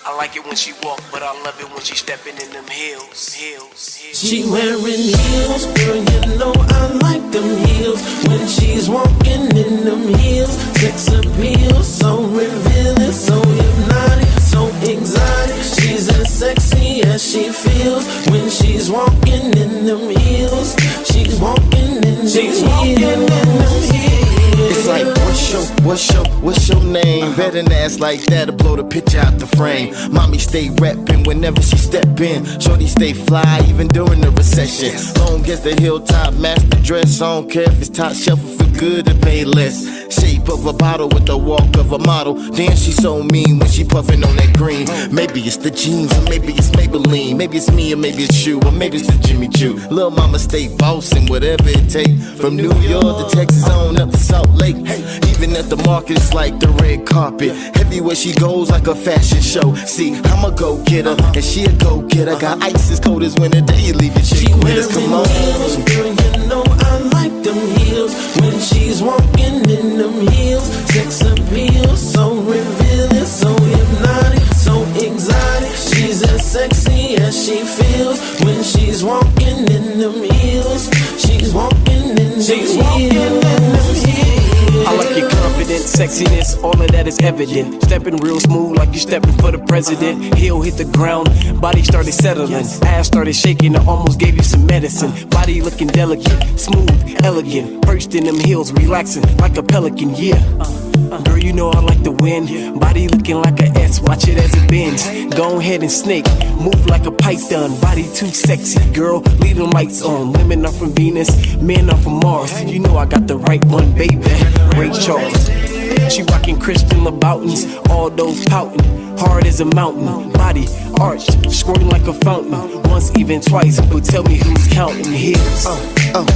I like it when she walk, but I love it when she stepping in them heels. She wearing heels, girl, you know I like them heels. When she's walking in them heels, sex appeal, so revealing, so hypnotic, so exotic. She's as sexy as she feels when she's walking in them heels. She's walking in them heels. It's like, what's your name? Better than ass like that to blow the picture out the frame. Mommy stay reppin' whenever she step in. Shorty stay fly even during the recession. Long as the hilltop master dress. I don't care if it's top shelf or feel good to pay less. Shape of a bottle with the walk of a model. Damn, she so mean when she puffin' on that green. Maybe it's the jeans or maybe it's Maybelline. Maybe it's me or maybe it's you or maybe it's the Jimmy Choo. Lil' mama stay bossin' whatever it take. From New York to Texas on up to Salt Lake. Even at the market, it's like the red carpet. Everywhere she goes like a fashion show. See, I'm a go-getter and she a go-getter. Got ice as cold as winter day. You leave your chick with us, come on. Heels, girl, you know I like them heels. When she's walking in them heels, sex appeal, so revealing, so hypnotic, so exotic. She's as sexy as she feels when she's walking in them heels. She's walking in them heels. I like your confidence, sexiness, all of that is evident. Stepping real smooth like you stepping for the president. Heel hit the ground, body started settling. Ass started shaking, I almost gave you some medicine. Body looking delicate, smooth, elegant. Perched in them heels, relaxing like a pelican, yeah. Girl, you know I like to win. Body looking like a S, watch it as it bends. Go ahead and snake, move like a python. Body too sexy, girl, leave them lights on. Women are from Venus, men are from Mars. You know I got the right one, baby. Ray Charles. She rockin' Christian Louboutins, all those pouting. Hard as a mountain, body arched, squirting like a fountain. Once, even twice, but tell me who's counting heels.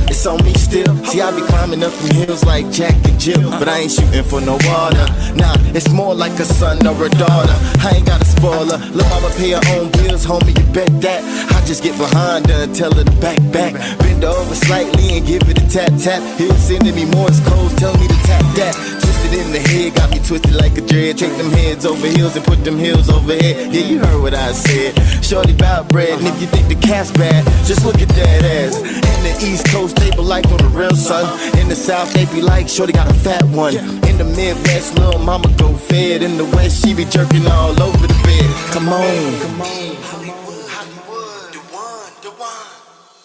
It's on me still. See, I be climbing up from hills like Jack and Jill, but I ain't shooting for no water. Nah, it's more like a son or a daughter. I ain't got a spoiler. Lil' mama pay her own bills, homie, you bet that. I just get behind her and tell her to back. Bend over slightly and give it a tap. He'll sending me Morse codes, tell me to tap that. Twisted in the head, got me twisted like a dread. Take them heads over heels and put them heels over head. Yeah, you heard what I said. Shorty bout bread, and if you think the cat's bad, just look at that ass. In the East Coast, they be like on the real son. In the South, they be like, shorty got a fat one. In the Midwest, lil' mama go fed. In the West, she be jerking all over the bed. Come on.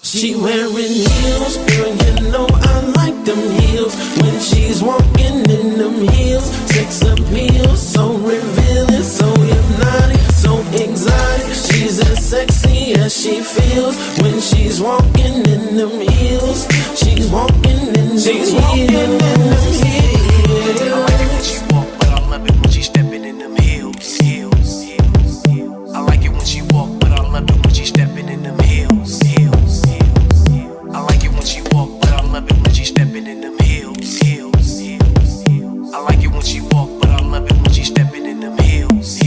She wearing heels, girl, you know I like them heels. When she's walking in them heels, sex appeal, so revealing, so hypnotic, so exotic. She's as sexy as she feels when she's walking in them heels. She's walking in them heels. I like it when she walk, but I love it when she stepping in them heels. I like it when she walk, but I love it when she stepping in them heels. I like it when she walk, but I love it when she stepping in them heels. I like it when she walk, but I love it when she stepping in them heels.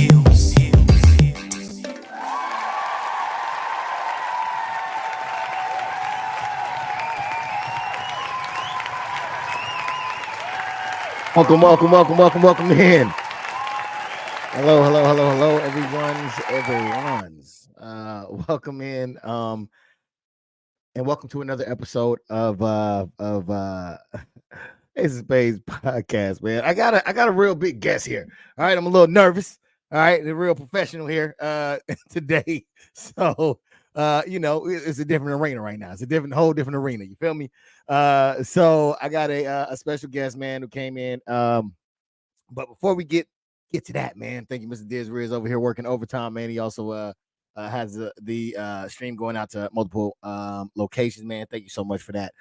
Welcome in. Hello, everyone's. Welcome in, and welcome to another episode of Ace of Spades podcast, man. I got a real big guest here. All right, I'm a little nervous. All right, the real professional here today. So it's a different arena right now. It's a whole different arena. You feel me? So I got a special guest, man, who came in. But before we get to that, man, thank you, Mr. DisRiz, over here working overtime, man. He also has the stream going out to multiple locations, man. Thank you so much for that,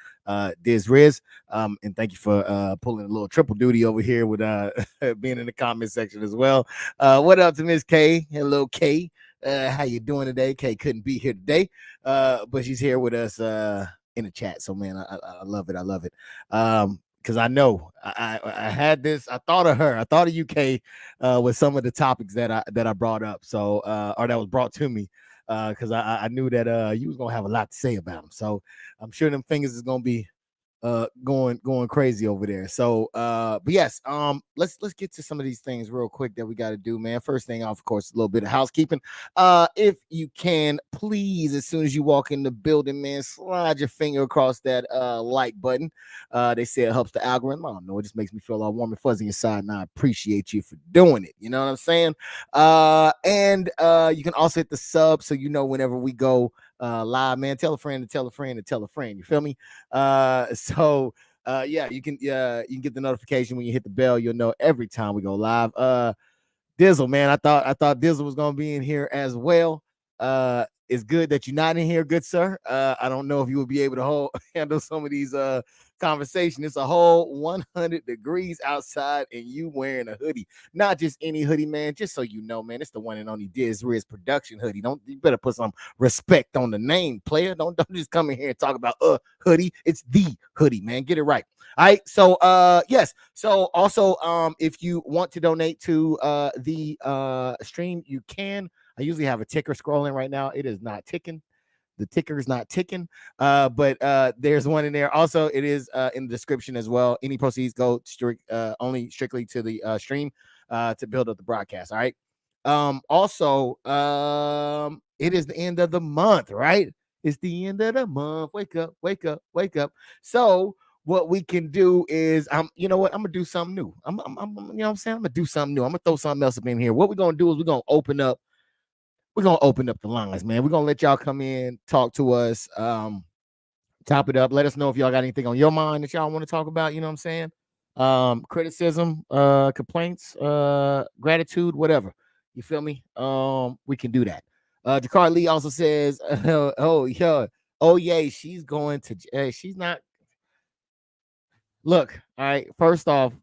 DisRiz. And thank you for pulling a little triple duty over here with being in the comment section as well. What up to Miss K? Hello, K. How you doing today? Kay couldn't be here today, but she's here with us in the chat. So, man, I love it. Because I know I had this. I thought of her. I thought of you, Kay, with some of the topics that I brought up. So, or that was brought to me, because I knew that you was gonna have a lot to say about them. So, I'm sure them fingers is gonna be going crazy over there. So but yes, let's get to some of these things real quick that we got to do, man. First thing off, of course, a little bit of housekeeping. If you can, please, as soon as you walk in the building, man, slide your finger across that like button. They say it helps the algorithm. I don't know, it just makes me feel all warm and fuzzy inside, and I appreciate you for doing it. You know what I'm saying? And you can also hit the sub so you know whenever we go live, man. Tell a friend to tell a friend to tell a friend. You feel me? So yeah, you can get the notification when you hit the bell. You'll know every time we go live. Dizzle, man, I thought Dizzle was gonna be in here as well. It's good that you're not in here, good sir. I don't know if you will be able to handle some of these conversation. It's a whole 100 degrees outside, and you wearing a hoodie, not just any hoodie, man. Just so you know, man, it's the one and only DisRiz production hoodie. You better put some respect on the name, player. Don't just come in here and talk about hoodie. It's the hoodie, man. Get it right. All right. So yes. So also if you want to donate to the stream, you can. I usually have a ticker scrolling right now. It is not ticking. The ticker is not ticking, but there's one in there. Also, it is in the description as well. Any proceeds go only strictly to the stream to build up the broadcast. All right. Also, it is the end of the month, right? It's the end of the month. Wake up, wake up, wake up. So what we can do is, you know what? I'm gonna do something new. I'm you know what I'm saying? I'm gonna do something new. I'm gonna throw something else up in here. What we're gonna do is we're gonna open up the lines, man. We're gonna let y'all come in, talk to us, top it up. Let us know if y'all got anything on your mind that y'all want to talk about. You know what I'm saying? Criticism, complaints, gratitude, whatever. You feel me? We can do that. Jakar Lee also says, oh yeah, she's going to. She's not. Look, all right. First off,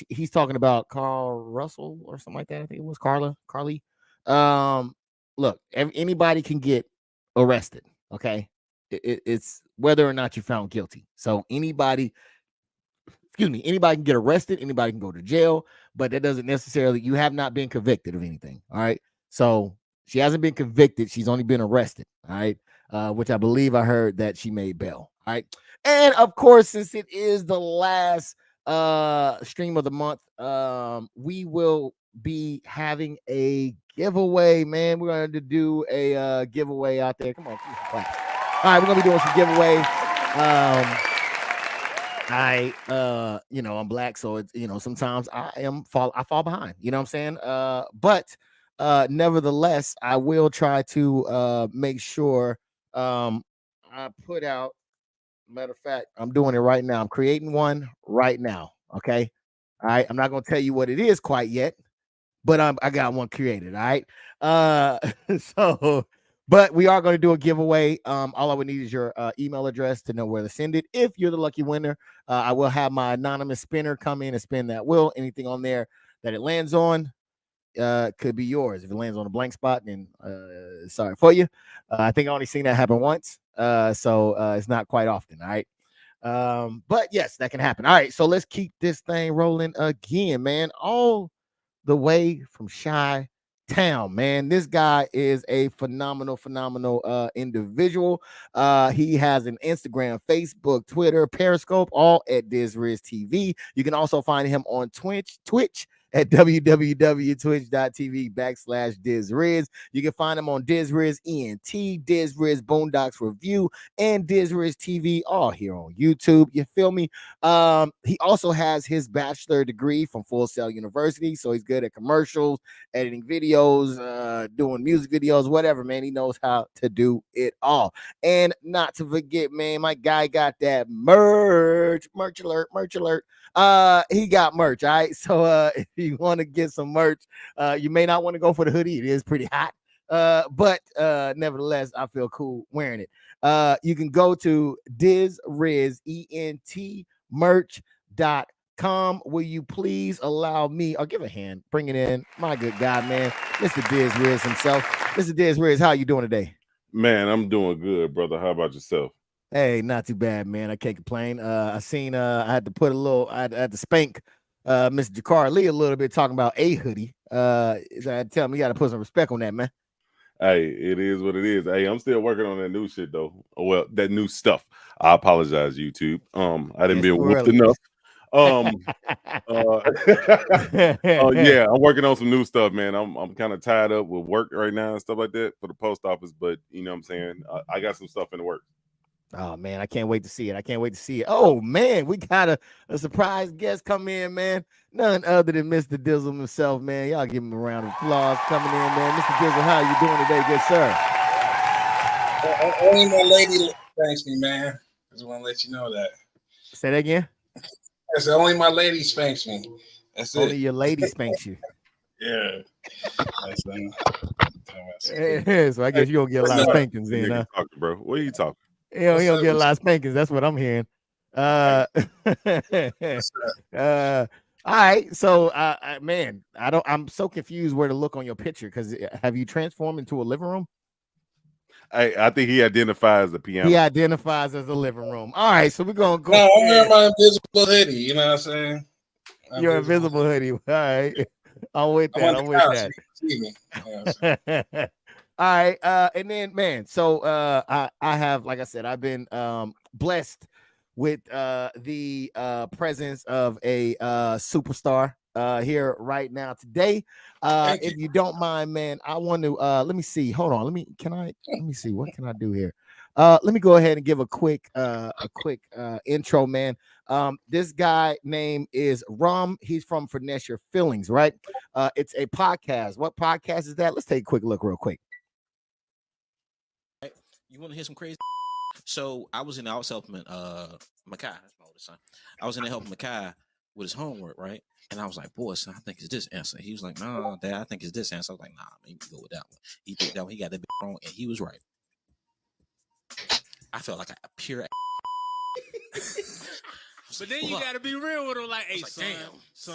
he's talking about Carl Russell or something like that. I think it was Carly. Look, anybody can get arrested. Okay, it's whether or not you're found guilty. So anybody can get arrested. Anybody can go to jail, but that doesn't necessarily. You have not been convicted of anything. All right. So she hasn't been convicted. She's only been arrested. All right. Which I believe I heard that she made bail. All right. And of course, since it is the last stream of the month, we will be having a giveaway, man. We're going to do a giveaway out there. Come on, give me some claps. All right, we're going to be doing some giveaway. I'm black, so it's, sometimes I fall behind, you know what I'm saying? But nevertheless, I will try to make sure I put out. Matter of fact, I'm doing it right now. I'm creating one right now. Okay. All right. I'm not going to tell you what it is quite yet, but I got one created. All right. But we are going to do a giveaway. All I would need is your email address to know where to send it. If you're the lucky winner, I will have my anonymous spinner come in and spin that wheel. Anything on there that it lands on could be yours. If it lands on a blank spot, then sorry for you. I think I only seen that happen once. So it's not quite often. All right. But yes, that can happen. All right. So let's keep this thing rolling again, man. All the way from Chi Town, man. This guy is a phenomenal individual. He has an Instagram, Facebook, Twitter, Periscope, all at DisRiz TV. You can also find him on Twitch at www.twitch.tv/DisRiz. You can find him on DisRiz ENT, DisRiz BoonDocks Review, and DisRiz TV, all here on YouTube. You feel me? He also has his bachelor degree from Full Sail University, so he's good at commercials, editing videos, doing music videos, whatever, man. He knows how to do it all. And not to forget, man, my guy got that merch alert. He got merch, all right? So if you want to get some merch, you may not want to go for the hoodie. It is pretty hot. But nevertheless, I feel cool wearing it. You can go to DisRiz ENT merch.com. Will you please allow me? I'll give a hand. Bring it in. My good guy, man. Mr. DisRiz himself. Mr. DisRiz, how you doing today? Man, I'm doing good, brother. How about yourself? Hey, not too bad, man. I can't complain. I seen I had to put a little, I had to spank Mr. Jakar Lee a little bit talking about a hoodie. I had to tell him you got to put some respect on that, man. Hey, it is what it is. Hey, I'm still working on that new shit though. Well, that new stuff. I apologize, YouTube. I didn't It's be too whooped early. enough. Yeah, I'm working on some new stuff, man. I'm kind of tied up with work right now and stuff like that for the post office, but you know what I'm saying? I got some stuff in the works. Oh man, I can't wait to see it. I can't wait to see it. Oh man, we got a surprise guest come in, man. None other than Mr. Dizzle himself, man. Y'all give him a round of applause coming in, man. Mr. Dizzle, how you doing today, good sir? Only my lady thanks me, man. I just want to let you know that. Say that again. I said only my lady spanks me. That's Only it. your lady spanks you. Yeah. So I guess you don't get a lot of spankings then, huh? Talking, bro. What are you talking? You don't get a lot of spankings. That's what I'm hearing. All right. So, man, I'm so confused where to look on your picture because have you transformed into a living room? I think he identifies the piano. He identifies as a living room. All right, so we're gonna go. No, I'm wearing my invisible hoodie. You know what I'm saying? Your invisible hoodie. All right, I'm with that. I'm with that. All right, and then man, so I have, like I said, I've been blessed with the presence of a superstar here right now today. If you don't mind, man, I want to let me see. Hold on. Let me see. What can I do here? Let me go ahead and give a quick intro, man. This guy name is Rum. He's from Finesse Your Feelings, right? It's a podcast. What podcast is that? Let's take a quick look real quick. You want to hear some crazy? So I was helping Makai, that's my oldest son. I was in there helping Makai with his homework, right? And I was like, boy, son, I think it's this answer. He was like, no, Dad, I think it's this answer. I was like, nah, man, you go with that one. He picked that one. He got that big wrong, and he was right. I felt like a pure. But then you gotta be real with him, like, hey, like, son,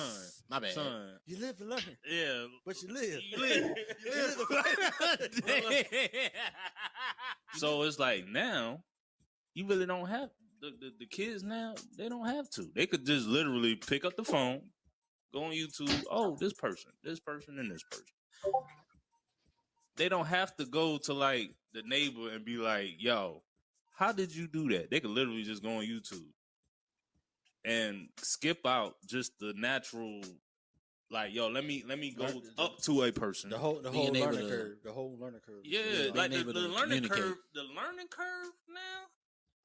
my bad. Son. You live for learning. Yeah. But you live. You live. So it's like now, you really don't have the kids now, they don't have to. They could just literally pick up the phone, go on YouTube, oh, this person, and this person. They don't have to go to like the neighbor and be like, yo, how did you do that? They could literally just go on YouTube and skip out just the natural, like, yo, let me go up to a person. The whole learning curve. The whole learning curve. Yeah, like the learning curve. The learning curve now.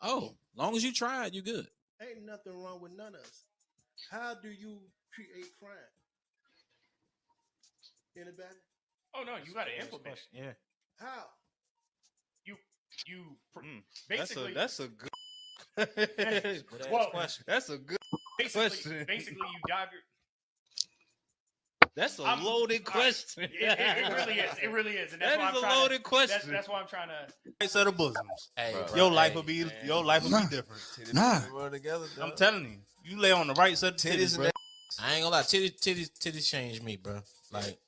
Oh, long as you tried, you good. Ain't nothing wrong with none of us. How do you create crime? Anybody? Oh no, you got to implement it. Yeah. How? Basically That's a good. Well, That's a good question. Basically, you dive your. That's a loaded question. It really is. It really is, and that's That why is I'm a trying loaded question. That's why I'm trying to. Right set of bosoms. Hey, Your life will be different. Nah. I'm telling you, you lay on the right set of titties, bro. I ain't gonna lie, titties changed me, bro. Like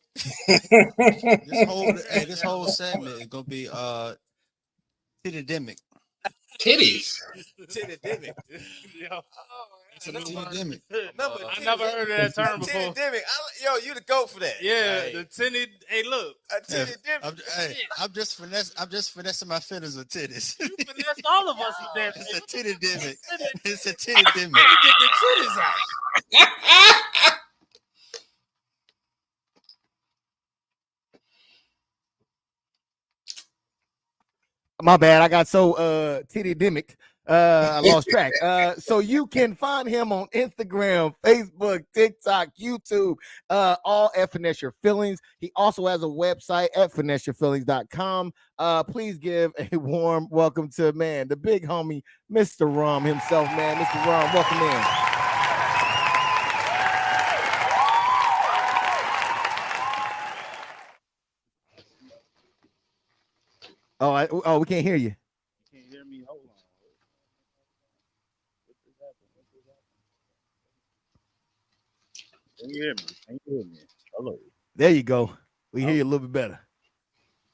this whole segment is gonna be titty-demic. Titties. Titty-demic. It's a new Titty-demic. I never heard of that term before. Titty-demic. Yo, you the goat for that. Yeah, the tinny. Hey, look, I'm just finessing my feelings with titties. you finessed all of us with that. It's a titty-demic. It's a titty-demic. Let me get the titties out. My bad. I got so titty-demic. I lost track. So you can find him on Instagram, Facebook, TikTok, YouTube, all at Finesse Your Feelings. He also has a website at finesseyourfeelings.com. Please give a warm welcome to, man, the big homie, Mr. Rum himself, man. Mr. Rum, welcome in. Oh, we can't hear you. Can't hear me. Hold on. Can you hear me? Can you hear me? Hello. There you go. We hear you a little bit better.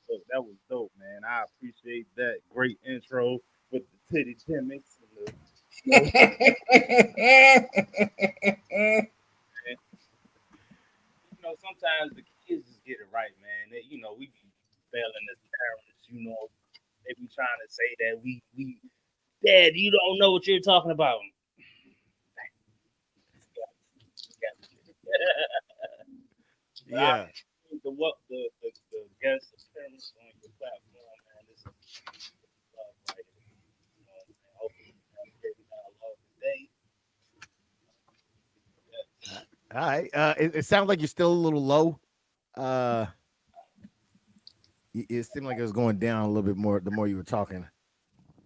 Look, that was dope, man. I appreciate that great intro with the titty gimmicks. You know, sometimes the kids just get it right, man. They, you know, we be failing as parents. You know, they be trying to say that we Dad, you don't know what you're talking about. Yeah. The guest appearance on your platform, man. This is love, right? You know, hopefully, great dialogue today. All right. It sounds like you're still a little low. It seemed like it was going down a little bit more the more you were talking.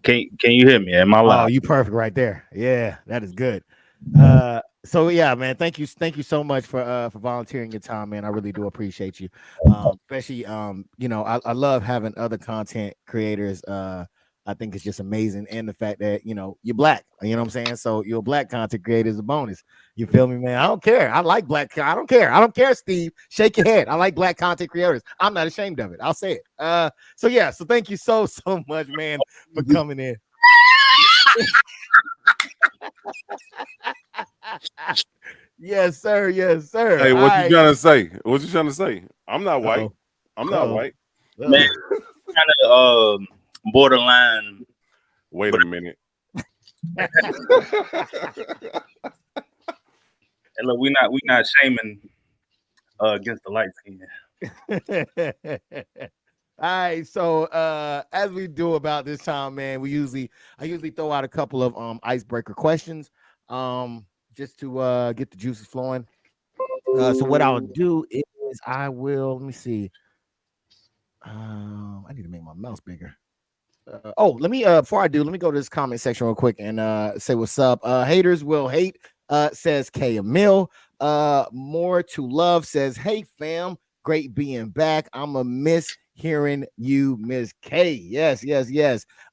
Can you hear me? Am I loud? Oh, you perfect right there. Yeah, that is good. So yeah, man, thank you so much for volunteering your time, man. I really do appreciate you. Especially you know, I love having other content creators. I think it's just amazing, and the fact that you know you're black. You know what I'm saying? So you're a black content creator is a bonus. You feel me, man? I don't care. I like black. I don't care. I don't care, Steve. Shake your head. I like black content creators. I'm not ashamed of it. I'll say it. So yeah. So thank you so much, man, for coming in. Yes, sir. Yes, sir. Hey, what you trying to say? What you trying to say? I'm not white. I'm not white. Man, kind of borderline. Wait a minute. And look, we're not shaming against the light skin. All right, so as we do about this time, man, I usually throw out a couple of icebreaker questions just to get the juices flowing. So what I'll do is let me see. I need to make my mouse bigger. Let me before I do, let me go to this comment section real quick and say what's up. Haters will hate, says K Emil. More to love says, hey fam, great being back. I'm a miss hearing you, Miss K. Yes.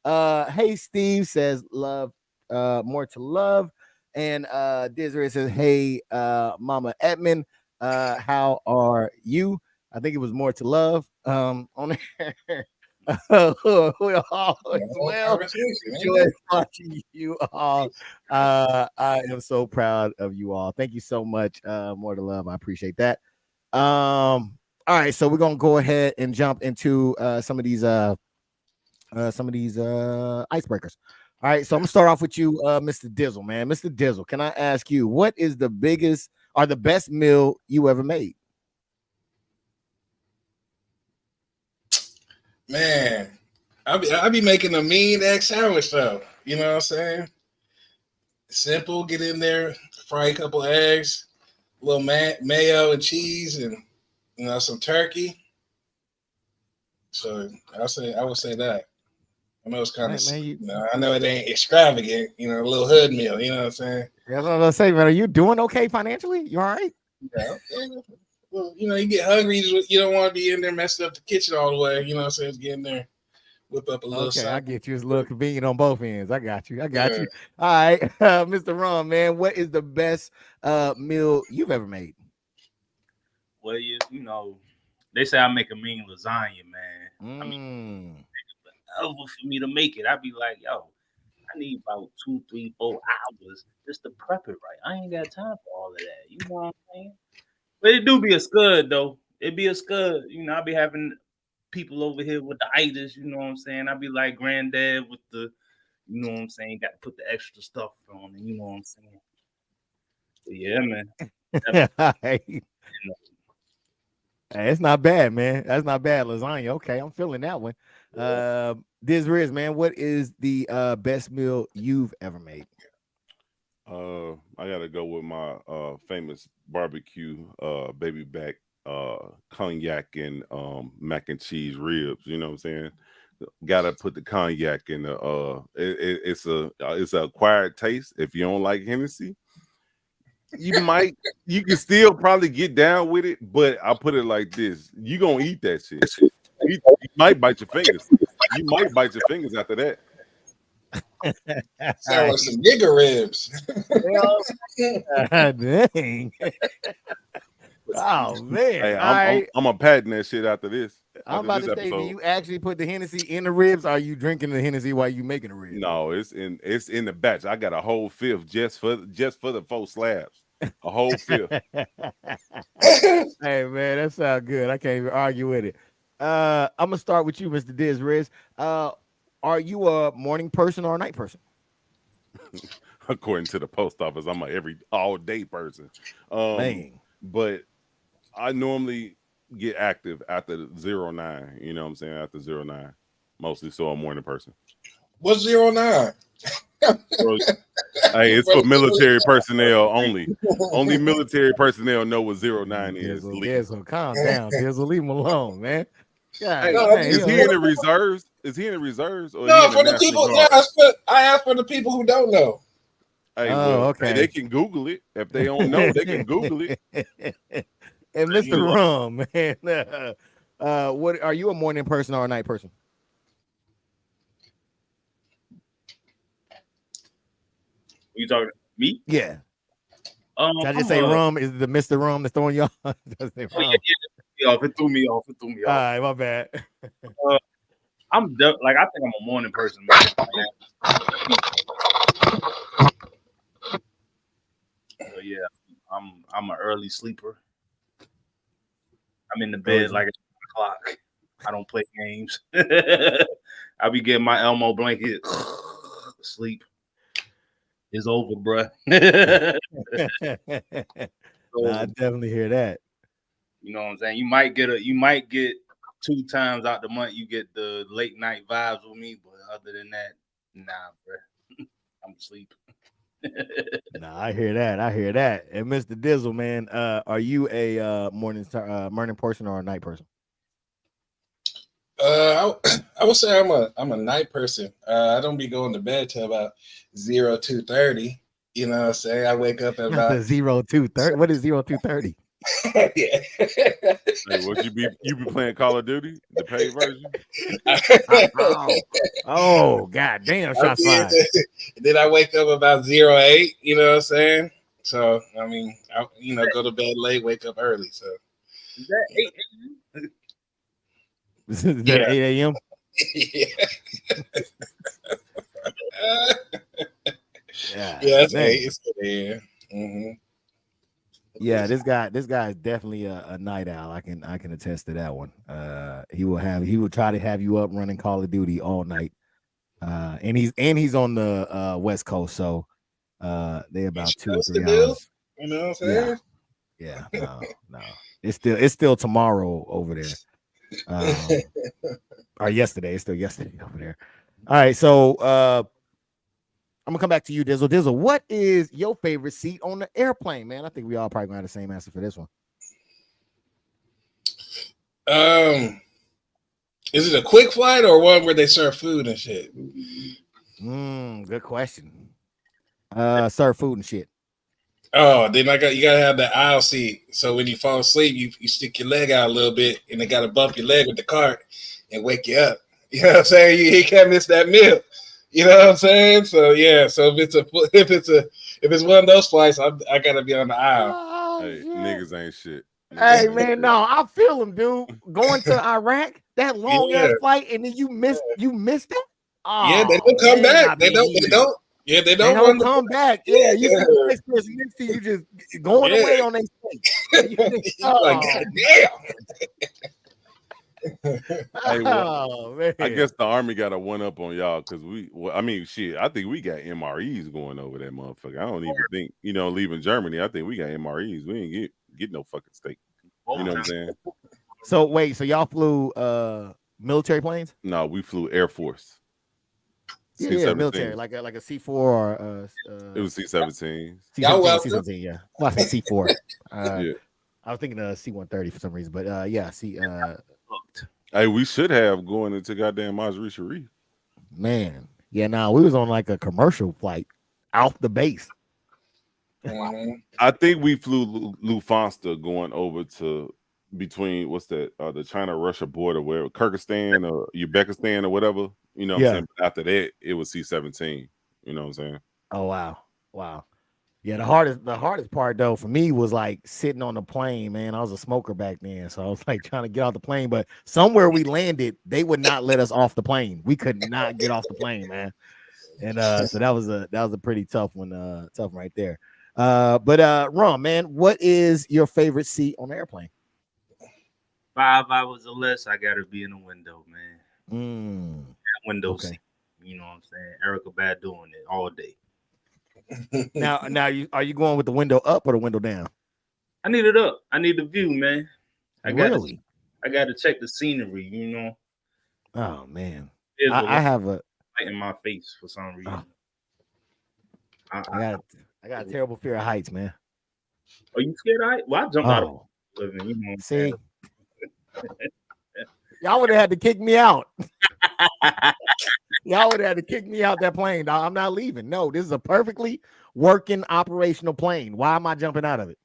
Hey Steve says love, more to love. And DisRiz says, hey Mama Edmund, how are you? I think it was more to love on there. We all as well. Enjoy watching you all. I am so proud of you all. Thank you so much. More to love. I appreciate that. All right, so we're gonna go ahead and jump into some of these icebreakers. All right, so I'm gonna start off with you, Mr. Dizzle, man. Mr. Dizzle, can I ask you what is the biggest or the best meal you ever made? Man, I'll be making a mean egg sandwich though. You know what I'm saying? Simple, get in there, fry a couple of eggs, a little mayo and cheese, and some turkey. So I would say that. I know it's kind of, I know it ain't extravagant, a little hood meal. You know what I'm saying? That's what I was gonna say, man. Are you doing okay financially? You all right? Yeah. Well, you get hungry. You don't want to be in there messing up the kitchen all the way. You know what I'm saying? Just get in there, whip up a little Okay, something. I get you. It's a little convenient on both ends. I got you. All right, Mr. Ron, man, what is the best meal you've ever made? Well, they say I make a mean lasagna, man. I mean, forever for me to make it. I'd be like, yo, I need about 2, 3, 4 hours just to prep it right. I ain't got time for all of that. You know what I'm saying? But it do be a scud, though. It be a scud. I be having people over here with the itis, you know what I'm saying? I be like granddad with the, you know what I'm saying? Got to put the extra stuff on it, you know what I'm saying? But yeah, man. Hey, it's not bad, man. That's not bad. Lasagna. Okay, I'm feeling that one. DisRiz, man, what is the best meal you've ever made? I gotta go with my famous barbecue baby back cognac and mac and cheese ribs. You know what I'm saying? Gotta put the cognac in the it's a acquired taste. If you don't like Hennessy, you can still probably get down with it, but I'll put it like this: you gonna eat that shit. You might bite your fingers. You might bite your fingers after that. Sound like some nigger ribs. Dang. Oh man! Hey, I'm a patent that shit after this. I'm about to say, do you actually put the Hennessy in the ribs? Or are you drinking the Hennessy while you making the ribs? No, it's in the batch. I got a whole fifth just for the 4 slabs. A whole fifth. Hey man, that sounds good. I can't even argue with it. I'm gonna start with you, Mr. DisRiz. Are you a morning person or a night person? According to the post office, I'm a all day person. Man. But I normally get active after 09. You know what I'm saying? After 09, mostly. So I'm a morning person. What's 09? So, hey, it's for military personnel only. Only military personnel know what 09 is. Dizzle, calm down. Dizzle, leave him alone, man. Yeah, Hey, No, is he in the reserves? Is he in the reserves? Or No, he in for the the people. National Yeah, Guard? I asked for the people who don't know. Hey, Oh, well, okay. they can Google it. If they don't know, they can Google it. And Mr. Rum, man, what are you, a morning person or a night person? You talking to me? Yeah. Should I I'm just say Rum? Is the Mr. Rum that's throwing you off? Oh, yeah, it threw me off. It threw me off. All right, my bad. I think I'm a morning person, man. So yeah, I'm an early sleeper. I'm in the bed like at 1 o'clock. I don't play games. I be getting my Elmo blanket, sleep. It's over, bruh. I definitely hear that. You know what I'm saying? You might get 2 times out the month you get the late night vibes with me, but other than that, nah, bruh. I'm asleep. Nah, I hear that. And Mr. Dizzle, man, are you a morning person or a night person? I would say I'm a night person. I don't be going to bed till about 02:30. You know what I'm saying? I wake up at about 02:30. What is 02:30? Yeah. Hey, what you be playing Call of Duty, the paid version? Oh, god damn, shots fired. Then I wake up about 08. You know what I'm saying? So I mean, I go to bed late, wake up early. So is that 8 a.m.? Is that 8 a.m.? Yeah, that's 8. It's 8 a.m. Yeah, this guy is definitely a night owl. I can attest to that one. He will try to have you up running Call of Duty all night. And he's on the West Coast, so they about 2 or 3 hours. You know what I'm saying? Yeah. No. It's still tomorrow over there. Or yesterday. It's still yesterday over there. All right, so I'm gonna come back to you, Dizzle. Dizzle, what is your favorite seat on the airplane, man? I think we all probably gonna have the same answer for this one. Is it a quick flight or one where they serve food and shit? Good question. Serve food and shit. Oh, then you gotta have the aisle seat. So when you fall asleep, you stick your leg out a little bit, and they gotta bump your leg with the cart and wake you up. You know what I'm saying? You can't miss that meal. You know what I'm saying? So yeah. So if it's one of those flights, I gotta be on the aisle. Hey, niggas ain't shit. Hey man, no, I feel him, dude. Going to Iraq, that long ass flight, and then you missed it. Oh, yeah, they don't come back. They don't. Yeah, they don't come back. Yeah, you see the next person next to you just going away on their seat. Like, God Hey, well, I guess the Army got a one up on y'all because I think we got MREs going over that motherfucker. I don't even think, leaving Germany, I think we got MREs. We ain't get no fucking steak. You know what I'm saying? So wait, so y'all flew military planes? No, we flew Air Force. Yeah, military, like a C4 or it was C-17. C-17, yeah. Well, I said C4. Yeah. I was thinking C-130 for some reason, but hey, we should have going into goddamn Mazar-i Sharif. Man, yeah, we was on like a commercial flight off the base. I think we flew Lufthansa going over to between what's that? The China-Russia border, where Kyrgyzstan or Uzbekistan or whatever. You know what I'm saying? But after that, it was C-17. You know what I'm saying? Oh wow. Yeah, the hardest part though for me was like sitting on the plane, man. I was a smoker back then, so I was like trying to get off the plane, but somewhere we landed, they would not let us off the plane. We could not get off the plane, man. And so that was a pretty tough one, tough right there. But Ron, man, what is your favorite seat on the airplane? 5 hours or less, I gotta be in the window, man. Window seat. You know what I'm saying? Erica Bad doing it all day. Now, are you going with the window up or the window down? I need it up. I need the view, man. I got to check the scenery. You know. Oh man, There's I have a light in my face for some reason. I got a terrible fear of heights, man. Are you scared of heights? Well, I jumped out of living. You know. See, y'all would have had to kick me out. Y'all would have had to kick me out that plane, dog. I'm not leaving. No, this is a perfectly working operational plane. Why am I jumping out of it?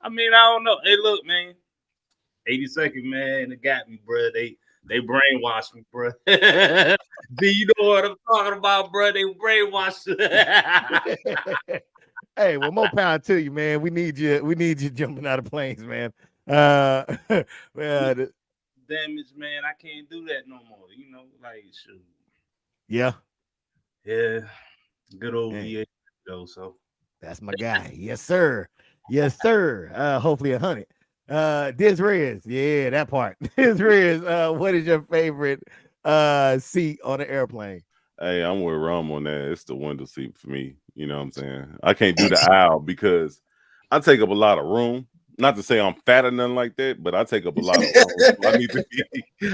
I mean, I don't know. Hey, look, man. 82nd, man, it got me, bro. They brainwashed me, bro. Do you know what I'm talking about, bro? They brainwashed me. Hey, well, more power to you, man. We need you. We need you jumping out of planes, man. Damage, man. I can't do that no more. You know, like shoot. Yeah. Good old VA though. So that's my guy. Yes, sir. Yes, sir. Hopefully 100. DisRiz, yeah, that part. DisRiz, what is your favorite seat on an airplane? Hey, I'm with Rum on that. It's the window seat for me. You know what I'm saying? I can't do the aisle because I take up a lot of room. Not to say I'm fat or nothing like that, but I take up a lot of room.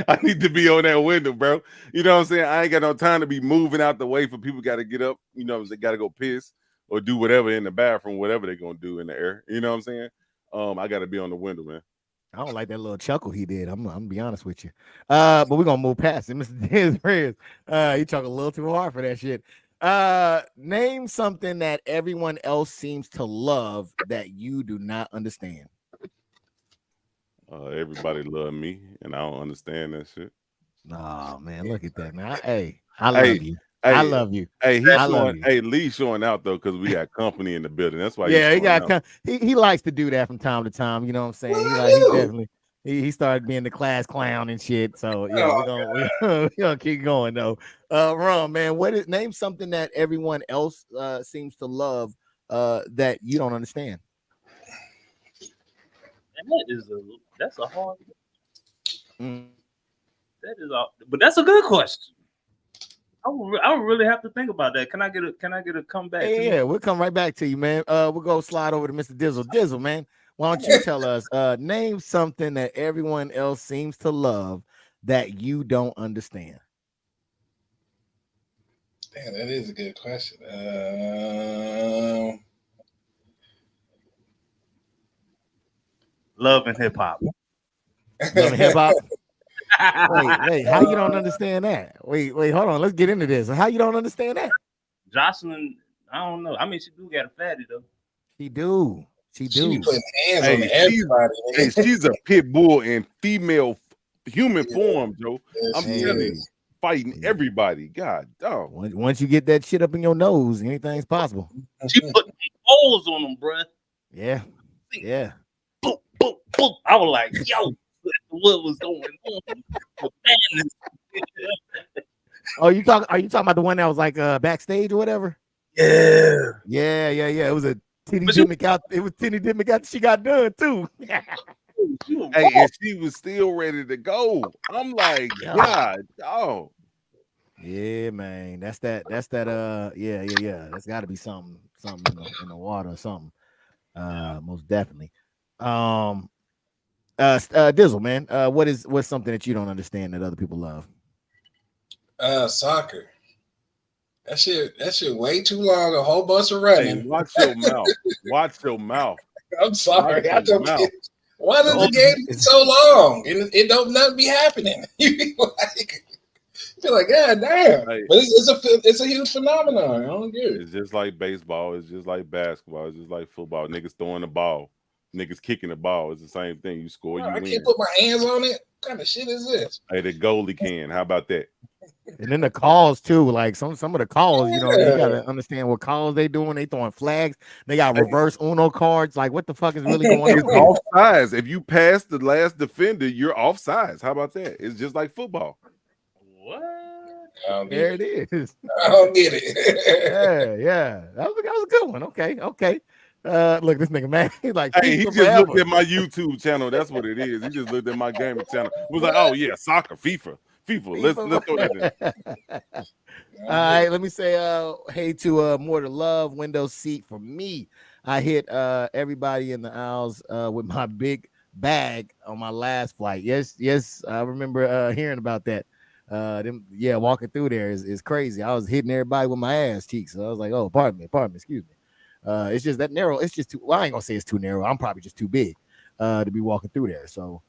I need to be on that window, bro. You know what I'm saying? I ain't got no time to be moving out the way for people got to get up. You know, they got to go piss or do whatever in the bathroom, whatever they're gonna do in the air. You know what I'm saying? I got to be on the window, man. I don't like that little chuckle he did. I'm gonna be honest with you. But we're gonna move past it. Mr. DisRiz, you talk a little too hard for that shit. Name something that everyone else seems to love that you do not understand. Everybody love me, and I don't understand that shit. Oh man, look at that, man. I love you. I love you. Hey, Lee's showing out though because we got company in the building. That's why. Yeah, he likes to do that from time to time. You know what I'm saying? He definitely he started being the class clown and shit. So yeah, we're gonna keep going though. Ron, man, name something that everyone else seems to love that you don't understand. That's a hard. That is all, but that's a good question. I would really have to think about that. Can I get a comeback? Yeah, we'll come right back to you, man. We'll go slide over to Mr. Dizzle. Dizzle, man, why don't you tell us? Name something that everyone else seems to love that you don't understand. Damn, that is a good question. Love and hip hop. Love and hip hop. Wait, how you don't understand that? Wait, hold on. Let's get into this. How you don't understand that? Jocelyn, I don't know. I mean, she do got a fatty though. She do. She be putting hands on everybody. She's a pit bull in female human form, Joe. I'm telling you, fighting everybody. God, dog. Once you get that shit up in your nose, anything's possible. She put holes on them, bruh. Yeah. Boom, boom, boom. I was like, yo. What was going on? Are you talking about the one that was like backstage or whatever? Yeah. It was a titty dimmick out. It was titty dimmick out. She got done too. Hey, and she was still ready to go. I'm like, God, oh. Yeah, man. That's that. Yeah. That's got to be something in the water or something. Most definitely. Dizzle, man, what's something that you don't understand that other people love? Soccer. That shit way too long. A whole bunch of running. Hey, watch your mouth. Watch your mouth. I'm sorry. Why does the game get so long? It don't nothing be happening. You be like, God damn. Hey, but it's a huge phenomenon. I don't get it. It's just like baseball. It's just like basketball. It's just like football. Niggas throwing the ball. Niggas kicking the ball. It's the same thing. You score, you win. I can't put my hands on it. What kind of shit is this? Hey, the goalie can. How about that? And then the calls too. Like some of the calls, you gotta understand what calls they doing. They throwing flags. They got reverse Uno cards. Like what the fuck is really going on? It's offsides. If you pass the last defender, you're offsides. How about that? It's just like football. What? There it is. I don't get it. Yeah. That was a good one. Okay. Look, this nigga, man. He's like, hey, he just looked at my YouTube channel. That's what it is. He just looked at my gaming channel. Was like, oh yeah, soccer, FIFA. FIFA. Let's throw that in. All right, let me say hey to more to love window seat for me. I hit everybody in the aisles with my big bag on my last flight. Yes, I remember hearing about that. Walking through there is crazy. I was hitting everybody with my ass cheeks. So I was like, oh, pardon me, excuse me. It's just that narrow. It's just too. Well, I ain't gonna say it's too narrow. I'm probably just too big to be walking through there. So,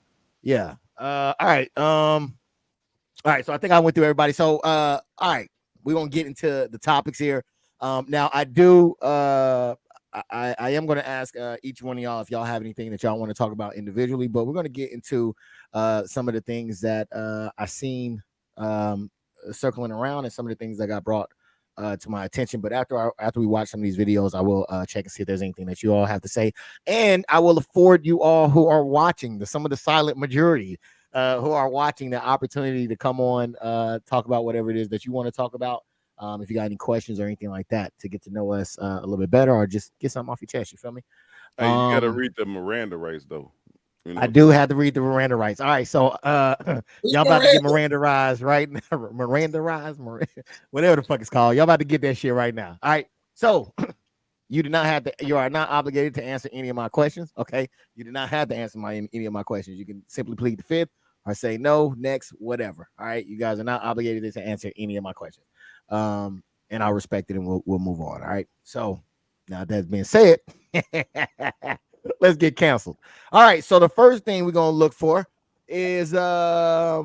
yeah. All right. So I think I went through everybody. So, all right, we're gonna get into the topics here. Now I do. I am going to ask each one of y'all if y'all have anything that y'all want to talk about individually, but we're going to get into some of the things that I seen circling around and some of the things that got brought to my attention. But after we watch some of these videos, I will check and see if there's anything that you all have to say, and I will afford you all who are watching, some of the silent majority who are watching, the opportunity to come on, talk about whatever it is that you want to talk about. If you got any questions or anything like that, to get to know us a little bit better, or just get something off your chest, you feel me? Hey, you gotta read the Miranda rights though. You know? I do have to read the Miranda rights. All right, so y'all about to get Miranda rights right now. Miranda rights, whatever the fuck it's called. Y'all about to get that shit right now. All right, so you are not obligated to answer any of my questions. Okay, you do not have to answer any of my questions. You can simply plead the fifth or say no, next, whatever. All right, you guys are not obligated to answer any of my questions. And I'll respect it, and we'll move on. All right. So now that's being said, let's get canceled. All right. So the first thing we're gonna look for is I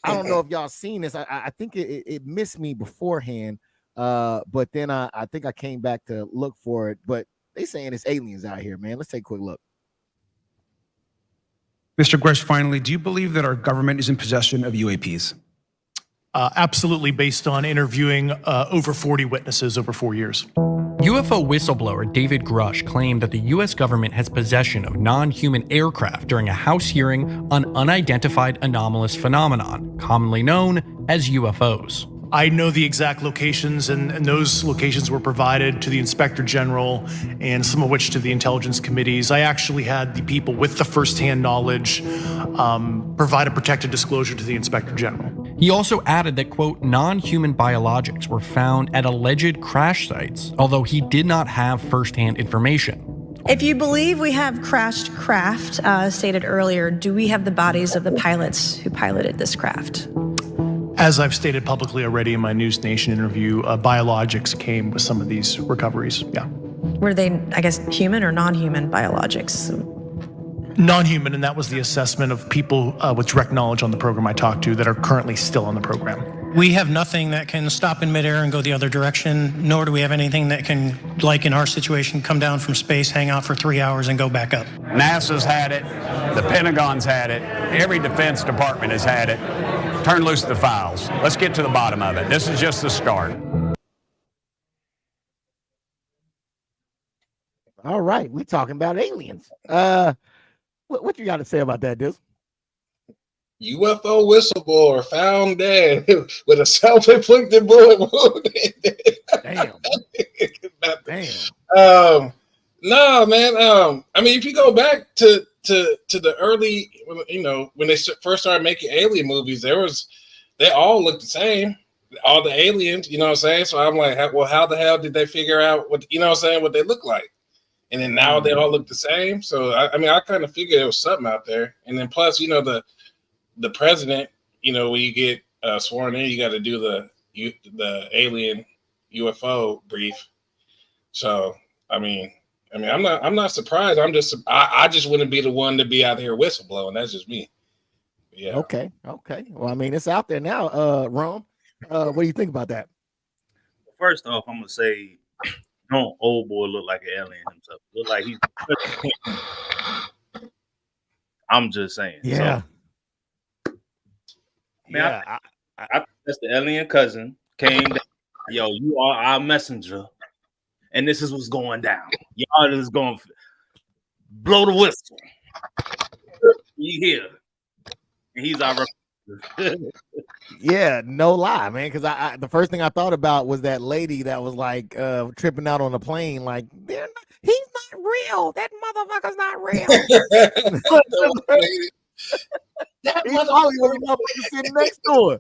don't know if y'all seen this. I think it missed me beforehand. But then I think I came back to look for it. But they saying it's aliens out here, man. Let's take a quick look. Mr. Gresh, finally, do you believe that our government is in possession of UAPs? Absolutely, based on interviewing over 40 witnesses over 4 years. UFO whistleblower David Grush claimed that the U.S. government has possession of non-human aircraft during a House hearing on unidentified anomalous phenomenon, commonly known as UFOs. I know the exact locations, and those locations were provided to the Inspector General, and some of which to the intelligence committees. I actually had the people with the firsthand knowledge provide a protected disclosure to the Inspector General. He also added that, quote, non-human biologics were found at alleged crash sites, although he did not have firsthand information. If you believe we have crashed craft, stated earlier, do we have the bodies of the pilots who piloted this craft? As I've stated publicly already in my News Nation interview, biologics came with some of these recoveries. Yeah. Were they, I guess, human or non-human biologics? Non-human, and that was the assessment of people with direct knowledge on the program I talked to that are currently still on the program. We have nothing that can stop in midair and go the other direction, nor do we have anything that can, like in our situation, come down from space, hang out for 3 hours, and go back up. NASA's had it, the Pentagon's had it, every defense department has had it. Turn loose the files. Let's get to the bottom of it. This is just the start. All right, we're talking about aliens. What you got to say about that, Diz? UFO whistleblower found dead with a self-inflicted bullet wound. Damn. No, man. I mean, if you go back to the early, when they first started making alien movies, they all looked the same. All the aliens, you know what I'm saying? So I'm like, well, how the hell did they figure out what they look like? And then now they all look the same. So I mean, I kind of figured there was something out there. And then plus, the president, when you get sworn in, you got to do the alien UFO brief. So I mean, I'm not surprised. I just wouldn't be the one to be out here whistleblowing. That's just me. Yeah. Okay. Well, I mean, it's out there now. Rome, what do you think about that? First off, I'm gonna say, don't old boy look like an alien himself. Look like he's. I'm just saying. Yeah. So, man, I think that's the alien cousin came down. Yo, you are our messenger, and this is what's going down. Y'all just going to blow the whistle. You hear? And he's our Yeah, no lie, man. Because I the first thing I thought about was that lady that was like tripping out on the plane, like he's not real. That motherfucker's not real. That He probably was the motherfucker sitting next to her.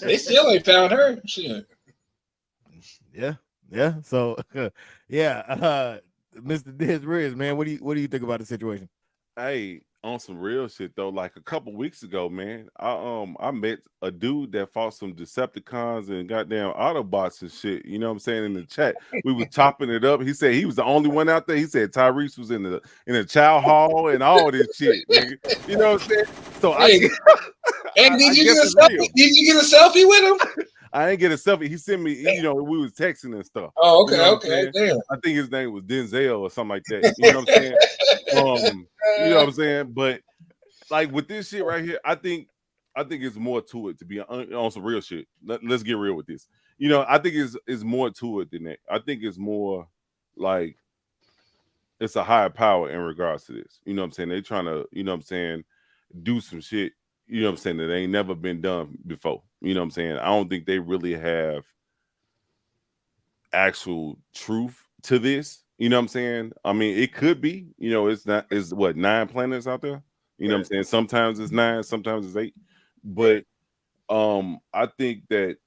They still ain't found her. Shit. Yeah. So, yeah. Mr. DisRiz, man, what do you think about the situation? Hey, on some real shit though, like a couple weeks ago, man, I met a dude that fought some Decepticons and goddamn Autobots and shit. You know what I'm saying? In the chat, we was chopping it up. He said he was the only one out there. He said Tyrese was in the chow hall and all this shit, nigga. You know what I'm saying? So And did you get a selfie? Did you get a selfie with him? I didn't get a selfie. He sent me, you know, we was texting and stuff. Oh, okay, you know okay, damn. I think his name was Denzel or something like that. You know what I'm saying? You know what I'm saying? But like with this shit right here, I think it's more to it, to be on some real shit. Let's get real with this. You know, I think it's more to it than that. I think it's more like it's a higher power in regards to this. You know what I'm saying? They trying to, you know what I'm saying, do some shit, you know what I'm saying, that ain't never been done before. You know what I'm saying? I don't think they really have actual truth to this. You know what I'm saying? I mean, it could be, you know, it's what, 9 planets out there? You know what I'm saying? Sometimes it's 9, sometimes it's 8. But I think that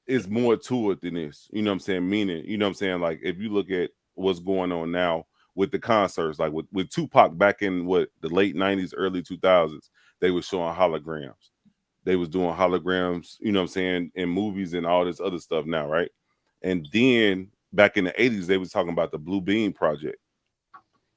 it's more to it than this. You know what I'm saying? Meaning, you know what I'm saying? Like if you look at what's going on now with the concerts, like with Tupac back in the late 90s, early 2000s, they were showing holograms. They was doing holograms, you know what I'm saying, in movies and all this other stuff now, right? And then back in the 80s, they was talking about the Blue Beam Project,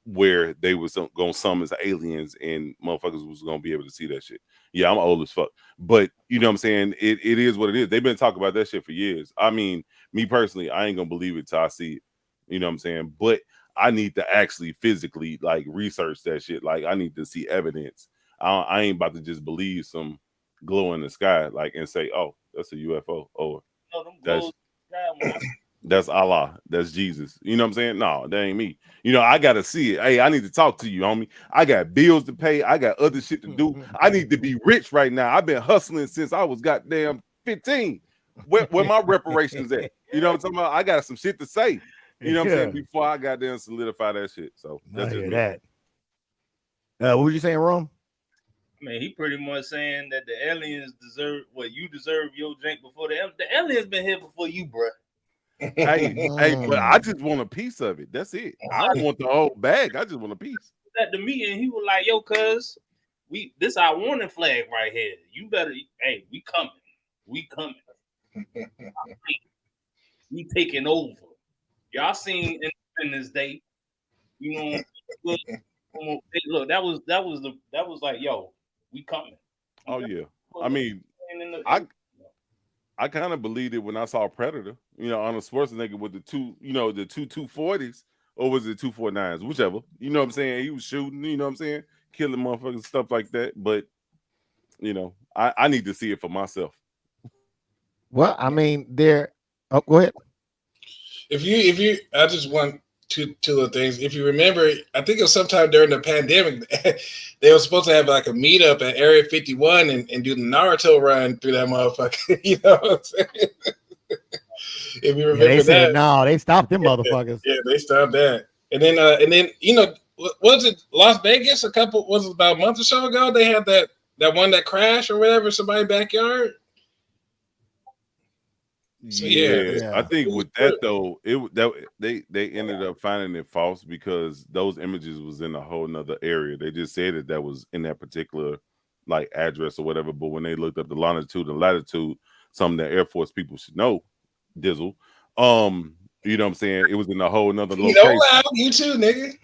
where they was going to summon aliens and motherfuckers was going to be able to see that shit. Yeah, I'm old as fuck. But, you know what I'm saying, it is what it is. They've been talking about that shit for years. I mean, me personally, I ain't going to believe it till I see it. You know what I'm saying? But I need to actually physically, like, research that shit. Like, I need to see evidence. I ain't about to just believe some glow in the sky, like, and say, oh, that's a UFO, or that's Allah, that's Jesus. You know what I'm saying? No, that ain't me. You know, I gotta see it. Hey, I need to talk to you, homie. I got bills to pay. I got other shit to do. I need to be rich right now. I've been hustling since I was goddamn 15. Where my reparations at? You know what I'm talking about? I got some shit to say. You know what I'm saying? Before I got there solidify that shit. So that's just me. That. What were you saying, Rome? Man, he pretty much saying that the aliens deserve what you deserve your drink before the aliens been here before you, bro. Hey, but I just want a piece of it. That's it. I don't want the whole bag. I just want a piece. At the meeting, he was like, "Yo, cuz, this our warning flag right here. You better, hey, we coming. We taking over. Y'all seen Independence Day? You know, look, that was like, yo, we coming. Oh yeah. I mean, I kind of believed it when I saw Predator, you know, Arnold Schwarzenegger with the two 240s, or was it 249s, whichever. You know what I'm saying? He was shooting, you know what I'm saying? Killing motherfuckers, stuff like that. But, you know, I need to see it for myself. Well, I mean, go ahead. If you, I just want two little things. If you remember, I think it was sometime during the pandemic, they were supposed to have like a meetup at Area 51 and do the Naruto run through that motherfucker. You know what I'm saying? If you remember they said, that, no, they stopped them motherfuckers. Yeah, they stopped that. And then you know, was it Las Vegas? Was it about a month or so ago? They had that one that crashed or whatever, somebody's backyard. So, yeah, I think with that though, they ended up finding it false because those images was in a whole nother area. They just said that was in that particular like address or whatever. But when they looked up the longitude and latitude, something that Air Force people should know, Dizzle, you know what I'm saying? It was in a whole nother location. You know, loud, you too, nigga.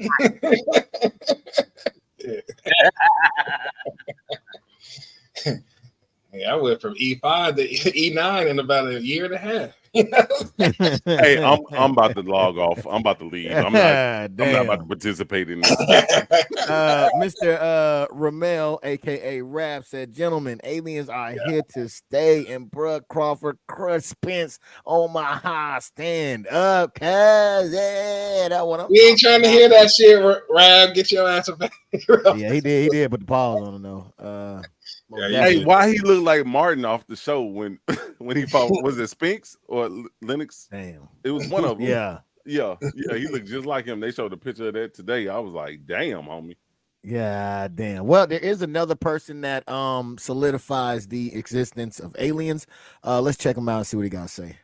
Yeah, I went from E5 to E9 in about a year and a half. Hey, I'm about to log off. I'm about to leave. I'm not about to participate in this. Mr. Ramel, aka Rap, said, "Gentlemen, aliens are here to stay." And bruh, Crawford Crush Spence on my high, stand up, cuz that one. We ain't trying to hear that shit, Rab. Get your ass back. Yeah, he did put the pause on it though. Hey, why he look like Martin off the show when he fought? Was it Spinks or Lennox? Damn, it was one of them. Yeah. He looked just like him. They showed a picture of that today. I was like, damn, homie. Yeah, damn. Well, there is another person that solidifies the existence of aliens. Let's check him out and see what he got to say.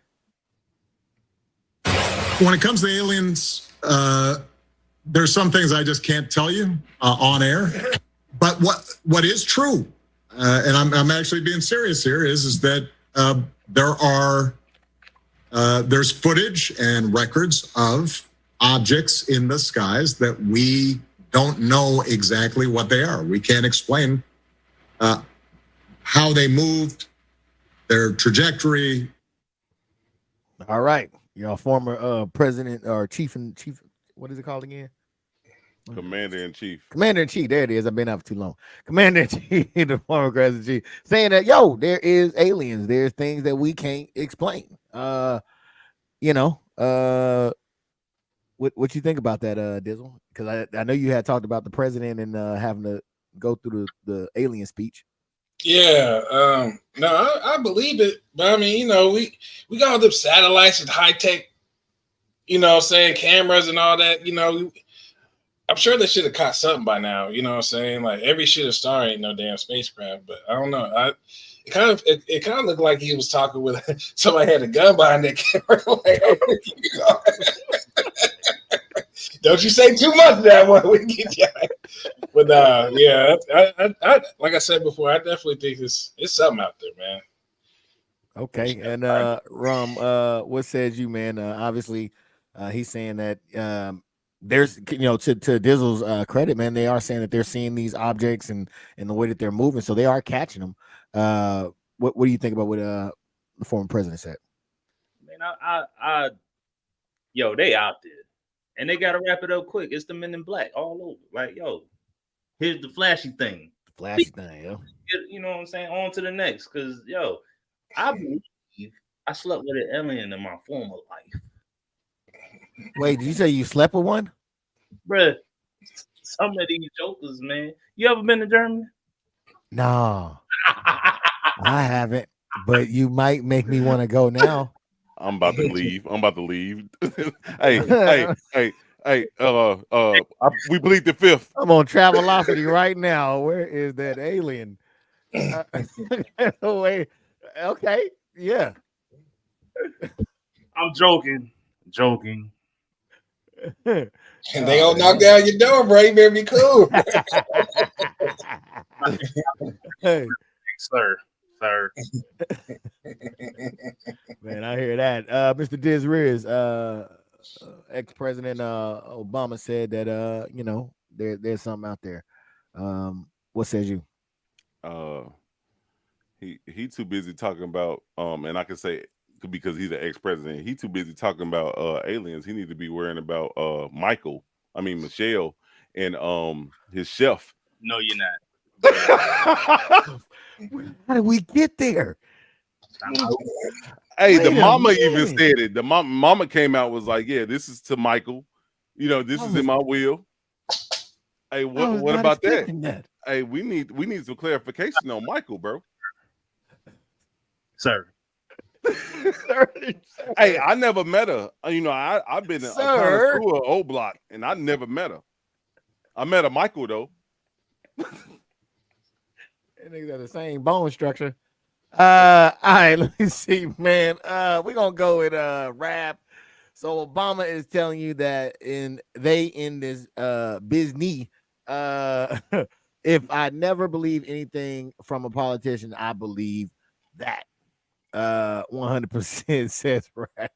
When it comes to aliens, there's some things I just can't tell you on air. But what is true, and I'm actually being serious here, is that there's footage and records of objects in the skies that we don't know exactly what they are. We can't explain how they moved, their trajectory. All right, former president or chief. What is it called again? Commander-in-Chief. Commander-in-Chief. There it is. I've been out for too long. Commander-in-Chief, the former President-in-Chief, saying that there is aliens. There's things that we can't explain. What you think about that, Dizzle? Because I know you had talked about the president and having to go through the alien speech. Yeah, no, I believe it, but I mean, we got all them satellites and high tech, cameras and all that. I'm sure they should have caught something by now. You know what I'm saying? Like every shooting star ain't no damn spacecraft, but I don't know. It kind of looked like he was talking with somebody had a gun behind that camera. Don't you say too much that one. We get you. But yeah, I like I said before, I definitely think it's something out there, man. Okay, and Rum, what says you, man? Obviously, he's saying that there's to Dizzle's credit, man, they are saying that they're seeing these objects and the way that they're moving, so they are catching them. What do you think about what the former president said? Man, they out there, and they gotta wrap it up quick. It's the Men in Black all over. Like, here's the flashy thing. Yo. You know what I'm saying? On to the next, because I believe I slept with an alien in my former life. Wait, did you say you slept with one? Bruh, some of these jokers, man. You ever been to Germany? No, I haven't, but you might make me want to go now. I'm about to leave. Hey, we bleed the fifth. I'm on Travelocity right now. Where is that alien? Wait, okay, yeah. I'm joking. And they gonna knock down your door, bro. You better be cool. Hey, sir. Man, I hear that. Mr. DisRiz, ex-president Obama said that there's something out there. What says you? He too busy talking about and I can say because he's an ex-president, he too busy talking about aliens. He need to be worrying about Michelle and his chef. No, you're not. How did we get there? Hey, the mama even said it. The mama came out was like, "Yeah, this is to Michael. This is in my will." Hey, what about that? Hey, we need some clarification on Michael, bro. Sir. Hey, I never met her. I've been a connoisseur of O Block, and I never met her. I met a Michael though. They got the same bone structure. All right, let me see, man. We're gonna go with rap. So Obama is telling you that in this business, if I never believe anything from a politician, I believe that. 100% says rap.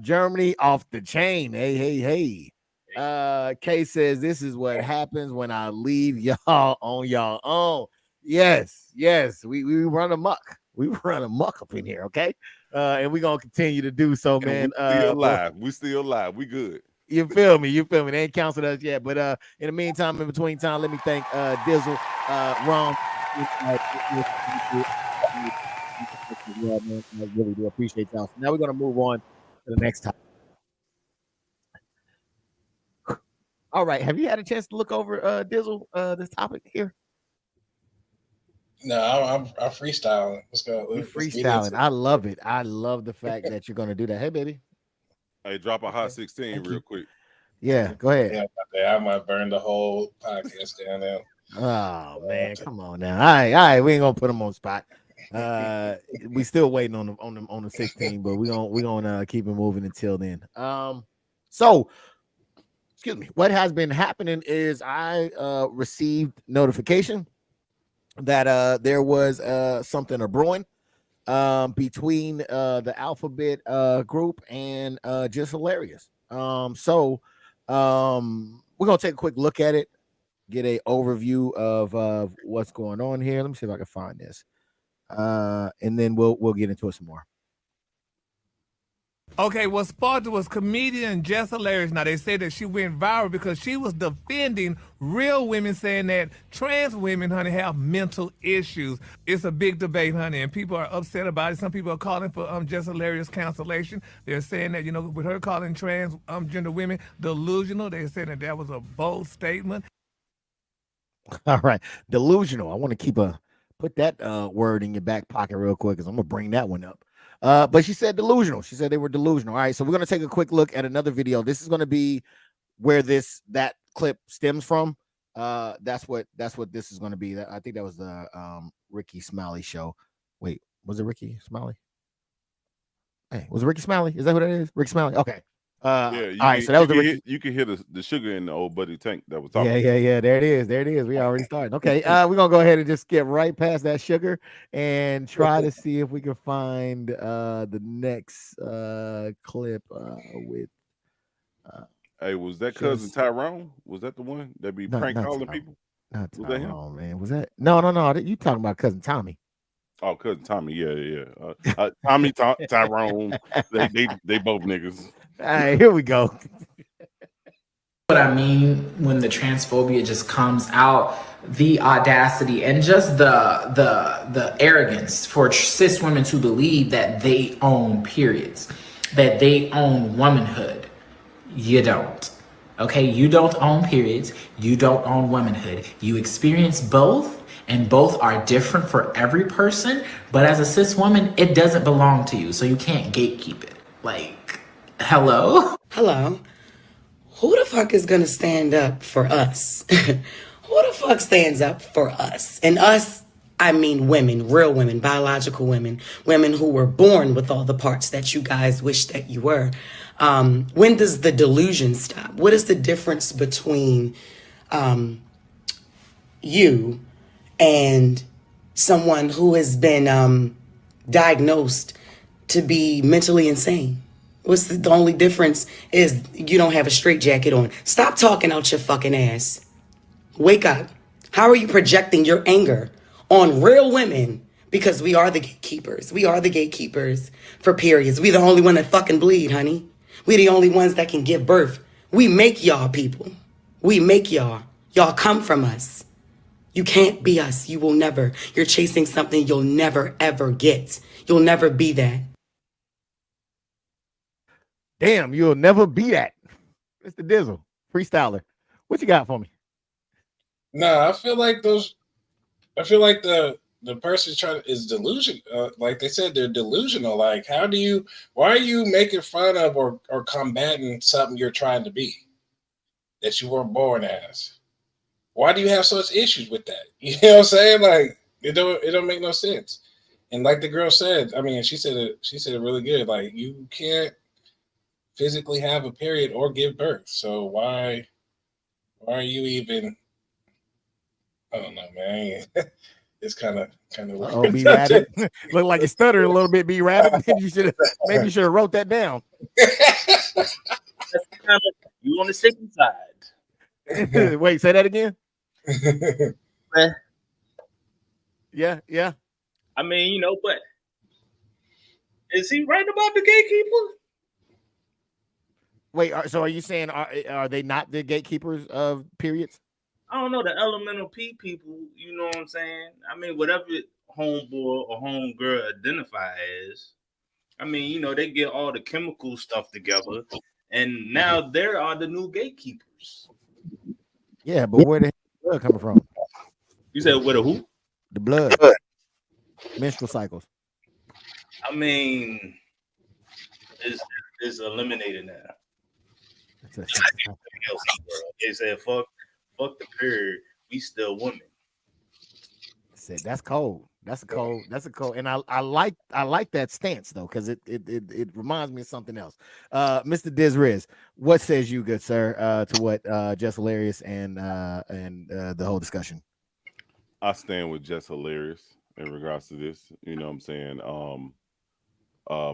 Germany off the chain. Hey. Kay says this is what happens when I leave y'all on y'all own. Yes, we run amok. We run amok up in here, okay? And we're gonna continue to do so, man. We still alive. We good. You feel me? They ain't counseled us yet. But in the meantime, in between time, let me thank Dizzle, Ron. Yeah, man, I really do appreciate y'all. So now we're gonna move on to the next topic. All right, have you had a chance to look over Dizzle this topic here? No, I'm freestyling. Let's go. You freestyling. I love it. I love the fact that you're gonna do that. Hey, baby. Hey, drop a hot 16 real quick. Yeah, go ahead. Yeah, I might burn the whole podcast down now. Oh man, come on now. All right, we ain't gonna put them on spot. We still waiting on the 16, but we gonna keep it moving until then. So excuse me. What has been happening is I received notification that there was something brewing between the Alphabet group and Just Hilarious. So we're gonna take a quick look at it, get a overview of what's going on here. Let me see if I can find this, and then we'll get into it some more. Okay, what sparked it was comedian Just Hilarious. Now, they say that she went viral because she was defending real women, saying that trans women, honey, have mental issues. It's a big debate, honey, and people are upset about it. Some people are calling for Just Hilarious cancellation. They're saying that, with her calling trans gender women delusional, they're saying that was a bold statement. All right, delusional. I want to put that word in your back pocket real quick because I'm gonna bring that one up. But she said delusional. She said they were delusional. All right, so we're gonna take a quick look at another video. This is gonna be where that clip stems from. That's what this is gonna be. I think that was the Rickey Smiley show. Wait, was it Rickey Smiley? Hey, was it Rickey Smiley? Is that what it is? Rickey Smiley. Okay. Yeah, all right, so that was the Rickey. You can hear the sugar in the old buddy tank that was talking. Yeah. There it is. We already started. Okay, we're gonna go ahead and just skip right past that sugar and try to see if we can find the next clip with. Hey, was that cousin Tyrone? Was that the one that be prank calling people? Not Was that him? Tyrone, man. Was that? No. You talking about cousin Tommy? Oh, cousin Tommy. Yeah. Tommy, Tyrone. They both niggas. All right, here we go. What I mean when the transphobia just comes out, the audacity and just the arrogance for cis women to believe that they own periods, that they own womanhood. You don't. Okay, you don't own periods. You don't own womanhood. You experience both, and both are different for every person. But as a cis woman, it doesn't belong to you, so you can't gatekeep it. Like, hello? Hello. Who the fuck is gonna stand up for us? Who the fuck stands up for us? And us, I mean women, real women, biological women, women who were born with all the parts that you guys wish that you were. When does the delusion stop? What is the difference between you and someone who has been diagnosed to be mentally insane? What's the only difference is you don't have a straitjacket on. Stop talking out your fucking ass. Wake up. How are you projecting your anger on real women? Because we are the gatekeepers. We are the gatekeepers for periods. We the only one that fucking bleed, honey. We the only ones that can give birth. We make y'all people. We make y'all. Y'all come from us. You can't be us. You will never. You're chasing something you'll never, ever get. You'll never be that. Damn, you'll never be that. Mr. Dizzle, freestyler. What you got for me? No, I feel like the person is delusional. Like they said, they're delusional. Like, why are you making fun of or combating something you're trying to be that you weren't born as? Why do you have such issues with that? You know what I'm saying? Like, it don't make no sense. And like the girl said, I mean, she said it really good. Like, you can't physically have a period or give birth. So why are you even? I don't know, man. It's kind of. Oh, be ratted. Look like you stuttered a little bit. Be ratted. Maybe you should have wrote that down. You on the sicky side. Wait, say that again. Yeah. I mean, but is he right about the gatekeeper? Wait, so are you saying are they not the gatekeepers of periods? I don't know, the elemental P people, you know what I'm saying? I mean, whatever homeboy or homegirl identify as, I mean, they get all the chemical stuff together, and now they are the new gatekeepers. Yeah, but where the blood coming from? You said where the who? The blood. Menstrual cycles. I mean, it's eliminated now. They said, fuck the period. We still women. Said that's cold. That's a cold. And I like that stance though, because it reminds me of something else. Mr. DisRiz, what says you, good sir, to what Just Hilarious and the whole discussion? I stand with Just Hilarious in regards to this. You know what I'm saying?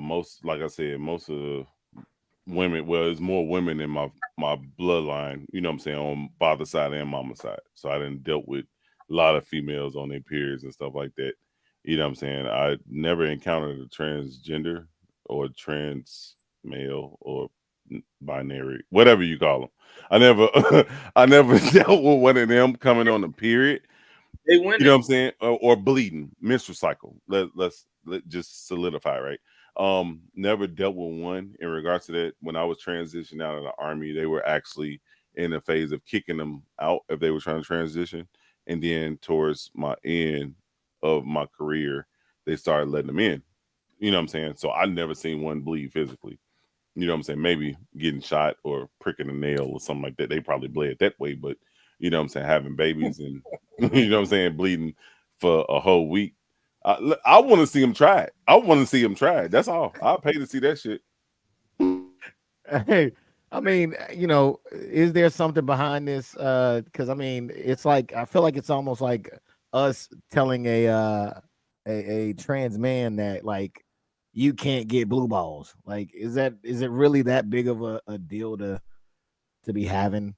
Most, like I said, most of the women, well, there's more women in my bloodline, you know what I'm saying, on father's side and mama's side. So I done dealt with a lot of females on their periods and stuff like that. You know what I'm saying? I never encountered a transgender or trans male or binary, whatever you call them. I never dealt with one of them coming on the period. They win. You know what I'm saying? Or bleeding, menstrual cycle. Let's just solidify, right? Never dealt with one in regards to that. When I was transitioning out of the army, they were actually in a phase of kicking them out if they were trying to transition. And then towards my end of my career, they started letting them in. You know what I'm saying? So I never seen one bleed physically. You know what I'm saying? Maybe getting shot or pricking a nail or something like that. They probably bled that way, but you know what I'm saying? Having babies and you know what I'm saying? Bleeding for a whole week. I want to see him try it. I want to see him try it. That's all. I'll pay to see that shit. Hey, I mean, you know, is there something behind this? Because I mean, it's like I feel like it's almost like us telling a trans man that like you can't get blue balls. Like, is it really that big of a deal to be having?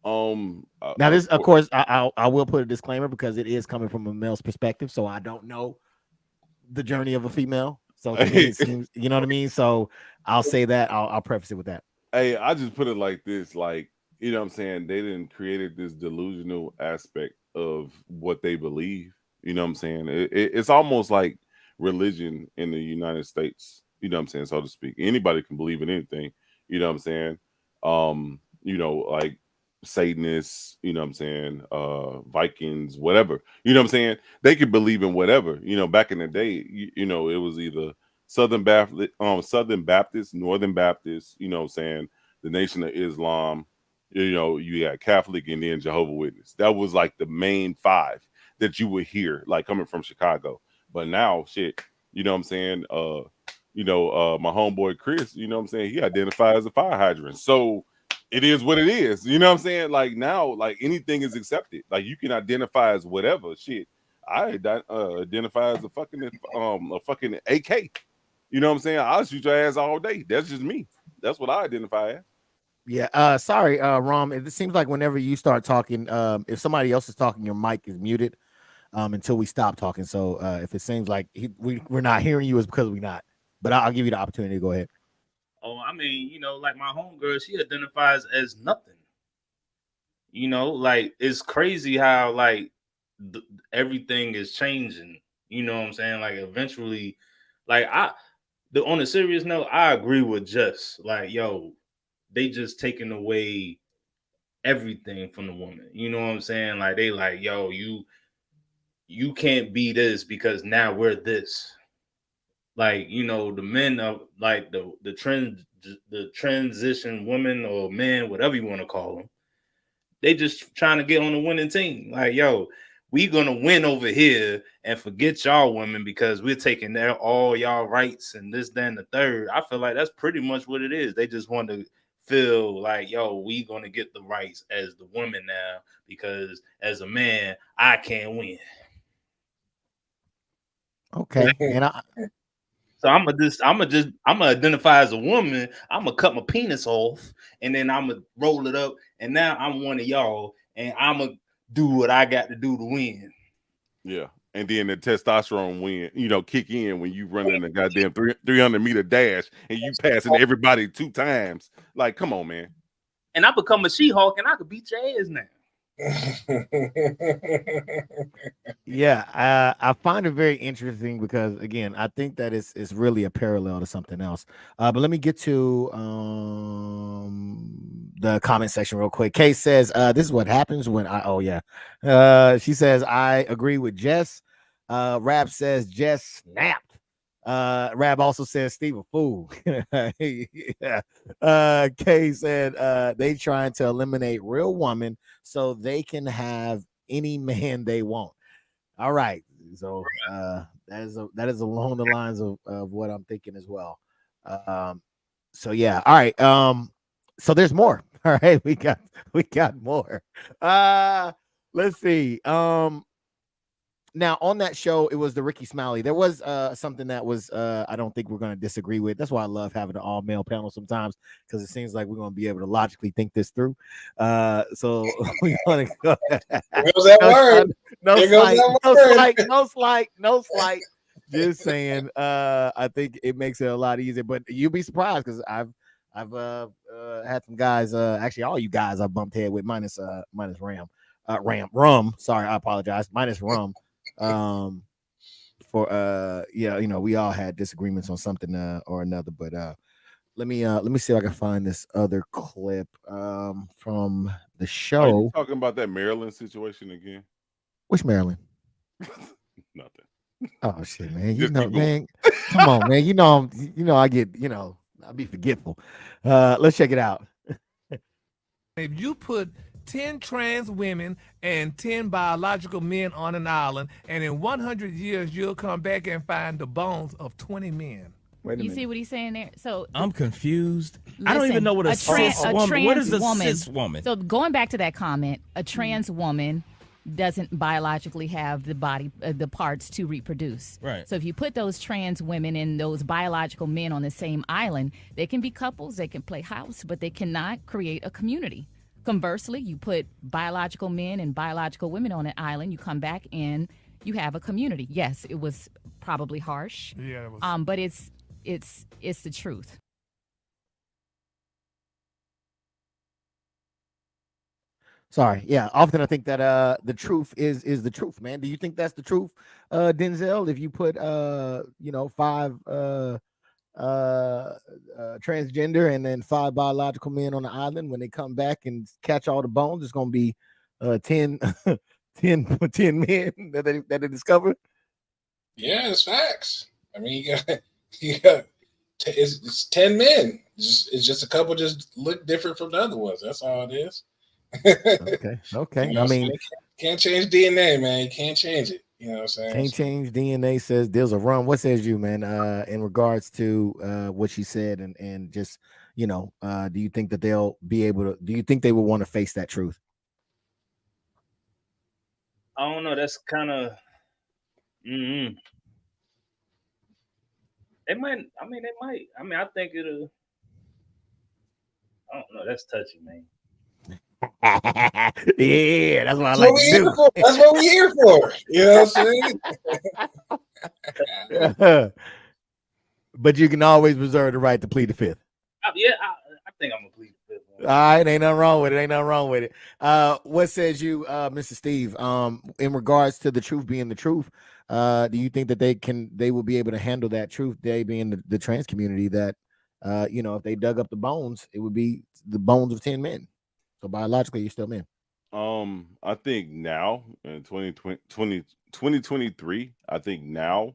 Now this, of course, I will put a disclaimer because it is coming from a male's perspective, so I don't know the journey of a female. So to me, it seems, you know what I mean. So I'll say that. I'll preface it with that. Hey, I just put it like this, like, you know what I'm saying? They didn't created this delusional aspect of what they believe. You know what I'm saying? It's almost like religion in the United States. You know what I'm saying? So to speak, anybody can believe in anything. You know what I'm saying? You know, like Satanists, you know what I'm saying, Vikings, whatever, you know what I'm saying, they could believe in whatever. You know, back in the day, you know, it was either Southern Baptist, Northern Baptist, you know what I'm saying, the Nation of Islam, you know, you got Catholic and then Jehovah's Witness. That was like the main five that you would hear, like coming from Chicago. But now, shit, you know what I'm saying, you know, my homeboy Chris, you know what I'm saying, he identifies as a fire hydrant. So it is what it is. You know what I'm saying? Like now, like anything is accepted. Like you can identify as whatever. Shit, I identify as a fucking AK. You know what I'm saying? I'll shoot your ass all day. That's just me. That's what I identify as. Yeah. Sorry, Rom. It seems like whenever you start talking, if somebody else is talking, your mic is muted until we stop talking. So if it seems like we're not hearing you, it's because we're not. But I'll give you the opportunity to go ahead. Oh, I mean, you know, like my homegirl, she identifies as nothing. You know, like it's crazy how like everything is changing. You know what I'm saying? Like eventually, like on a serious note, I agree with Just like, yo, they just taking away everything from the woman. You know what I'm saying? Like they like, yo, you can't be this because now we're this. Like, you know, the men of like the transition women or men, whatever you want to call them, they just trying to get on the winning team. Like, yo, we gonna win over here and forget y'all women because we're taking all y'all rights and this, then the third. I feel like that's pretty much what it is. They just want to feel like, yo, we gonna get the rights as the woman now because as a man, I can't win. Okay, and so I'm gonna identify as a woman. I'm gonna cut my penis off, and then I'm gonna roll it up, and now I'm one of y'all, and I'm gonna do what I got to do to win. Yeah, and then the testosterone kick in when you running a goddamn 300-meter dash and you passing everybody 2 times. Like, come on, man. And I become a She-Hulk, and I could beat your ass now. Yeah, I find it very interesting because again, I think that it's really a parallel to something else. But let me get to the comment section real quick. Kay says, "This is what happens when she says I agree with Jess. Rap says Jess snapped. Rab also says Steve a fool. Yeah. Kay said they trying to eliminate real women so they can have any man they want. All right. So that is along the lines of what I'm thinking as well. So yeah. All right. So there's more. All right, we got more. Let's see. Now on that show, it was the Rickey Smiley. There was something that was I don't think we're going to disagree with. That's why I love having an all male panel sometimes, because it seems like we're going to be able to logically think this through. So we're going to go. There goes that word. No slight. Just saying. I think it makes it a lot easier. But you'll be surprised because I've had some guys. Actually, all you guys I bumped head with minus Rum. Sorry, I apologize. Minus Rum. For we all had disagreements on something or another, but let me see if I can find this other clip from the show. Are you talking about that Maryland situation again? Which Maryland? Nothing. Oh shit, man. Man, come on, man. I get, I'll be forgetful. Let's check it out. If you put 10 trans women and 10 biological men on an island, and in 100 years you'll come back and find the bones of 20 men. You see what he's saying there? So I'm confused. Listen, I don't even know what a cis woman. What is a cis woman? So going back to that comment, a trans woman doesn't biologically have the body, the parts to reproduce. Right. So if you put those trans women and those biological men on the same island, they can be couples, they can play house, but they cannot create a community. Conversely, you put biological men and biological women on an island, you come back and you have a community. Yes, it was probably harsh. Yeah, it was. But it's the truth. Sorry. Yeah. Often I think that the truth is the truth, man. Do you think that's the truth, Denzel? If you put 5 transgender and then 5 biological men on the island, when they come back and catch all the bones, it's gonna be 10 men that they discovered. Yeah, it's facts. I mean, you got it's 10 men. It's just a couple just look different from the other ones. That's all it is. Okay. I mean, can't change DNA, man. You can't change it. You know what I'm saying? Can't change DNA, says there's a run. What says you, man? In regards to what she said, and just do you think that they'll be able to? Do you think they will want to face that truth? I don't know. That's kind of. They might. I mean, they might. I mean, I think it'll. I don't know. That's touchy, man. Yeah, that's what I like to do. That's what we're here for. You know what I'm saying? But you can always reserve the right to plead the fifth. I think I'm gonna plead the fifth. All right, ain't nothing wrong with it. What says you, Mr. Steve? In regards to the truth being the truth, do you think that they will be able to handle that truth? They being the trans community, that if they dug up the bones, it would be the bones of 10 men. So biologically, you're still men. I think now in 2023, I think now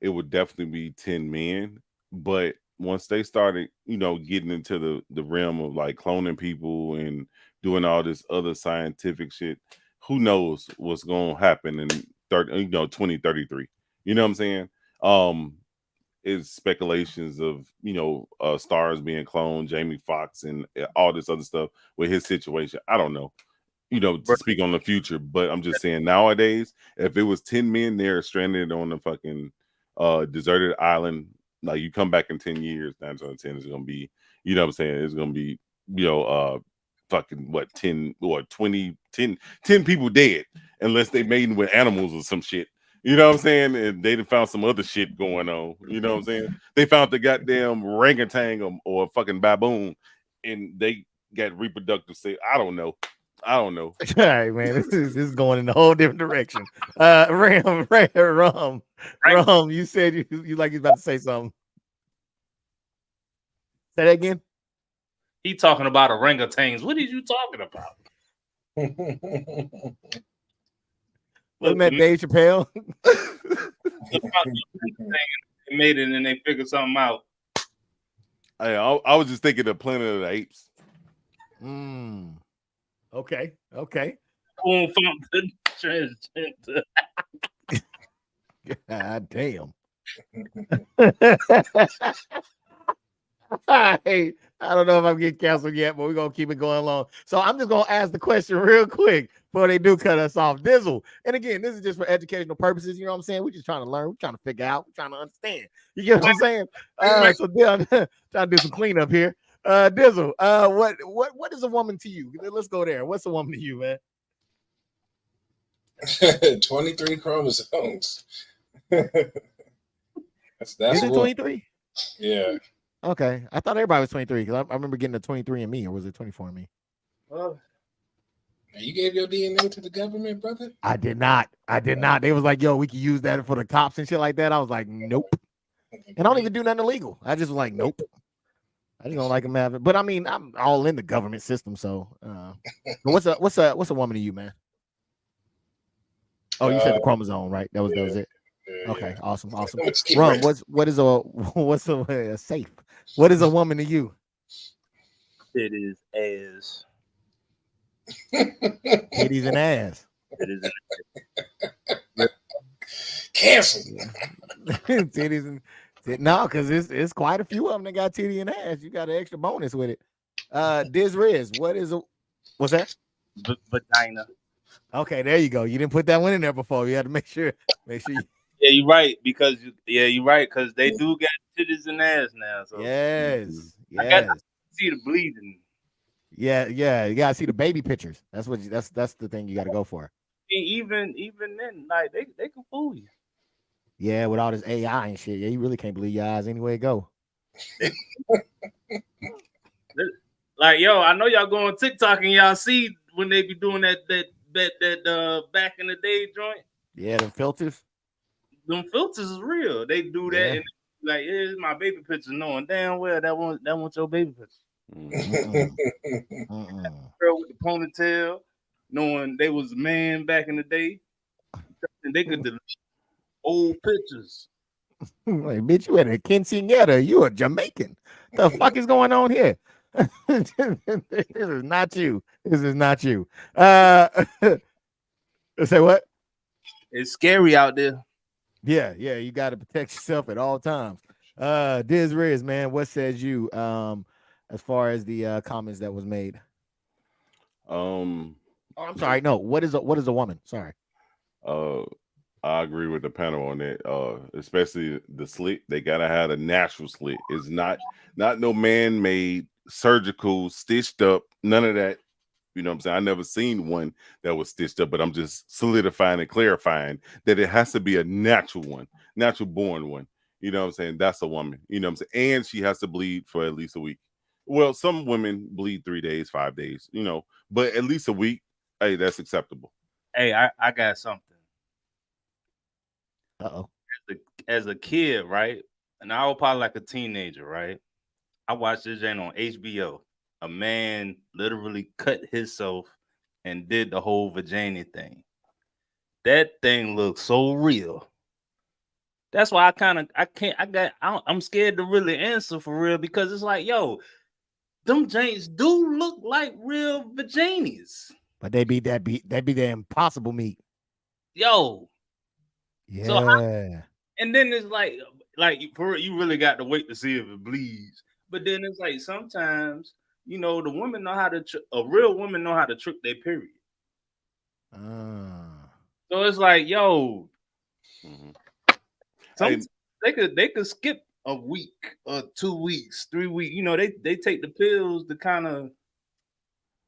it would definitely be 10 men. But once they started, getting into the realm of like cloning people and doing all this other scientific shit, who knows what's going to happen in 2033? You know what I'm saying? It's speculations of stars being cloned, Jamie Foxx, and all this other stuff with his situation. I don't know, to speak on the future, but I'm just saying nowadays, if it was 10 men there stranded on a fucking deserted island, like you come back in 10 years, 9 out of 10 is gonna be, it's gonna be, fucking 10 people dead unless they mating with animals or some shit. You know what I'm saying? And they found some other shit going on. You know what I'm saying? They found the goddamn orangutan or fucking baboon, and they got reproductive. I don't know. All right, man. This is going in a whole different direction. Rum. You said you like you about to say something. Say that again. He talking about orangutans. What are you talking about? Wasn't that Dave Chappelle? they made it and they figured something out. Hey, I was just thinking of Planet of the Apes. Okay. Cool fountain transgender. God damn. Hey, I don't know if I'm getting canceled yet, but we're gonna keep it going along. So I'm just gonna ask the question real quick before they do cut us off. Dizzle, and again, this is just for educational purposes. You know what I'm saying? We're just trying to learn. We're trying to figure out. We're trying to understand. You get what I'm saying? So Dill, trying to do some cleanup here. Dizzle, what is a woman to you? Let's go there. What's a woman to you, man? 23 chromosomes. That's is it 23? Yeah. Okay, I thought everybody was 23 because I remember getting a 23 and me, or was it 24 and me? Well, you gave your DNA to the government, brother? I did not. They was like, yo, we can use that for the cops and shit like that. I was like, nope. And I don't even do nothing illegal. I just was like, nope. I just don't like them having. But I mean, I'm all in the government system. So, what's a woman to you, man? Oh, you said the chromosome, right? That was it. Yeah, okay, yeah. awesome. Ron, what is a safe? What is a woman to you? It is ass. Titties and ass. It is cancel. Titties and no, because it's quite a few of them that got titty and ass. You got an extra bonus with it. DisRiz, what's that? Vagina. Okay, there you go. You didn't put that one in there before. You had to make sure you. Yeah, you're right because they do get titties and ass now. So yes. I got to see the bleeding. Yeah, you gotta see the baby pictures. That's the thing you got to go for. Even then, like they can fool you. Yeah, with all this AI and shit, yeah, you really can't believe your eyes anywhere it go. Like, yo, I know y'all go on TikTok and y'all see when they be doing that back in the day joint. Yeah, them filters. Them filters is real. They do that and like, here's my baby picture, knowing damn well that one's your baby picture. Girl with the ponytail, knowing they was a man back in the day, and they could delete old pictures. Like, bitch, you at a quinceañera. You a Jamaican. The fuck is going on here? This is not you. Say what? It's scary out there. Yeah, you got to protect yourself at all times. DisRiz, man, what says you as far as the comments that was made? I'm sorry. No, what is a woman? Sorry. I agree with the panel on that. Especially the slit. They gotta have a natural slit. It's not no man-made, surgical, stitched up, none of that. You know what I'm saying? I never seen one that was stitched up, but I'm just solidifying and clarifying that it has to be a natural one, natural born one. You know what I'm saying? That's a woman. You know what I'm saying? And she has to bleed for at least a week. Well, some women bleed 3 days, 5 days, you know, but at least a week. Hey, that's acceptable. Hey, I got something. Uh-oh. As a kid, right? And I was probably like a teenager, right? I watched this thing on HBO. A man literally cut himself and did the whole vagina thing. That thing looks so real. That's why I'm scared to really answer for real, because it's like, yo, them Janes do look like real vaginas. But they be the impossible meat. Yo. Yeah. So and then it's like you really got to wait to see if it bleeds. But then it's like sometimes, you know, the women know how to a real woman know how to trick their period. So it's like, yo, they could skip a week or 2 weeks, 3 weeks. You know, they take the pills to kind of,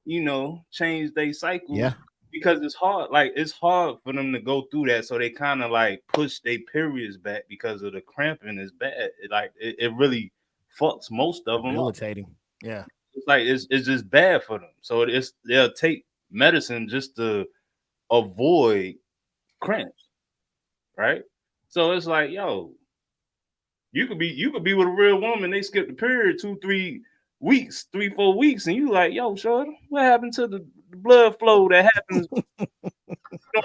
you know, change their cycle. Yeah. Because it's hard. Like, it's hard for them to go through that. So they kind of like push their periods back because of the cramping is bad. It really fucks most of them. Debilitating. Yeah. It's like it's just bad for them. So they'll take medicine just to avoid cramps, right? So it's like, yo, you could be with a real woman. They skip the period 2-3 weeks, 3-4 weeks, and you like, yo, shorty, what happened to the blood flow that happens? You know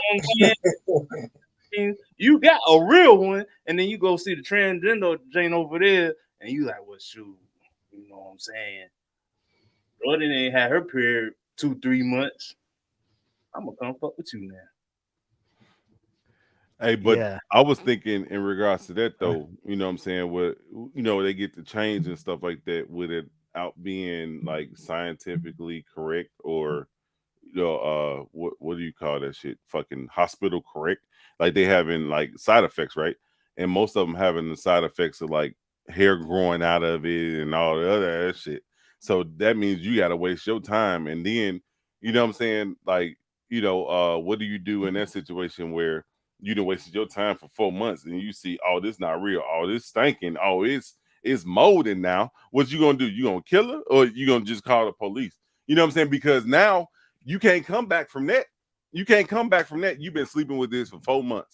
what I'm saying? You got a real one, and and then you go see the transgender Jane over there, and you like, well, shoot, you know what I'm saying? Jordan ain't had her period 2-3 months. I'm gonna come fuck with you now. Hey, but Yeah. I was thinking in regards to that though, you know what I'm saying, what they get to change and stuff like that without being like scientifically correct or what do you call that shit? Fucking hospital correct. Like they having like side effects, right? And most of them having the side effects of like hair growing out of it and all the other ass shit. So that means you gotta waste your time. And then, you know what I'm saying? Like, what do you do in that situation where you done wasted your time for 4 months and you see, oh, this not real, oh, this stinking, oh, it's molding now. What you gonna do? You gonna kill her or you gonna just call the police? You know what I'm saying? Because now you can't come back from that. You can't come back from that. You've been sleeping with this for 4 months.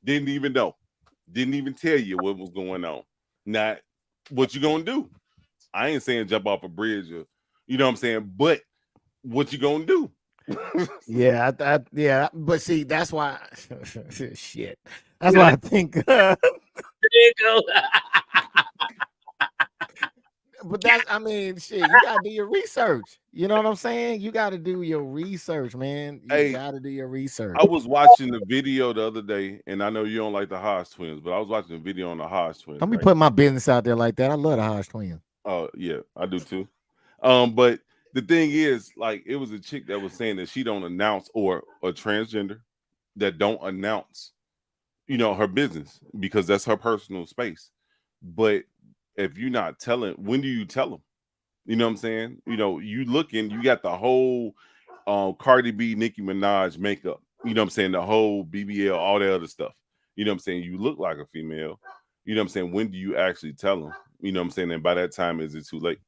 Didn't even know. Didn't even tell you what was going on. Now, what you gonna do? I ain't saying jump off a bridge or, you know what I'm saying? But what you gonna do? Yeah, yeah, but see, that's why shit. That's why I think There you go. but shit, you gotta do your research. You know what I'm saying? You gotta do your research, man. You gotta do your research. I was watching the video the other day, and I know you don't like the Hodge twins, but I was watching a video on the Hodge twins. Don't be putting my business out there like that. I love the Hodge twins. Oh, yeah, I do too. But the thing is, like, it was a chick that was saying that she don't announce, or a transgender that don't announce, her business because that's her personal space. But if you're not telling, when do you tell them? You know what I'm saying? You looking, you got the whole Cardi B, Nicki Minaj makeup. You know what I'm saying? The whole BBL, all that other stuff. You know what I'm saying? You look like a female. You know what I'm saying? When do you actually tell them? You know what I'm saying? And by that time, is it too late?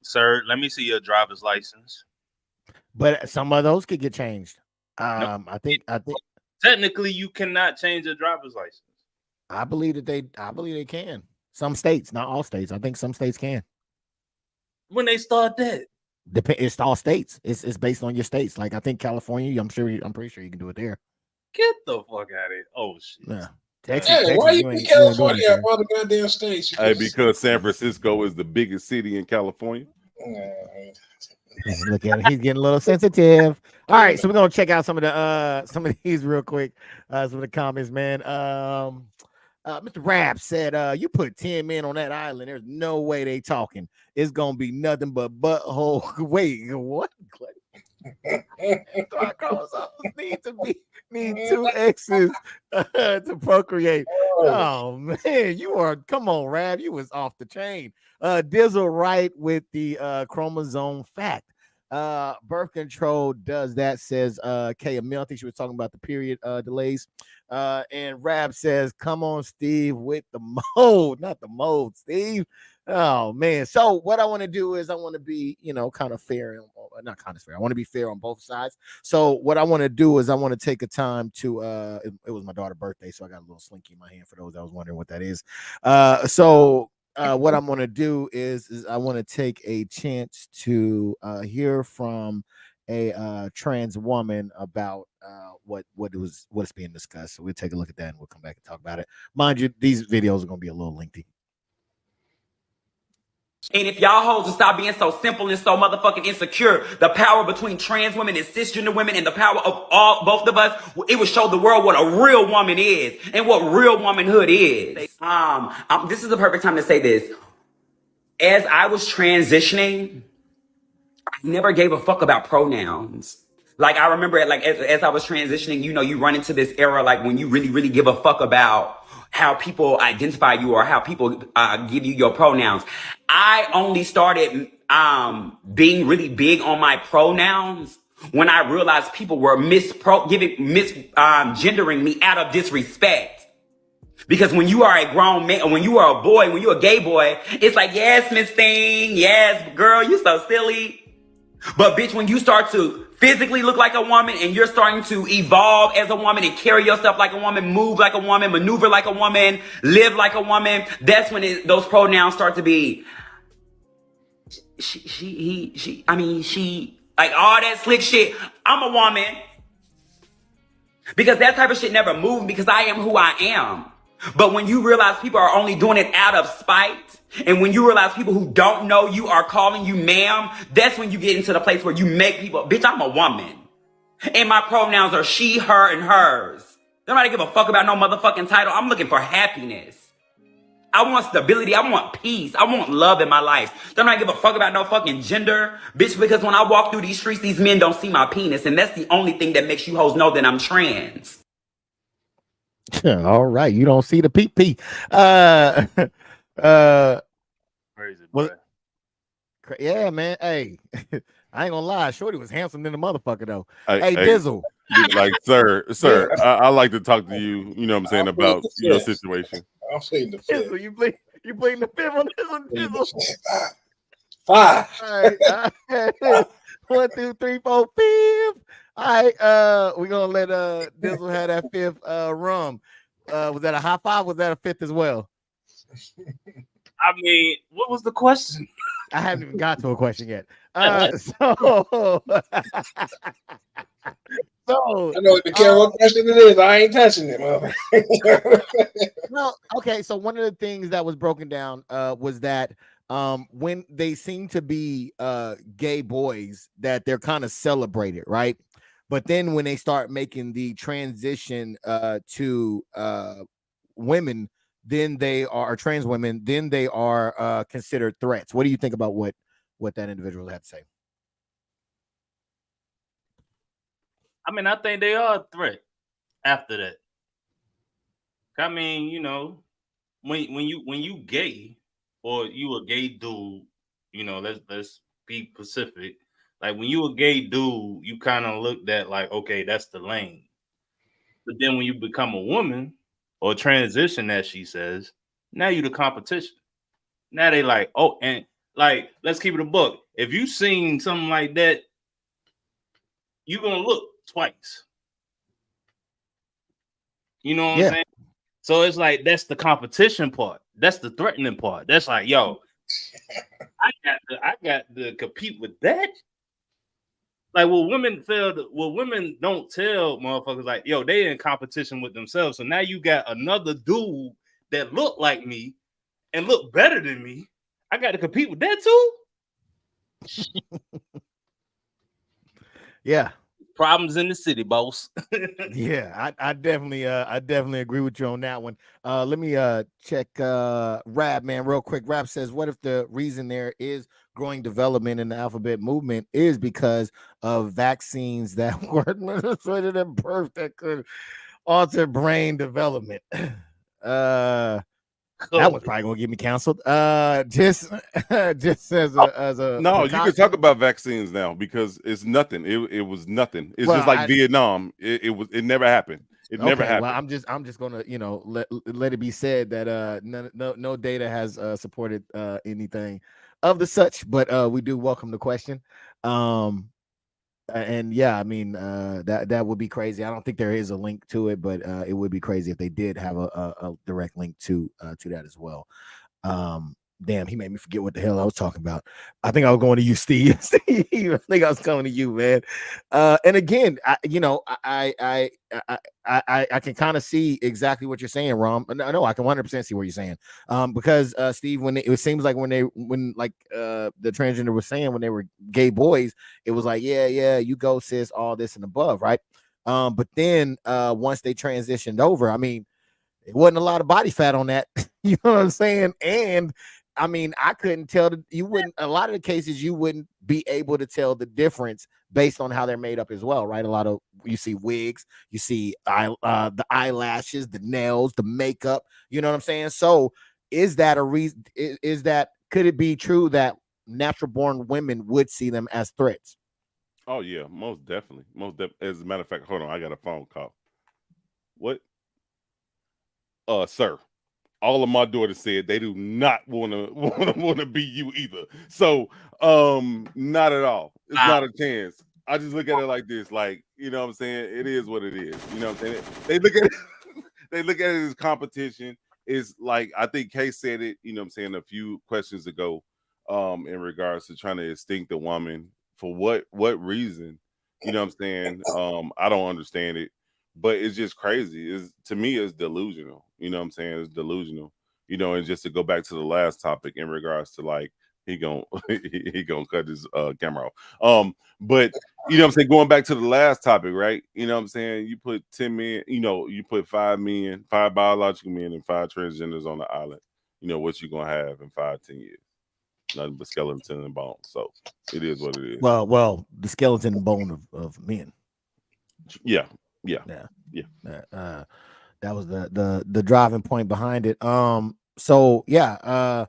Sir, let me see your driver's license. But some of those could get changed. No, I think technically you cannot change your driver's license. I believe they can. Some states, not all states. I think some states can. When they start that, it's all states. It's based on your states. Like I think California. I'm pretty sure you can do it there. Get the fuck out of here! Oh shit! Yeah. Texas, why you in California of all the goddamn states? Hey, because San Francisco is the biggest city in California. Look at him. He's getting a little sensitive. All right, so we're gonna check out some of these real quick. Some of the comments, man. Mr. Rap said, you put 10 men on that island. There's no way they talking. It's gonna be nothing but butthole. Wait, what? Need 2 X's to procreate. Oh man, come on, Rab. You was off the chain. Dizzle right with the chromosome fact. Birth control does that, says K Emil. I think she was talking about the period delays. And Rab says, come on, Steve, with the mold, not the mold, Steve. Oh man. So what I want to do is I want to be, kind of fair, not kind of fair. I want to be fair on both sides. So what I want to do is I want to take a time to it was my daughter's birthday, so I got a little slinky in my hand for those that was wondering what that is. What I'm going to do is I want to take a chance to hear from a trans woman about what's being discussed. So we'll take a look at that and we'll come back and talk about it. Mind you, these videos are going to be a little lengthy. And if y'all hoes will stop being so simple and so motherfucking insecure, the power between trans women and cisgender women and the power of both of us, it would show the world what a real woman is and what real womanhood is. This is the perfect time to say this. As I was transitioning, I never gave a fuck about pronouns. Like I remember as I was transitioning, you run into this era like when you really, really give a fuck about how people identify you or how people give you your pronouns. I only started being really big on my pronouns when I realized people were gendering me out of disrespect. Because when you are a grown man, when you are a boy, when you're a gay boy, it's like, yes, Miss Thing, yes, girl, you so silly. But bitch, when you start to physically look like a woman and you're starting to evolve as a woman and carry yourself like a woman, move like a woman, maneuver like a woman, live like a woman, that's when those pronouns start to be she, like all that slick shit. I'm a woman. Because that type of shit never moved because I am who I am. But when you realize people are only doing it out of spite, and when you realize people who don't know you are calling you ma'am, that's when you get into the place where you make people, bitch, I'm a woman. And my pronouns are she, her, and hers. Nobody give a fuck about no motherfucking title. I'm looking for happiness. I want stability. I want peace. I want love in my life. Don't I give a fuck about no fucking gender, bitch, because when I walk through these streets, these men don't see my penis, and that's the only thing that makes you hoes know that I'm trans. All right, you don't see the PP. Crazy, well, yeah, man. Hey, I ain't gonna lie, Shorty was handsome than the motherfucker though. Hey, Dizzle. Like, sir, I like to talk to you. You know what I'm saying about your situation. I'm saying the fifth. Dizzle, you playing the fifth on this one, Dizzle? 5. All right. 1, 2, 3, 4, 5. All right, we're gonna let Dizzle have that fifth rum. Was that a high five? Was that a fifth as well? I mean, what was the question? I haven't even got to a question yet. So I don't even care what question it is. I ain't touching it, motherfucker. Well, okay. So one of the things that was broken down was that when they seem to be gay boys, that they're kind of celebrated, right? But then when they start making the transition to women, then they are trans women, then they are considered threats. What do you think about what that individual had to say? I mean, I think they are a threat after that. I mean, you know, when you gay or you a gay dude, you know, let's be specific. Like when you a gay dude, you kind of looked at like, okay, that's the lane. But then when you become a woman or transition, as she says, now you the competition. Now they like, oh, and like, let's keep it a book. If you seen something like that, you gonna look twice. You know what I'm saying? So it's like that's the competition part. That's the threatening part. That's like, yo, I got to compete with that. Like, women don't tell motherfuckers like, yo, they in competition with themselves. So now you got another dude that look like me and look better than me. I got to compete with that too. Yeah. Problems in the city, boss. Yeah, I definitely agree with you on that one. Let me check Rab, man, real quick. Rab says, what if the reason there is growing development in the alphabet movement is because of vaccines that were administered at birth that could alter brain development? That one's probably gonna get me canceled. Just as a no, you can talk about vaccines now because it's nothing. It was nothing. It's just like Vietnam. It never happened. It never happened. Well, I'm just gonna let it be said that no data has supported anything of the such, but we do welcome the question. And yeah, I mean that would be crazy. I don't think there is a link to it, but it would be crazy if they did have a direct link to that as well. Damn, he made me forget what the hell I was talking about. I think I was going to you, Steve. Steve, I think I was coming to you, man. And again, I can kind of see exactly what you're saying, Rom. No, I can 100% see what you're saying. Because Steve, it seems like when the transgender was saying when they were gay boys, it was like, yeah, you go, sis, all this and above, right? But then once they transitioned over, I mean, it wasn't a lot of body fat on that. You know what I'm saying? And I mean, I couldn't tell a lot of the cases you wouldn't be able to tell the difference based on how they're made up as well, right? A lot of you see wigs, you see the eyelashes, the nails, the makeup, you know what I'm saying? So is that a reason? Could it be true that natural born women would see them as threats? Oh yeah, most definitely. As a matter of fact, hold on, I got a phone call. What? Sir, all of my daughters said they do not want to be you either. So, not at all. It's not a chance. I just look at it like this, like, you know what I'm saying? It is what it is. You know what I'm saying? They look at it, as competition. It's like, I think Kay said it, you know what I'm saying, a few questions ago, in regards to trying to extinct the woman. For what reason? You know what I'm saying? I don't understand it. But it's just crazy. To me, it's delusional. You know what I'm saying? It's delusional. You know, and just to go back to the last topic in regards to like he gonna cut his camera off. But you know what I'm saying, going back to the last topic, right? You know what I'm saying? You put 10 men, you know, you put 5 men, 5 biological men and 5 transgenders on the island. You know what you're gonna have in 5-10 years. Nothing but skeleton and bone. So it is what it is. Well, the skeleton and bone of men. Yeah. That was the driving point behind it. So yeah,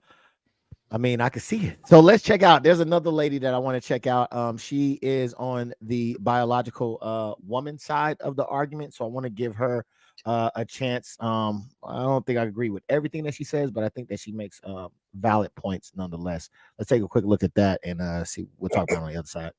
I mean, I can see it. So let's check out. There's another lady that I want to check out. She is on the biological woman side of the argument. So I want to give her a chance. I don't think I agree with everything that she says, but I think that she makes valid points nonetheless. Let's take a quick look at that and see. We'll talk about it on the other side.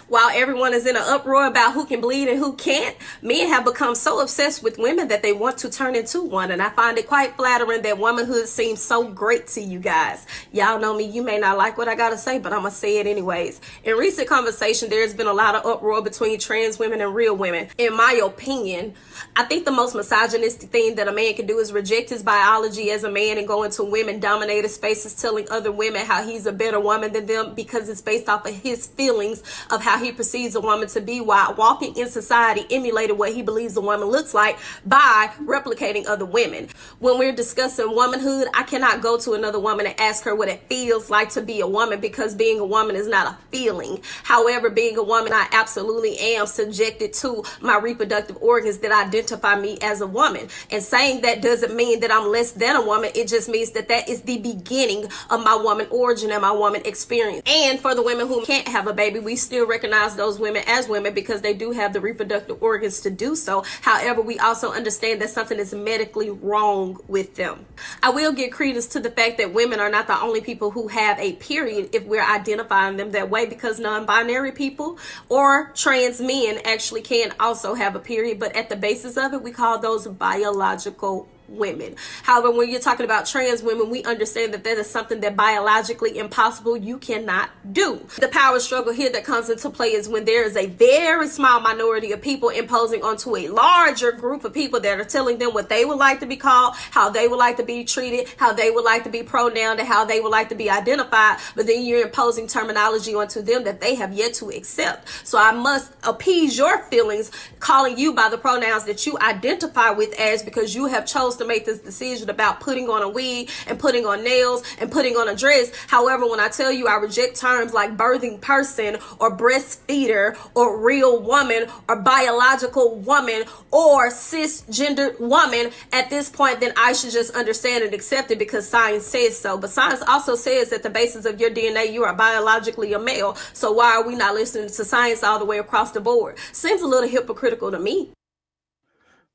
While everyone is in an uproar about who can bleed and who can't, men have become so obsessed with women that they want to turn into one. And I find it quite flattering that womanhood seems so great to you guys. Y'all know me, you may not like what I gotta say, but I'm gonna say it anyways. In recent conversation, there's been a lot of uproar between trans women and real women. In my opinion, I think the most misogynistic thing that a man can do is reject his biology as a man and go into women-dominated spaces telling other women how he's a better woman than them because it's based off of his feelings of how he perceives a woman to be, while walking in society emulating what he believes a woman looks like by replicating other women. When we're discussing womanhood, I cannot go to another woman and ask her what it feels like to be a woman, because being a woman is not a feeling. However, being a woman, I absolutely am subjected to my reproductive organs that identify me as a woman. And saying that doesn't mean that I'm less than a woman. It just means that that is the beginning of my woman origin and my woman experience. And for the women who can't have a baby, we still recognize those women as women because they do have the reproductive organs to do so. However, we also understand that something is medically wrong with them. I will give credence to the fact that women are not the only people who have a period if we're identifying them that way, because non-binary people or trans men actually can also have a period, but at the basis of it, we call those biological women. However, when you're talking about trans women, we understand that that is something that biologically impossible you cannot do. The power struggle here that comes into play is when there is a very small minority of people imposing onto a larger group of people that are telling them what they would like to be called, how they would like to be treated, how they would like to be pronoun, and how they would like to be identified, but then you're imposing terminology onto them that they have yet to accept. So I must appease your feelings calling you by the pronouns that you identify with as, because you have chosen to make this decision about putting on a wig and putting on nails and putting on a dress. However, when I tell you I reject terms like birthing person or breastfeeder or real woman or biological woman or cisgendered woman, at this point, then I should just understand and accept it because science says so. But science also says that the basis of your DNA, you are biologically a male. So why are we not listening to science all the way across the board? Seems a little hypocritical to me.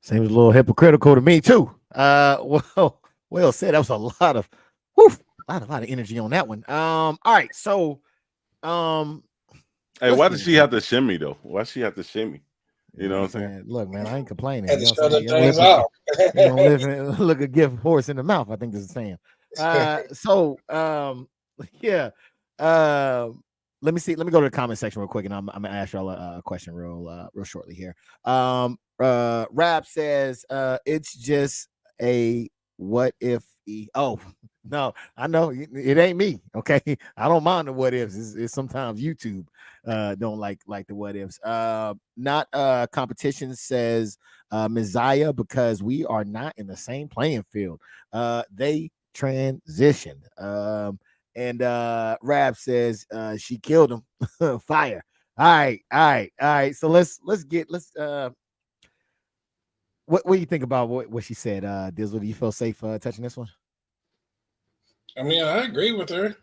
Seems a little hypocritical to me too. Well said. That was a lot of energy on that one. All right, so hey, why does she have to shimmy though? Why does she have to shimmy? You know what I'm saying? Look, man, I ain't complaining. Had to show the things off. Look a gift horse in the mouth, I think this is saying. Yeah. Let me see. Let me go to the comment section real quick, and I'm gonna ask y'all a question real shortly here. Rap says it's just a what if. Oh no, I know it ain't me. Okay, I don't mind the what ifs. It's sometimes YouTube don't like the what ifs. Not competition, says Messiah, because we are not in the same playing field. They transitioned. And Rab says she killed him. Fire. All right. So let's what do you think about what she said? Dizzle, do you feel safe touching this one? I mean, I agree with her.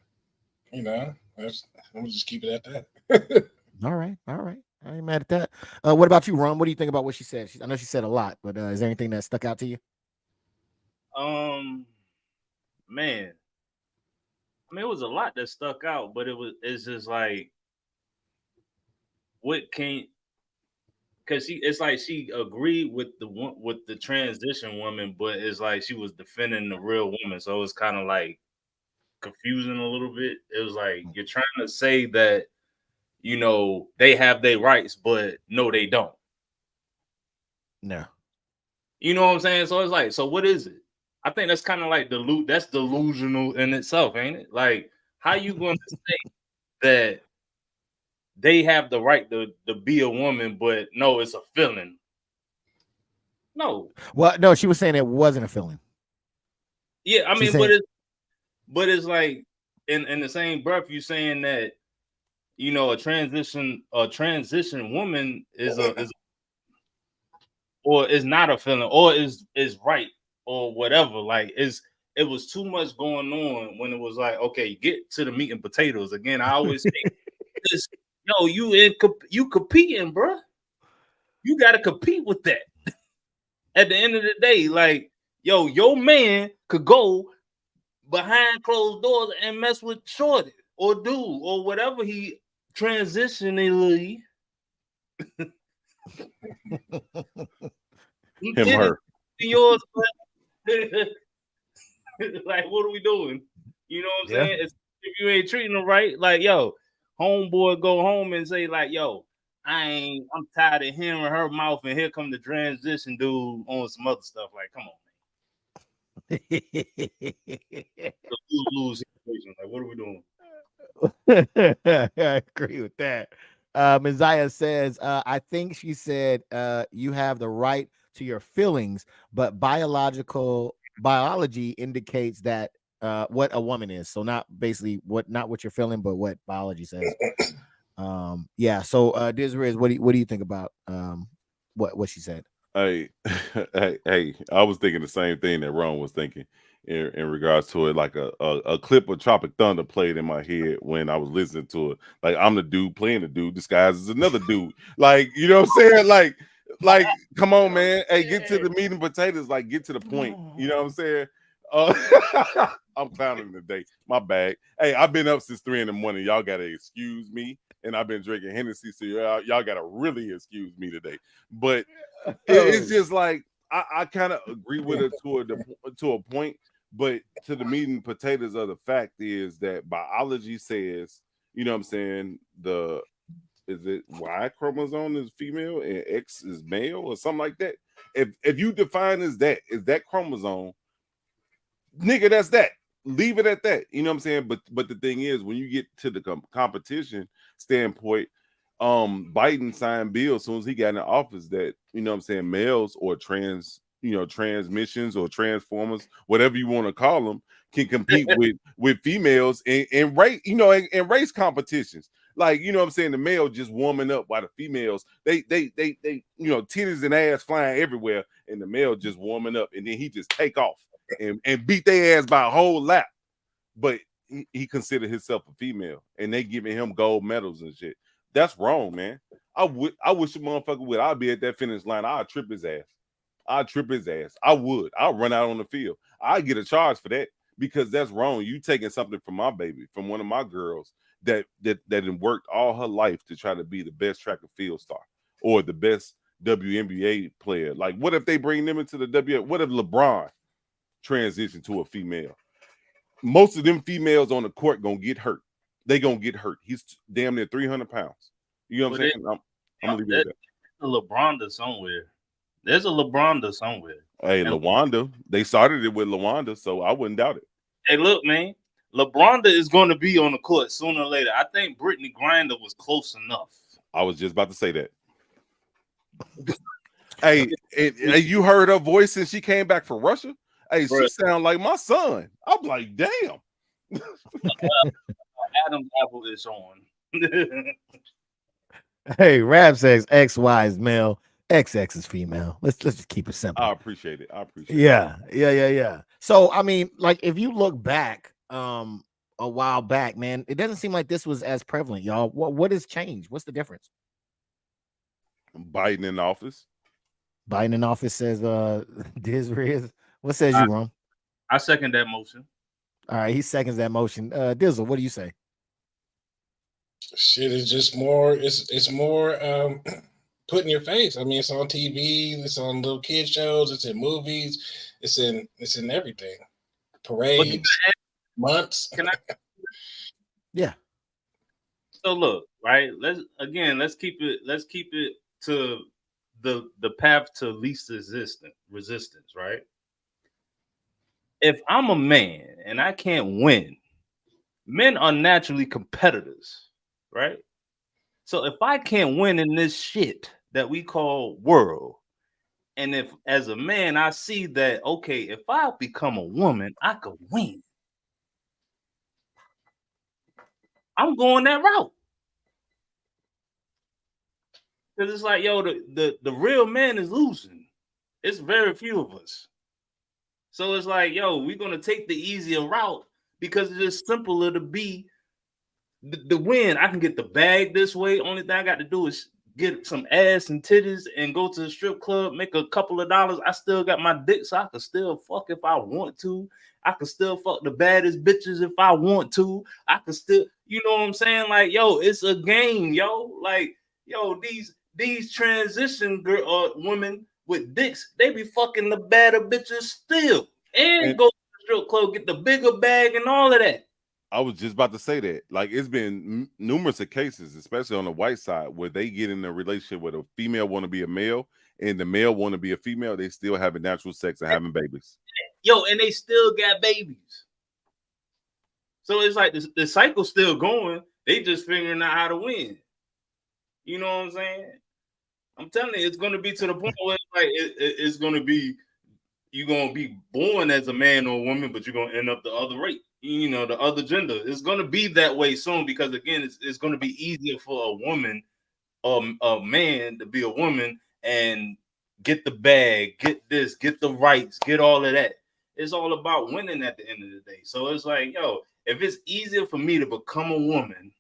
You know, I'm gonna just keep it at that. All right. I ain't mad at that. What about you, Ron? What do you think about what she said? I know she said a lot, but is there anything that stuck out to you? Man, I mean, it was a lot that stuck out, but it's just like, what can, because it's like she agreed with the transition woman, but it's like she was defending the real woman, so it's kind of like confusing a little bit. It was like you're trying to say that, you know, they have their rights, but no, they don't. No. You know what I'm saying? So it's like, so what is it? I think that's kind of like that's delusional in itself, ain't it? Like, how you going to say that they have the right to be a woman, but no, it's a feeling? No. Well, no, she was saying it wasn't a feeling. Yeah, I mean, saying, but it's like in the same breath, you saying that, you know, a transition woman is or is not a feeling, or is right, or whatever. Like, it was too much going on when it was like, okay, get to the meat and potatoes. Again, I always say this, yo, you competing, bro. You got to compete with that. At the end of the day, like, yo, your man could go behind closed doors and mess with shorty or dude or whatever he transitionally. He Him, did her. it yours. Like, what are we doing? You know what I'm saying? If you ain't treating them right, like, yo, homeboy go home and say, like, yo, I'm tired of hearing her mouth, and here come the transition dude on some other stuff. Like, come on, man. Lose situation. Like, what are we doing? I agree with that. Messiah says, I think she said, you have the right to your feelings, but biology indicates that what a woman is. So not basically not what you're feeling, but what biology says. Yeah. So DisRiz, what do you think about what she said? Hey, hey, I was thinking the same thing that Ron was thinking in regards to it. Like a clip of Tropic Thunder played in my head when I was listening to it. Like, I'm the dude playing the dude disguised as another dude. Like, you know what I'm saying? Like, come on, man. Hey, get to the meat and potatoes. Like, get to the point. You know what I'm saying? I'm clowning today. My bad. Hey, I've been up since 3 a.m. Y'all gotta excuse me. And I've been drinking Hennessy, so y'all gotta really excuse me today. But it's just like I kind of agree with her to a point, but to the meat and potatoes of the fact is that biology says, you know what I'm saying, is it Y chromosome is female and X is male or something like that? If you define is that chromosome, nigga, that's that. Leave it at that. You know what I'm saying? But the thing is, when you get to the competition standpoint, Biden signed bill as soon as he got in the office that, you know what I'm saying, males or transmissions or transformers, whatever you want to call them, can compete with females in race, in race competitions. Like, you know what I'm saying, the male just warming up while the females, they titties and ass flying everywhere, and the male just warming up, and then he just take off and beat their ass by a whole lap. But he considered himself a female, and they giving him gold medals and shit. That's wrong, man. I wish a motherfucker would. I'd be at that finish line. I'd trip his ass. I would. I'll run out on the field. I'd get a charge for that because that's wrong. You taking something from my baby, from one of my girls that worked all her life to try to be the best track and field star or the best WNBA player. Like, what if they bring them into the what if LeBron transition to a female? Most of them females on the court gonna get hurt. They gonna get hurt. He's damn near 300 pounds. You know what I'm saying? I'm gonna leave it at that. A LeBronda somewhere. There's a LeBronda somewhere. Hey, LaWanda. They started it with LaWanda, so I wouldn't doubt it. Hey, look, man. LeBronda is going to be on the court sooner or later. I think Brittany Griner was close enough. I was just about to say that. Hey, you heard her voice since she came back from Russia? Hey, she sound like my son. I'm like, damn. Adam's apple is on. Hey, Rap says XY is male, XX is female. Let's just keep it simple. I appreciate it. Yeah. So I mean, like, if you look back a while back, man, it doesn't seem like this was as prevalent, y'all. What has changed? What's the difference? Biden in office. Biden in office says DisRiz. What says you, Ron? I second that motion. All right, he seconds that motion. Dizzle, what do you say? Shit is just more. It's more put in your face. I mean, it's on TV. It's on little kid shows. It's in movies. It's in everything. Parades, months. Can I? Yeah. So look, right. Let's keep it to the path to least resistance, right? If I'm a man and I can't win, men are naturally competitors, right? So if I can't win in this shit that we call world, and if as a man I see that, okay, if I become a woman, I could win, I'm going that route. Because it's like, yo, the real man is losing. It's very few of us. So it's like, yo, we're gonna take the easier route because it's just simpler to be the win. I can get the bag this way. Only thing I got to do is get some ass and titties and go to the strip club, make a couple of dollars. I still got my dick, so I can still fuck if I want to. I can still fuck the baddest bitches if I want to. I can still, you know what I'm saying? Like, yo, it's a game, yo. Like, yo, these transition women with dicks, they be fucking the badder bitches still, and go to the strip club, get the bigger bag and all of that. I was just about to say that. Like, it's been numerous of cases, especially on the white side, where they get in a relationship where the female want to be a male and the male want to be a female. They still having natural sex and having babies. Yo, and they still got babies. So it's like the cycle's still going. They just figuring out how to win. You know what I'm saying? I'm telling you, it's going to be to the point where it's going to be, you're going to be born as a man or a woman, but you're going to end up the other rate. You know, the other gender. It's going to be that way soon because, again, it's going to be easier for a woman or a man to be a woman and get the bag, get this, get the rights, get all of that. It's all about winning at the end of the day. So it's like, yo, if it's easier for me to become a woman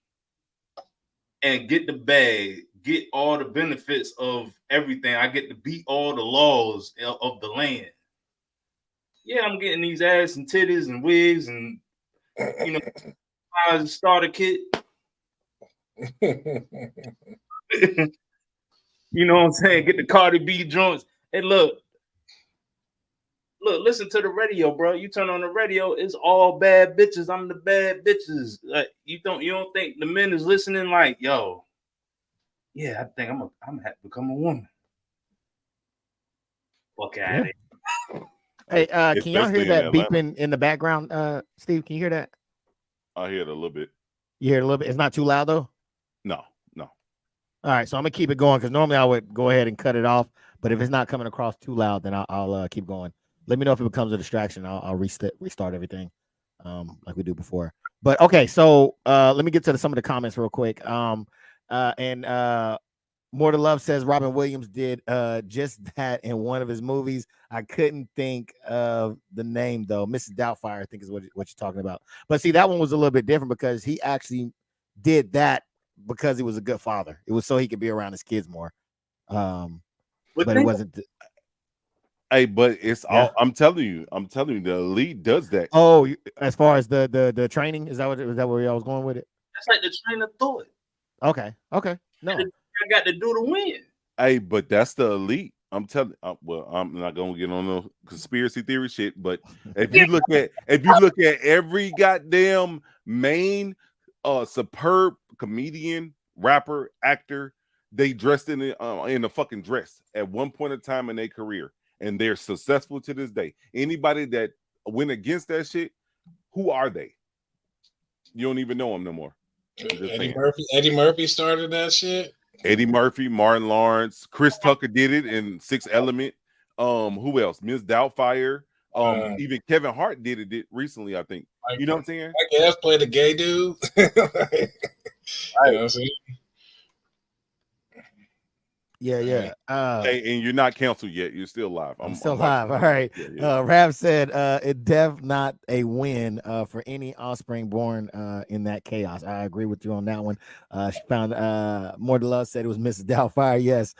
and get the bag, get all the benefits of everything, I get to beat all the laws of the land. Yeah, I'm getting these ass and titties and wigs and, you know, starter kit. You know what I'm saying? Get the Cardi B joints. Hey, look, listen to the radio, bro. You turn on the radio, it's all bad bitches. I'm the bad bitches. Like, you don't think the men is listening? Like, yo, yeah, I think I'm gonna have to become a woman. Fuck out of here. Hey, can y'all hear that beeping in the background, Steve? Can you hear that? I hear it a little bit. You hear it a little bit? It's not too loud though? No. All right, so I'm gonna keep it going because normally I would go ahead and cut it off, but if it's not coming across too loud, then I'll keep going. Let me know if it becomes a distraction. I'll restart everything, like we do before. But okay, so let me get to some of the comments real quick. More to Love says Robin Williams did just that in one of his movies. I couldn't think of the name though. Mrs. Doubtfire, I think is what you're talking about. But see, that one was a little bit different because he actually did that because he was a good father. It was so he could be around his kids more. But it wasn't. Hey, but it's all. I'm telling you, the elite does that. Oh, as far as the training, is that where y'all was going with it? That's like the train of thought. Okay. No. I got to do to win. Hey, but that's the elite. I'm telling. Well, I'm not gonna get on no conspiracy theory shit. But if you look at every goddamn main superb comedian, rapper, actor, they dressed in a fucking dress at one point in time in their career, and they're successful to this day. Anybody that went against that shit, who are they? You don't even know them no more. Eddie Murphy started that shit. Eddie Murphy, Martin Lawrence, Chris Tucker did it in Sixth Element. Who else? Miss Doubtfire. Even Kevin Hart did it recently, I think. You know what I'm saying? I guess played a gay dude. You know what I'm saying? Yeah. Hey, and you're not canceled yet. You're still live. I'm still live. All right. Yeah. Rav said it def not a win for any offspring born in that chaos. I agree with you on that one. She found More to Love said it was Mrs. Doubtfire. Yes.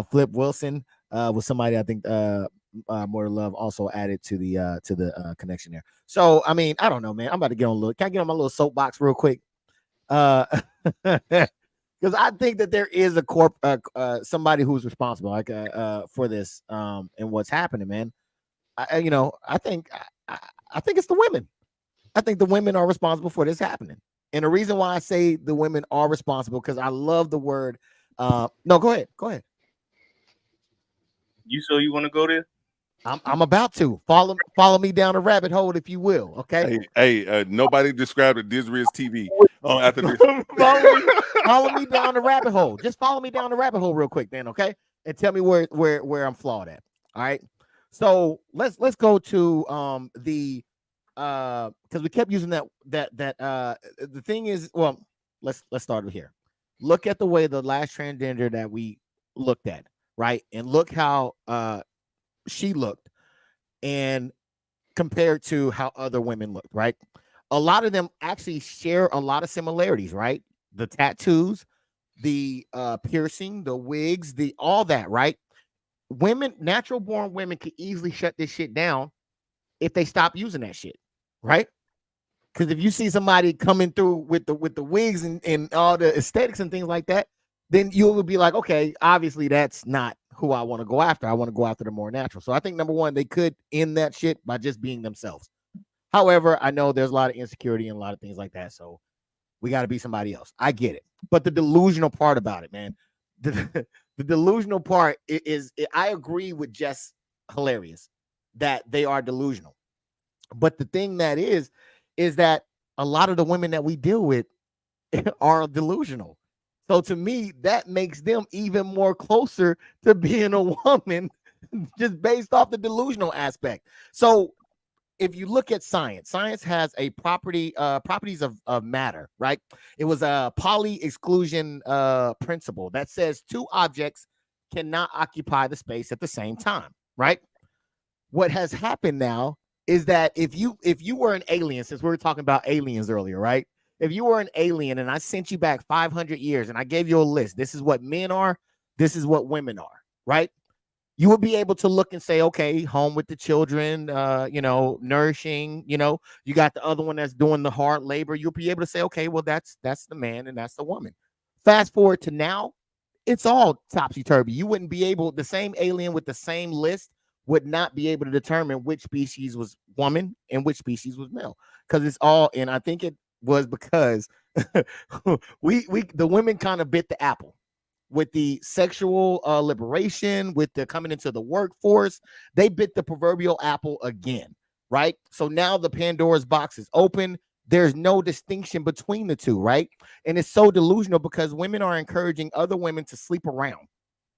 Flip Wilson was somebody I think More to Love also added to the connection there. So I mean, I don't know, man. I'm about to get on a little. Can I get on my little soapbox real quick? Because I think that there is a somebody who's responsible, like for this and what's happening, man. I think it's the women. I think the women are responsible for this happening, and the reason why I say the women are responsible because I love the word. No, go ahead. You sure you want to go there? I'm about to follow me down the rabbit hole, if you will. Okay. Hey, nobody described a DisRiz TV after this. follow me down the rabbit hole. Just follow me down the rabbit hole real quick, then, okay? And tell me where I'm flawed at. All right. So let's go to the because we kept using that the thing is, well, let's start with here. Look at the way the last transgender that we looked at, right? And look how she looked and compared to how other women looked, right? A lot of them actually share a lot of similarities, right? The tattoos, the piercing, the wigs, all that, right? Women, natural born women could easily shut this shit down if they stop using that shit, right? Because if you see somebody coming through with the wigs and all the aesthetics and things like that, then you will be like, okay, obviously that's not who I want to go after. I want to go after the more natural. So I think number one, they could end that shit by just being themselves. However, I know there's a lot of insecurity and a lot of things like that. So we got to be somebody else. I get it. But the delusional part about it, man, the delusional part is I agree with Jess Hilarious that they are delusional. But the thing that is that a lot of the women that we deal with are delusional. So to me, that makes them even more closer to being a woman just based off the delusional aspect. So if you look at science has a properties of matter, right? It was a Pauli exclusion principle that says two objects cannot occupy the space at the same time, right? What has happened now is that if you were an alien, since we were talking about aliens earlier, right? If you were an alien and I sent you back 500 years and I gave you a list, this is what men are, this is what women are, right? You would be able to look and say, okay, home with the children, nourishing, you got the other one that's doing the hard labor. You'll be able to say, okay, well, that's the man and that's the woman. Fast forward to now, it's all topsy-turvy. You wouldn't be able, the same alien with the same list would not be able to determine which species was woman and which species was male. Because it's all, and I think it was because the women kind of bit the apple with the sexual liberation, with the coming into the workforce. They bit the proverbial apple again, right? So now the Pandora's box is open. There's no distinction between the two, right? And it's so delusional because women are encouraging other women to sleep around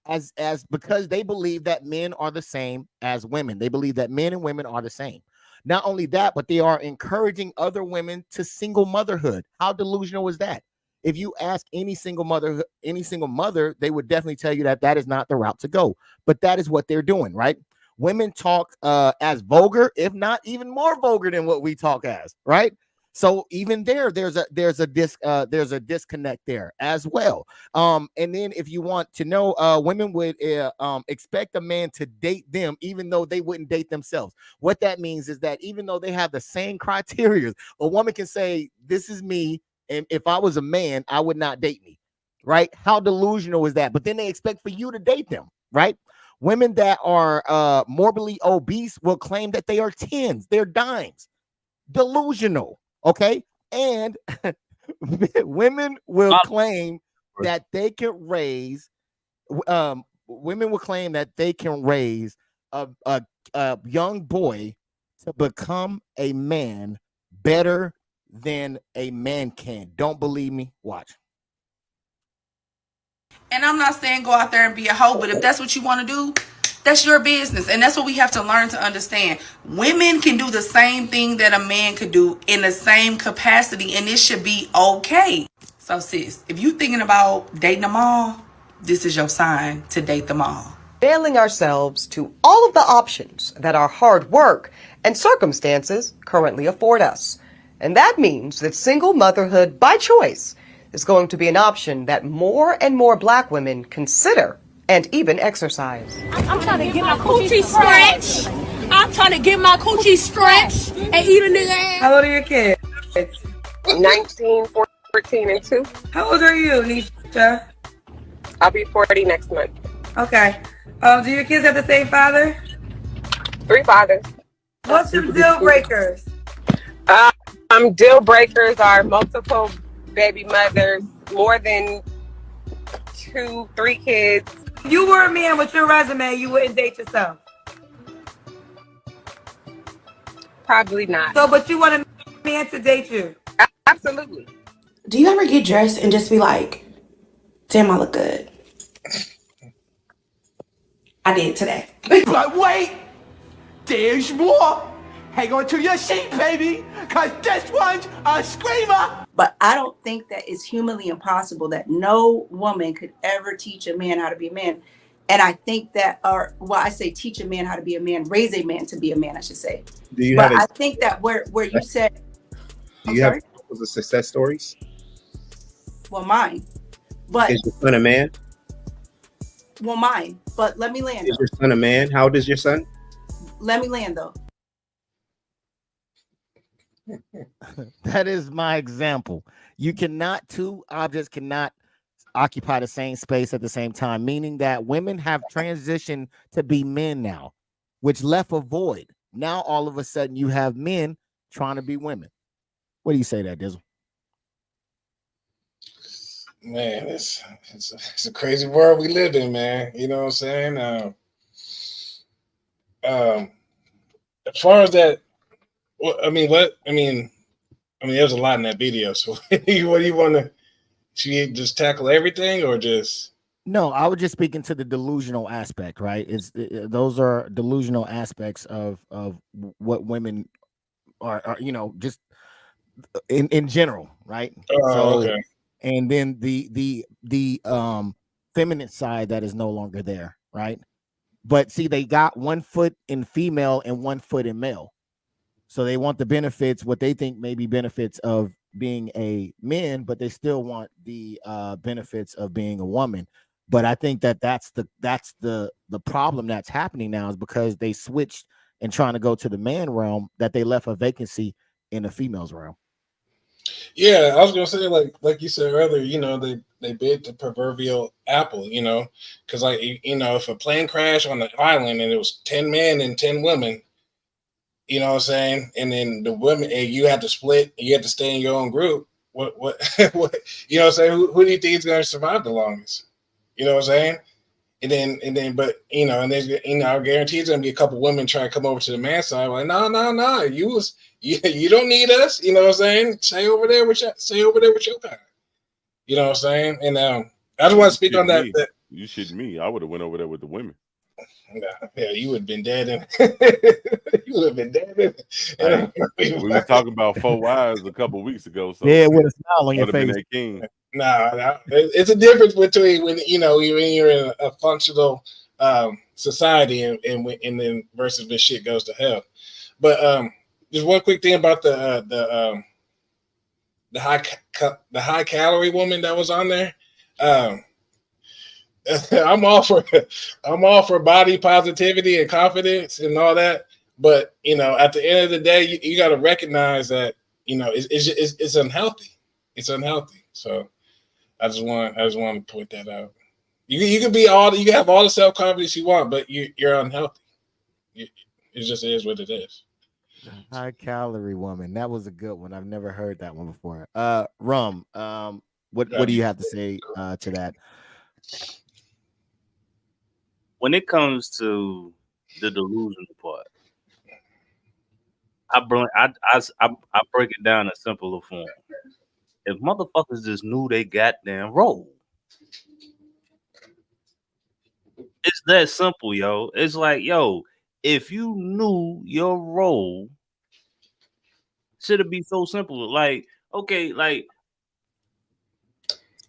as because they believe that men are the same as women. They believe that men and women are the same. Not only that, but they are encouraging other women to single motherhood. How delusional is that? If you ask any single mother, they would definitely tell you that is not the route to go. But that is what they're doing, right? Women talk as vulgar, if not even more vulgar than what we talk as, right? So even there's a disconnect there as well. And then if you want to know, women would expect a man to date them even though they wouldn't date themselves. What that means is that even though they have the same criteria, a woman can say, this is me, and if I was a man, I would not date me, right? How delusional is that? But then they expect for you to date them, right? Women that are morbidly obese will claim that they are tens, they're dimes. Delusional. Okay, and women will claim that they can raise. Women will claim that they can raise a young boy to become a man better than a man can. Don't believe me? Watch. And I'm not saying go out there and be a hoe, but if that's what you want to do, that's your business. And that's what we have to learn to understand. Women can do the same thing that a man could do in the same capacity, and it should be okay. So sis, if you thinking about dating them all, this is your sign to date them all. Availing ourselves to all of the options that our hard work and circumstances currently afford us. And that means that single motherhood by choice is going to be an option that more and more Black women consider and even exercise. I'm trying to get my coochie stretched. I'm trying to get my coochie stretched and eat a nigga ass. How old are your kids? 19, 14, and 2. How old are you, Nisha? I'll be 40 next month. Okay. Do your kids have the same father? 3 fathers. What's your deal breakers? Deal breakers are multiple baby mothers, more than 2, 3 kids. you were a man with your resume, you wouldn't date yourself. Probably not. So, but you want a man to date you? Absolutely. Do you ever get dressed and just be like, damn, I look good? I did today. But wait, there's more. Hang on to your seat, baby, because this one's a screamer. But I don't think that it's humanly impossible that no woman could ever teach a man how to be a man. And I think that, I say teach a man how to be a man, raise a man to be a man, I should say. Do you But have I think that where you said, do you have examples of success stories? well, mine. But Is your son a man? well, mine. But let me land. Is your son a man? How old is your son? Let me land though. That is my example. You cannot, two objects cannot occupy the same space at the same time, meaning that women have transitioned to be men now, which left a void. Now, all of a sudden, you have men trying to be women. What do you say to that, Dizzle? Man, it's a crazy world we live in, man. You know what I'm saying? As far as that, there's a lot in that video. So what do you want to? Should you just tackle everything, or just? No, I was just speaking to the delusional aspect, right? Those are delusional aspects of what women are, just in general, right? Okay. And then the feminine side that is no longer there, right? But see, they got 1 foot in female and 1 foot in male. So they want the benefits, what they think may be benefits of being a man, but they still want the benefits of being a woman. But I think that's the problem that's happening now, is because they switched and trying to go to the man realm, that they left a vacancy in the female's realm. Yeah, I was gonna say, like you said earlier, they bit the proverbial apple, because if a plane crashed on the island and it was 10 men and 10 women, you know what I'm saying, and then the women, and you had to split, you had to stay in your own group. What you know what I'm saying? Who do you think is gonna survive the longest? You know what I'm saying? And then, but there's I guarantee there's gonna be a couple women trying to come over to the man side. Like, no, you don't need us. You know what I'm saying? Stay over there with your guy. You know what I'm saying? And I just want to speak on that. You shit me. I would have went over there with the women. Nah, yeah, you would have been dead. You would have been dead. We were talking about 4 wives a couple weeks ago. So yeah, with a smile on your face. Nah, it's a difference between when you're in a functional society and then versus when shit goes to hell. But just one quick thing about the high calorie woman that was on there. I'm all for body positivity and confidence and all that, but at the end of the day, you got to recognize that it's unhealthy. It's unhealthy. So I just want to point that out. You can have all the self confidence you want, but you're unhealthy. It just is what it is. High calorie woman. That was a good one. I've never heard that one before. Rum. What do you have to say to that? When it comes to the delusional part, I break it down in a simpler form. If motherfuckers just knew they goddamn role, it's that simple, yo. It's like, yo, if you knew your role, should it be so simple? Like, okay, like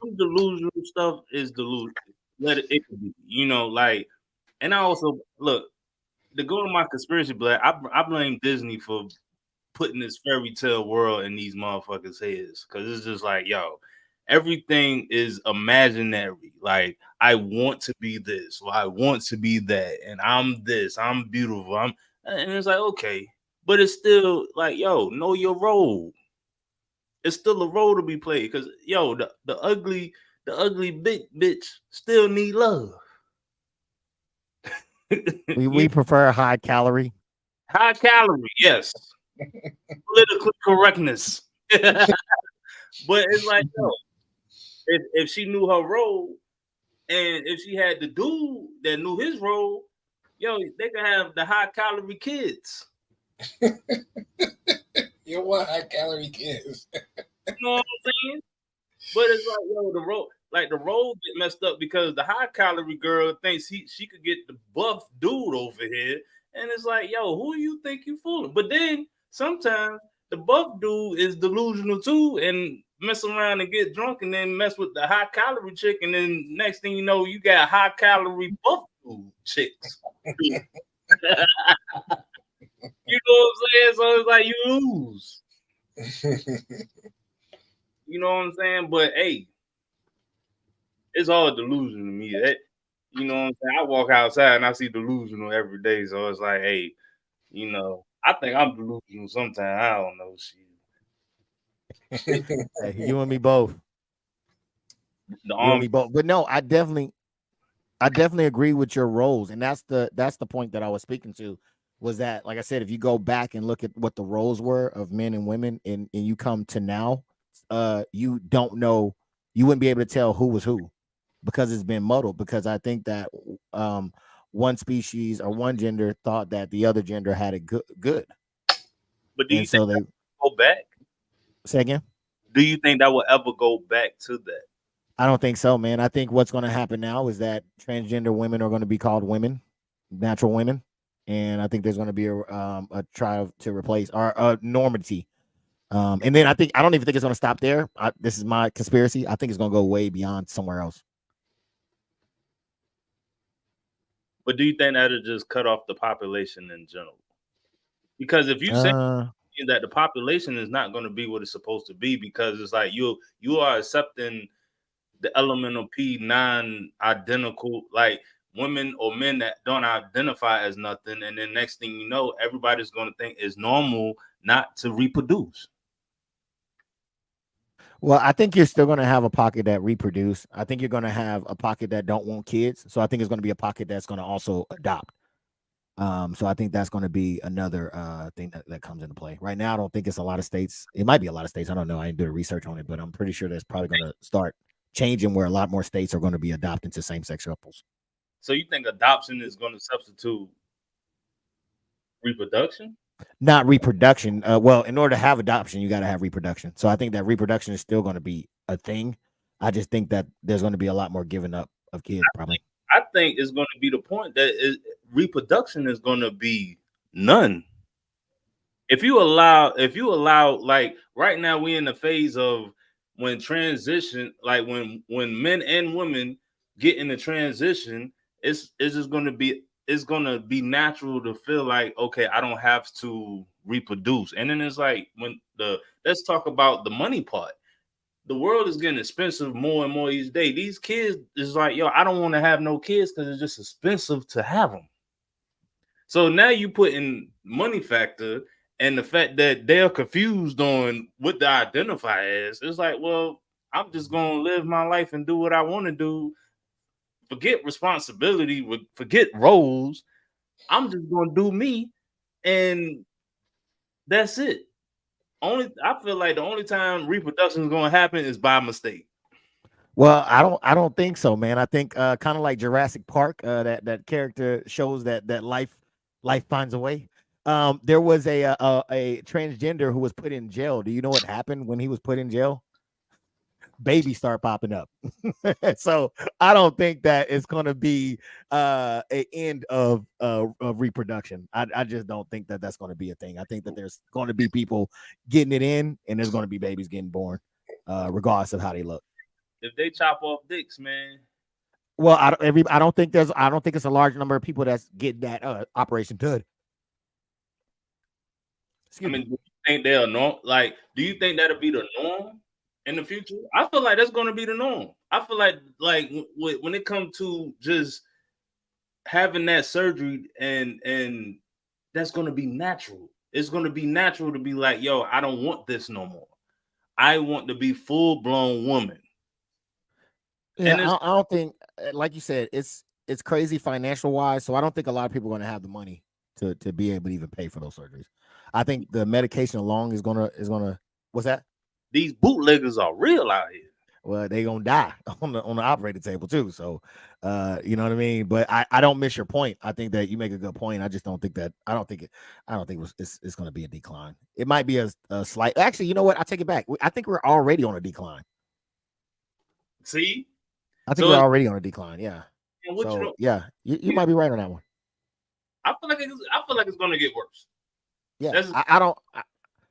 some delusional stuff is delusional. Let it be, and I also look to go to my conspiracy black. I blame Disney for putting this fairy tale world in these motherfuckers' heads, because it's just like, yo, everything is imaginary. Like, I want to be this, or I want to be that, and I'm this, I'm beautiful, and it's like, okay, but it's still like, yo, know your role. It's still a role to be played, because yo, the ugly big bitch still need love. We prefer high calorie. High calorie, yes. Political correctness. But it's like, yo, if she knew her role, And if she had the dude that knew his role, yo, they could have the high calorie kids. You want high calorie kids. You know what I'm saying? But it's like, yo, the role get messed up because the high calorie girl thinks she could get the buff dude over here. And it's like, yo, who you think you fooling? But then sometimes the buff dude is delusional too and mess around and get drunk and then mess with the high calorie chick. And then next thing you know, you got high calorie buff dude chicks. You know what I'm saying? So it's like you lose. You know what I'm saying? But hey, it's all delusion to me. That, you know what I'm saying? I walk outside and I see delusional every day. So it's like, hey, you know, I think I'm delusional sometimes. I don't know. Shit. Hey, you and me both. You and me both. But no, I definitely agree with your roles. And that's the point that I was speaking to, was that, like I said, if you go back and look at what the roles were of men and women and you come to now, you don't know, you wouldn't be able to tell who was who because it's been muddled. Because I think that one species or one gender thought that the other gender had it good. But do you think that will go back? Say again? Do you think that will ever go back to that? I don't think so, man. I think what's going to happen now is that transgender women are going to be called women, natural women. And I think there's going to be a try to replace our normity. And then I don't even think it's going to stop there. This is my conspiracy. I think it's going to go way beyond somewhere else. But do you think that'll just cut off the population in general? Because if you say that the population is not going to be what it's supposed to be, because it's like you are accepting the elemental P non-identical, like women or men that don't identify as nothing, and then next thing you know, everybody's going to think it's normal not to reproduce. Well, I think you're still going to have a pocket that reproduce. I think you're going to have a pocket that don't want kids. So I think it's going to be a pocket that's going to also adopt. So I think that's going to be another thing that comes into play. Right now, I don't think it's a lot of states. It might be a lot of states. I don't know. I didn't do the research on it, but I'm pretty sure that's probably going to start changing where a lot more states are going to be adopting to same-sex couples. So you think adoption is going to substitute reproduction? Not reproduction. Well, in order to have adoption, you got to have reproduction. So I think that reproduction is still going to be a thing. I just think that there's going to be a lot more giving up of kids, probably. I think it's going to be the point that reproduction is going to be none. If you allow, like right now, we're in the phase of when transition, like when men and women get in the transition, it's just going to be. It's going to be natural to feel like, okay, I don't have to reproduce. And then it's like, let's talk about the money part. The world is getting expensive more and more each day. These kids is like, yo, I don't want to have no kids because it's just expensive to have them. So now you put in money factor and the fact that they're confused on what they identify as. It's like, well, I'm just going to live my life and do what I want to do. Forget responsibility, forget roles. I'm just gonna do me, and that's it. I feel like the only time reproduction is gonna happen is by mistake. Well, I don't think so, man. I think kind of like Jurassic Park, that character shows that life finds a way. There was a transgender who was put in jail. Do you know what happened when he was put in jail? Babies start popping up. So I don't think that it's going to be an end of reproduction. I just don't think that that's going to be a thing. I think that there's going to be people getting it in, and there's going to be babies getting born, regardless of how they look. If they chop off dicks, man. Well, I don't think it's a large number of people that's getting that operation done. Do you think they'll norm? Like, do you think that'll be the norm in the future? I feel like that's going to be the norm. I feel like when it comes to just having that surgery and that's going to be natural. It's going to be natural to be like, yo, I don't want this no more. I want to be full-blown woman. Yeah, I don't think, like you said, it's crazy financial wise. So I don't think a lot of people are going to have the money to be able to even pay for those surgeries. I think the medication alone is gonna. What's that? These bootleggers are real out here. well, they gonna die on the operating table too. So, you know what I mean. But I don't miss your point. I think that you make a good point. I just don't think that I don't think it's going to be a decline. It might be a slight. Actually, you know what? I take it back. I think we're already on a decline. See, I think we're already on a decline. Yeah. So yeah, you might be right on that one. I feel like it's going to get worse. Yeah,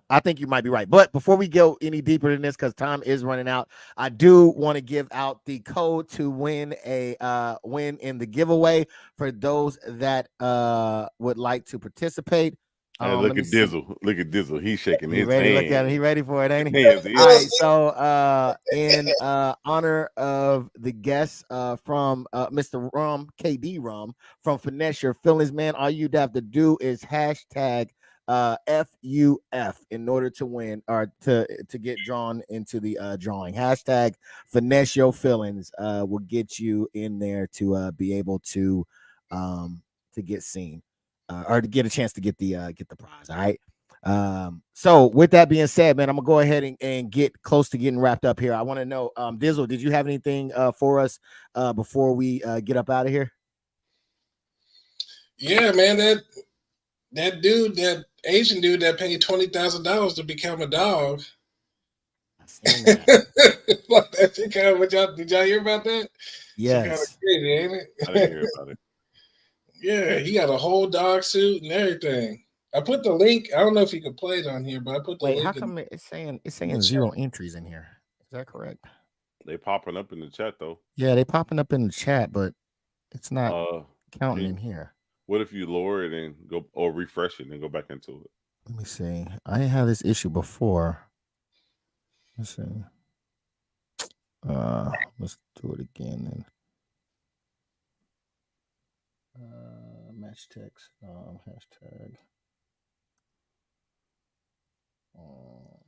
I think you might be right. But before we go any deeper than this, because time is running out, I do want to give out the code to win a win in the giveaway for those that would like to participate. Hey, look at Dizzle. Look at Dizzle. He's shaking his ready. hand. Look at him. He ready for it, ain't he? Yes, All right. So in honor of the guest from Mr. Rum, KD Rum from Finesse Your Feelings, man, all you'd have to do is hashtag FUF in order to win or to get drawn into the drawing. Hashtag Finesse Your Feelings will get you in there to be able to get seen or to get a chance to get the prize. All right. So with that being said, man, I'm gonna go ahead and get close to getting wrapped up here. I want to know, Dizzle, did you have anything for us before we get up out of here? Yeah, man, that dude, that Asian dude that paid $20,000 to become a dog. Did y'all hear about that? Yes. Kind of crazy, ain't it? I didn't hear about it. Yeah, he got a whole dog suit and everything. I put the link. I don't know if you could play it on here, but I put the link. How come it's saying zero entries in here? Is that correct? They popping up in the chat though. Yeah, they popping up in the chat, but it's not counting in here. What if you lower it and go or refresh it and go back into it? Let me see. I didn't have this issue before. Let's see. Let's do it again then. Match text. Hashtag. All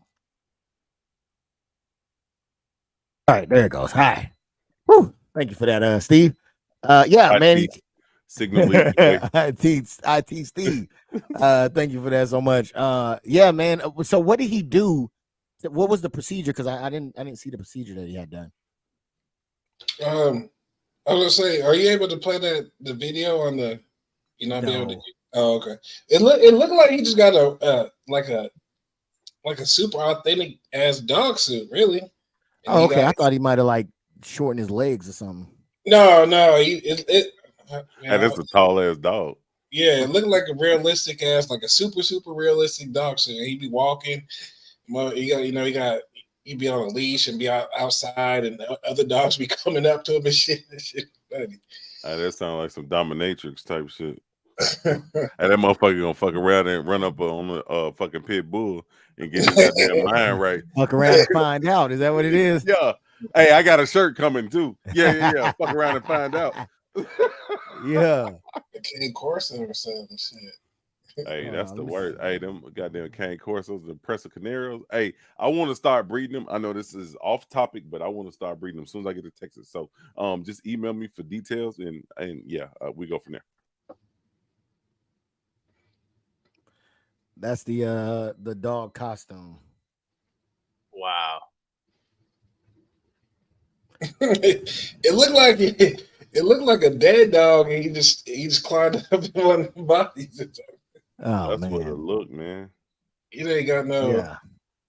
right, there it goes. Hi. Woo. Thank you for that, Steve. Yeah, man. Signal IT Steve. Thank you for that so much. Yeah, man. So what did he do? What was the procedure? Because I didn't see the procedure that he had done. I was gonna say, are you able to play the video on the? You not be able to. Oh, okay. It looked like he just got a like a super authentic ass dog suit, really. And oh, okay. I thought he might have like shortened his legs or something. No. Hey, that's a tall ass dog. Yeah, it looked like a realistic ass, like a super realistic dog suit. He'd be walking. He'd be on a leash and be outside, and the other dogs be coming up to him and shit. Funny. That sounds like some dominatrix type shit. And that motherfucker gonna fuck around and run up on a fucking pit bull and get his goddamn mind right. Fuck around and find out. Is that what it is? Yeah. Hey, I got a shirt coming too. Yeah. Fuck around and find out. Yeah. Cane Corso or something shit. Hey, that's the worst. Hey, them goddamn Cane Corsos and Presa Canaros. Hey, I want to start breeding them. I know this is off topic, but I want to start breeding them as soon as I get to Texas. So just email me for details and yeah, we go from there. That's the dog costume. Wow. It looked like a dead dog, and he just climbed up in one of the bodies. Oh, that's man. what it looked, man. He ain't got no.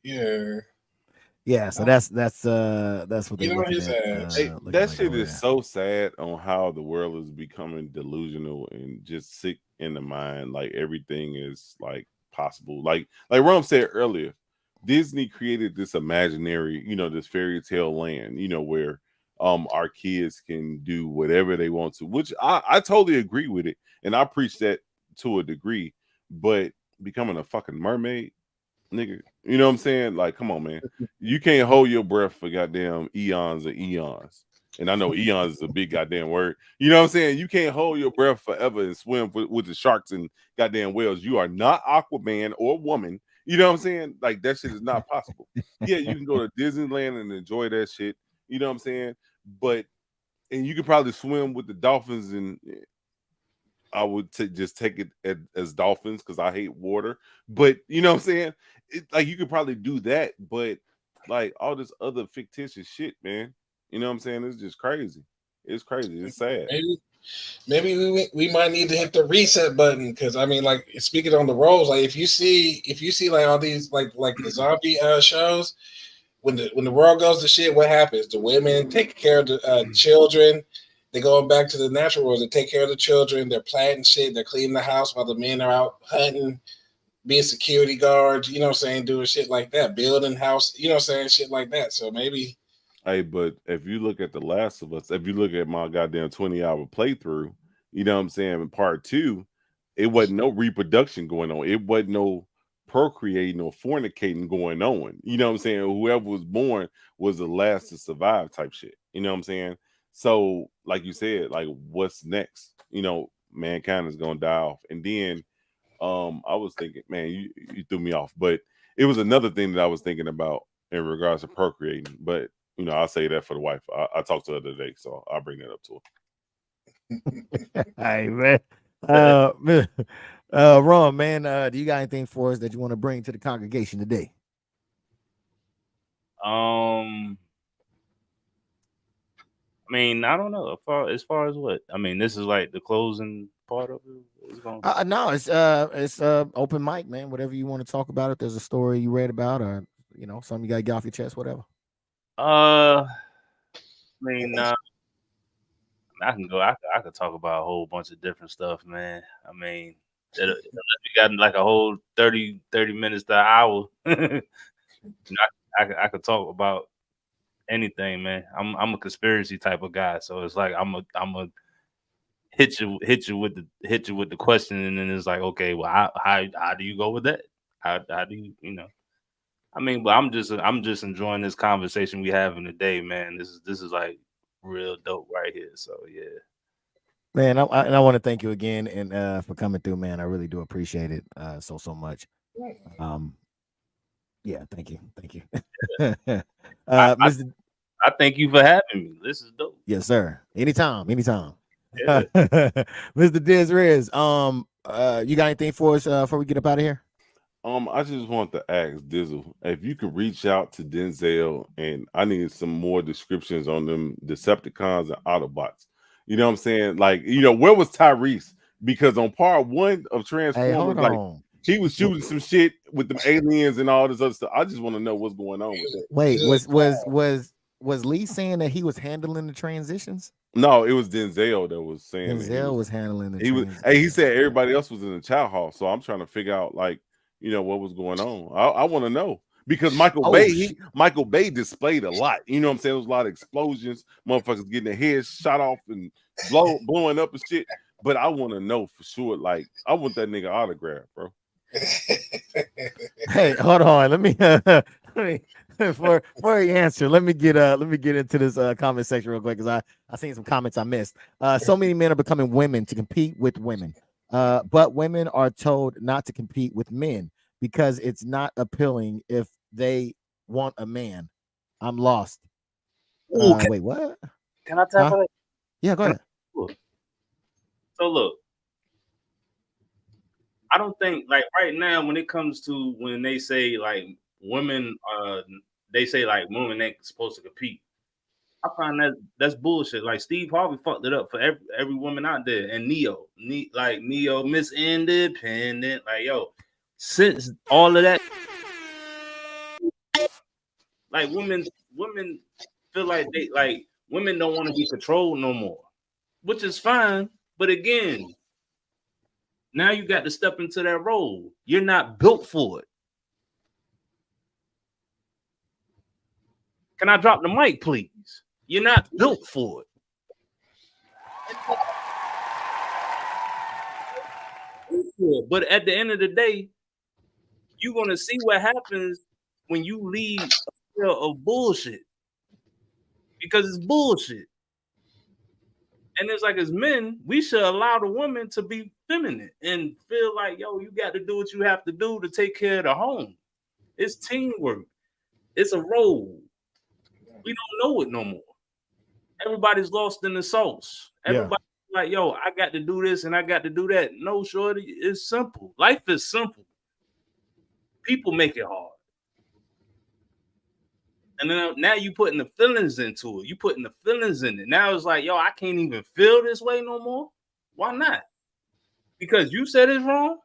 Yeah. So that's what they look his at. ass. Hey, looking that like shit over is there. so sad on how the world is becoming delusional and just sick in the mind. Like everything is like possible. Like Rum said earlier, Disney created this imaginary, this fairy tale land, where our kids can do whatever they want to, which I totally agree with it, and I preach that to a degree. But becoming a fucking mermaid, nigga, you know what I'm saying? Like, come on, man. You can't hold your breath for goddamn eons and eons. And I know eons is a big goddamn word. You know what I'm saying? You can't hold your breath forever and swim with the sharks and goddamn whales. You are not Aquaman or woman. You know what I'm saying? Like, that shit is not possible. Yeah, you can go to Disneyland and enjoy that shit. You know what I'm saying? And you can probably swim with the dolphins, and I would just take it as dolphins because I hate water. But you know what I'm saying? Like, you could probably do that, but like all this other fictitious shit, man. You know what I'm saying? It's just crazy. It's crazy. It's sad. Maybe we might need to hit the reset button, because I mean, like, speaking on the roles, like if you see like all these like the zombie shows, when the world goes to shit, what happens? The women take care of the children. They're going back to the natural world. They take care of the children. They're planting shit. They're cleaning the house while the men are out hunting, being security guards. You know what I'm saying? Doing shit like that, building house. You know what I'm saying? Shit like that. So maybe. Hey, but if you look at The Last of Us, if you look at my goddamn 20-hour playthrough, you know what I'm saying, in part 2, it wasn't no reproduction going on. It wasn't no procreating or fornicating going on. You know what I'm saying? Whoever was born was the last to survive type shit. You know what I'm saying? So, like you said, like, what's next? You know, mankind is gonna die off. And then I was thinking, man, you threw me off. But it was another thing that I was thinking about in regards to procreating. But you know, I'll say that for the wife. I talked to her today, so I'll bring that up to her. Hey, man. Ron, man, do you got anything for us that you want to bring to the congregation today? I mean, I don't know. As far as what? I mean, this is like the closing part of it. No, it's open mic, man. Whatever you want to talk about. If there's a story you read about, or you know, something you got to get off your chest, whatever. I mean, I can go. I could talk about a whole bunch of different stuff, man. I mean, we got like a whole 30 minutes to an hour. You know, I could talk about anything, man. I'm a conspiracy type of guy, so it's like I'm a hit you with the question, and then it's like, okay, well, how do you go with that? How do you know? I mean, but I'm just enjoying this conversation we having today, man. This is like real dope right here. So yeah, man. I want to thank you again and for coming through, man. I really do appreciate it so much. Yeah, thank you. I thank you for having me. This is dope. Yes, sir. Anytime. Yeah. Mr. DisRiz, you got anything for us before we get up out of here? I just want to ask Dizzle if you could reach out to Denzel, and I need some more descriptions on them Decepticons and Autobots. You know what I'm saying? Like, you know, where was Tyrese? Because on part 1 of Transformers, like, he was shooting some shit with them aliens and all this other stuff. I just want to know what's going on with it. Wait, was Lee saying that he was handling the transitions? No, it was Denzel that was saying Denzel was handling the transitions. He said everybody else was in the chow hall. So I'm trying to figure out, like, you know, what was going on. I want to know, because Michael Bay displayed a lot. You know what I'm saying? There was a lot of explosions, motherfuckers getting their heads shot off and blowing up and shit. But I want to know for sure. Like, I want that nigga autograph, bro. Hey, hold on. Let me before you answer, let me get into this comment section real quick, because I seen some comments I missed. So many men are becoming women to compete with women. But women are told not to compete with men because it's not appealing if they want a man. I'm lost. Wait, what? Can I tell you? Yeah, go ahead. So look, I don't think, like, right now when it comes to when they say like women, they say like women ain't supposed to compete. I find that's bullshit. Like, Steve Harvey fucked it up for every woman out there, and Neo, Miss Independent, like, yo, since all of that, like, women feel like women don't want to be controlled no more, which is fine. But again, now you got to step into that role. You're not built for it. Can I drop the mic, please? You're not built for it. But at the end of the day, you're going to see what happens when you leave a trail of bullshit. Because it's bullshit. And it's like, as men, we should allow the woman to be feminine and feel like, yo, you got to do what you have to do to take care of the home. It's teamwork. It's a role. We don't know it no more. Everybody's lost in the sauce. Everybody's like, yo, I got to do this and I got to do that. No, shorty, it's simple. Life is simple. People make it hard. And then now you putting the feelings into it. You putting the feelings in it. Now it's like, yo, I can't even feel this way no more. Why not? Because you said it's wrong.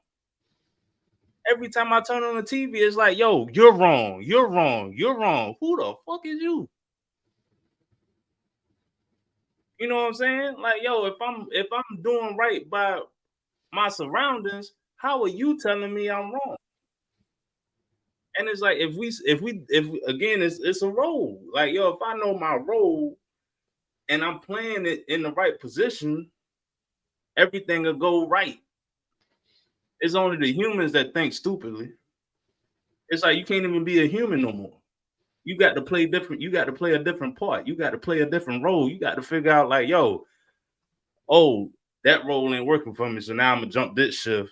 Every time I turn on the TV, it's like, yo, you're wrong. You're wrong. You're wrong. Who the fuck is you? You know what I'm saying? Like, yo, if I'm doing right by my surroundings, how are you telling me I'm wrong? And it's like if again, it's a role. Like, yo, if I know my role and I'm playing it in the right position, everything will go right. It's only the humans that think stupidly. It's like you can't even be a human no more. You got to play different. You got to play a different part. You got to play a different role. You got to figure out like, yo, oh, that role ain't working for me. So now I'm gonna jump this shift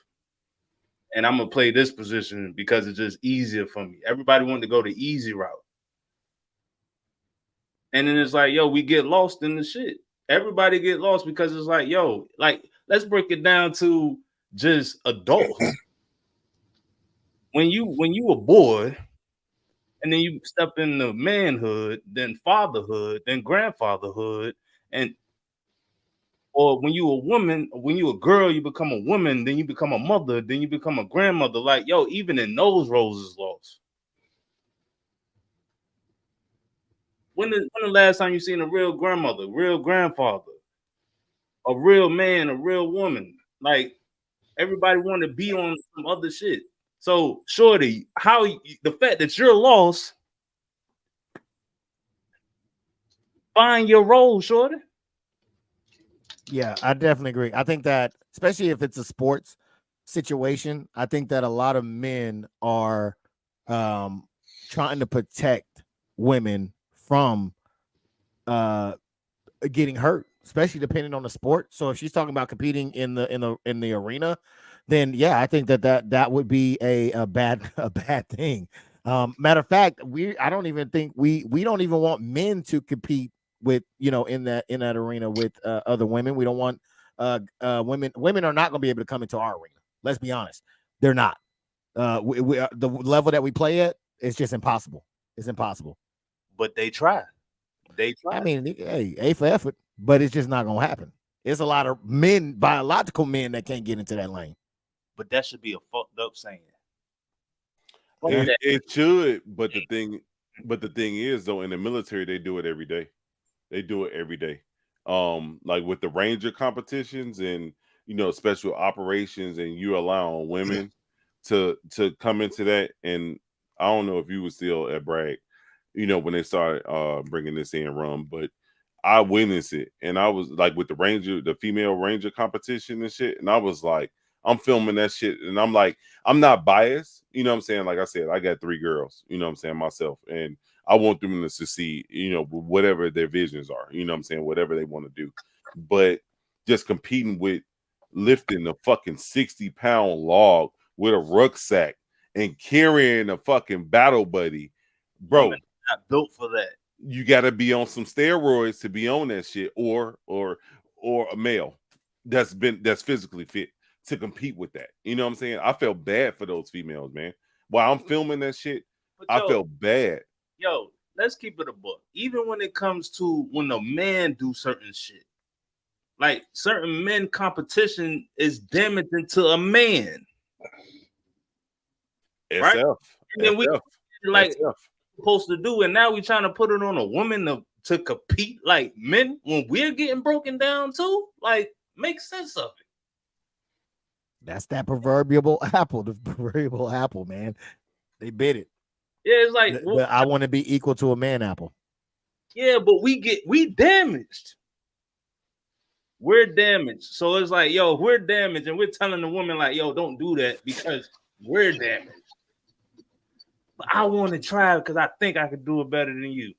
and I'm gonna play this position because it's just easier for me. Everybody wanted to go the easy route. And then it's like, yo, we get lost in the shit. Everybody get lost because it's like, yo, like, let's break it down to just adulthood. When you a boy, and then you step into manhood, then fatherhood, then grandfatherhood, or when you a woman, when you a girl, you become a woman, then you become a mother, then you become a grandmother. Like, yo, even in those roles is lost. When the last time you seen a real grandmother, real grandfather, a real man, a real woman? Like, everybody want to be on some other shit. So, shorty, the fact that you're lost, find your role, shorty. Yeah, I definitely agree. I think that, especially if it's a sports situation, I think that a lot of men are trying to protect women from getting hurt, especially depending on the sport. So if she's talking about competing in the arena, then yeah, I think that would be a bad thing. Matter of fact, I don't even think we don't even want men to compete with, in that arena with other women. We don't want women are not going to be able to come into our arena. Let's be honest, they're not. The level that we play at, it's just impossible. It's impossible. But they try. I mean, hey, A for effort, but it's just not gonna happen. It's a lot of men, biological men, that can't get into that lane. But that should be a fucked up saying. It should, but the thing is, though, in the military, they do it every day. They do it every day. Like with the Ranger competitions and special operations, and you allow women to come into that. And I don't know if you were still at Bragg, when they started bringing this in rum, but I witnessed it, and I was like with the female Ranger competition and shit, and I was like, I'm filming that shit, and I'm like, I'm not biased, you know what I'm saying? Like I said, I got 3 girls, you know what I'm saying, myself, and I want them to succeed, whatever their visions are, you know what I'm saying, whatever they want to do. But just competing with lifting a fucking 60-pound log with a rucksack and carrying a fucking battle buddy, bro. Women are not built for that. You got to be on some steroids to be on that shit, or a male that's physically fit to compete with that. You know what I'm saying? I felt bad for those females, man. While I'm filming that shit, I felt bad. Yo, let's keep it a book. Even when it comes to when a man do certain shit, like certain men competition is damaging to a man. Right? SF. And then we like supposed to do, and now we're trying to put it on a woman to compete like men when we're getting broken down too. Like, make sense of it. That's that proverbial apple, man. They bit it. Yeah, it's like, but I want to be equal to a man apple. Yeah, but we damaged. We're damaged. So it's like, yo, we're damaged, and we're telling the woman like, yo, don't do that because we're damaged. But I want to try because I think I could do it better than you.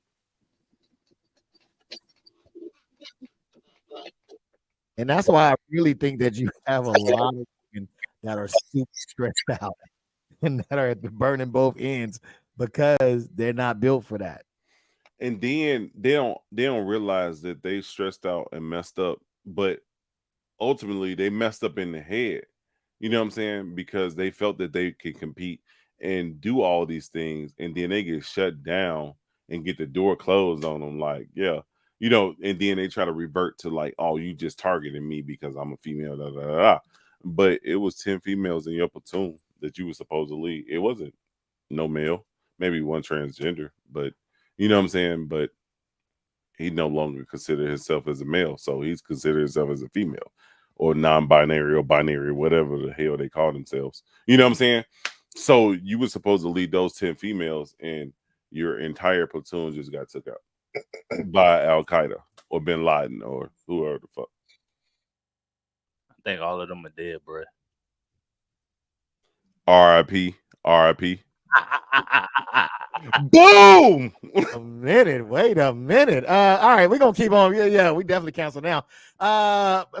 And that's why I really think that you have a lot of women that are super stressed out and that are burning both ends because they're not built for that. And then they don't realize that they stressed out and messed up, but ultimately they messed up in the head. You know what I'm saying? Because they felt that they could compete and do all these things, and then they get shut down and get the door closed on them. Like, yeah, you know, and then they try to revert to like, oh, you just targeting me because I'm a female. Da, da, da, da. But it was 10 females in your platoon that you were supposed to lead. It wasn't no male, maybe one transgender, but you know what I'm saying? But he no longer considered himself as a male, so he's considered himself as a female or non-binary or binary, whatever the hell they call themselves. You know what I'm saying? So you were supposed to lead those 10 females, and your entire platoon just got took out by Al Qaeda or Bin Laden or whoever the fuck. I think all of them are dead, bro. R.I.P. R.I.P. Boom! Wait a minute. All right, we're gonna keep on. Yeah, we definitely cancel now.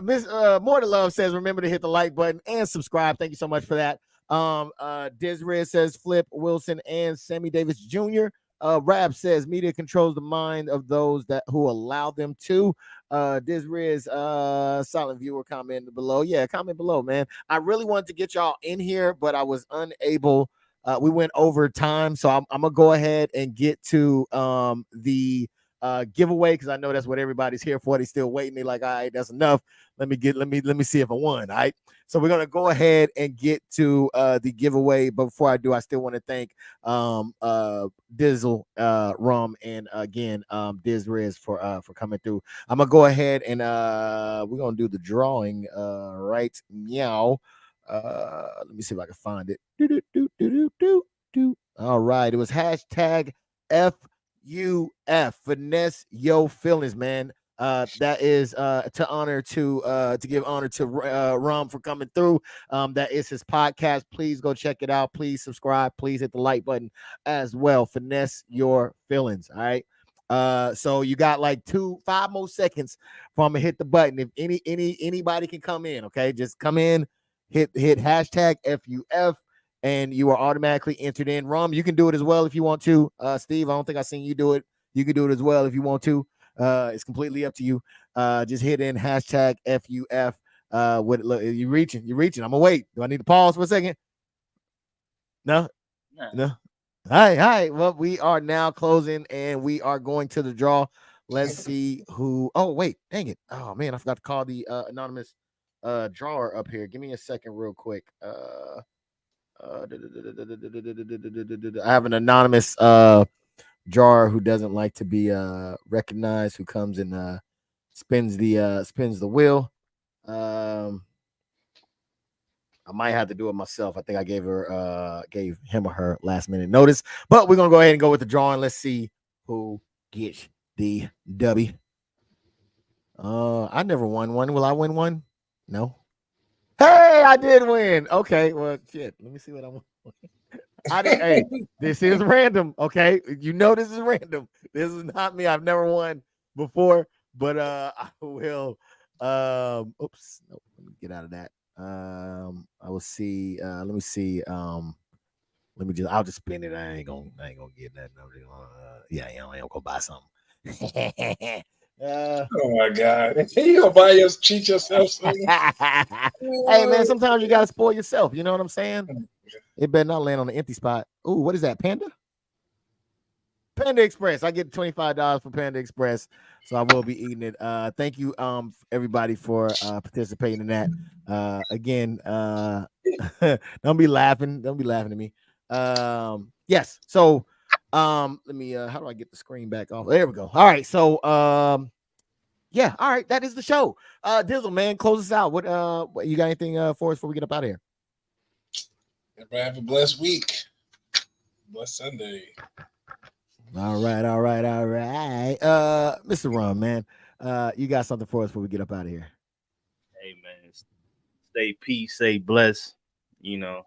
Miss More to Love says, remember to hit the like button and subscribe. Thank you so much for that. DisRiz says Flip Wilson and Sammy Davis Jr. Rab says media controls the mind of those who allow them to. DisRiz, silent viewer, comment below. Yeah, comment below, man. I really wanted to get y'all in here, but I was unable. We went over time, so I'm gonna go ahead and get to the giveaway because I know that's what everybody's here for. They're still waiting. They're like, all right, that's enough. Let me see if I won. All right. So we're gonna go ahead and get to the giveaway. But before I do, I still want to thank Dizzle, Rum, and again DisRiz for coming through. I'm gonna go ahead and we're gonna do the drawing right meow. Let me see if I can find it. All right, it was hashtag FUF, finesse yo feelings, man. That is to give honor to Rom for coming through. That is his podcast. Please go check it out. Please subscribe. Please hit the like button as well. Finesse your feelings. All right. So you got like 5 more seconds for him to hit the button. If anybody can come in, okay, just come in. Hit hashtag FUF, and you are automatically entered in. Rum, you can do it as well if you want to. Steve, I don't think I've seen you do it. You can do it as well if you want to. It's completely up to you. Just hit in hashtag FUF. You reaching? I'm gonna wait. Do I need to pause for a second? No. All right. Well, we are now closing, and we are going to the draw. Let's see who. Oh, wait, dang it. Oh man, I forgot to call the anonymous drawer up here. Give me a second real quick. I have an anonymous drawer who doesn't like to be recognized, who comes and spins the wheel. I might have to do it myself. I think I gave him or her last minute notice, but we're gonna go ahead and go with the drawing. Let's see who gets the W. I never won one. Will I win one? No. Hey, I did win. Okay, well, shit. Let me see what I want. I did. Hey, this is random. Okay, you know this is random. This is not me. I've never won before, but I will. Oops. No, let me get out of that. I will see. Let me see. Let me just. I'll just spin it. I ain't gonna get that. Yeah, I ain't gonna buy something. Oh my God! You gonna cheat yourself? Hey man, sometimes you gotta spoil yourself. You know what I'm saying? It better not land on an empty spot. Ooh, what is that? Panda Express. I get $25 for Panda Express, so I will be eating it. Thank you, everybody for participating in that. Again, don't be laughing. Don't be laughing at me. Yes. So. Let me how do I get the screen back off? There we go. All right, so yeah, all right, that is the show. Dizzle, man, close us out. What you got anything for us before we get up out of here? Everybody have a blessed week. Blessed Sunday. All right. Mr. Ron, man. You got something for us before we get up out of here. Hey man, stay peace, stay blessed, you know,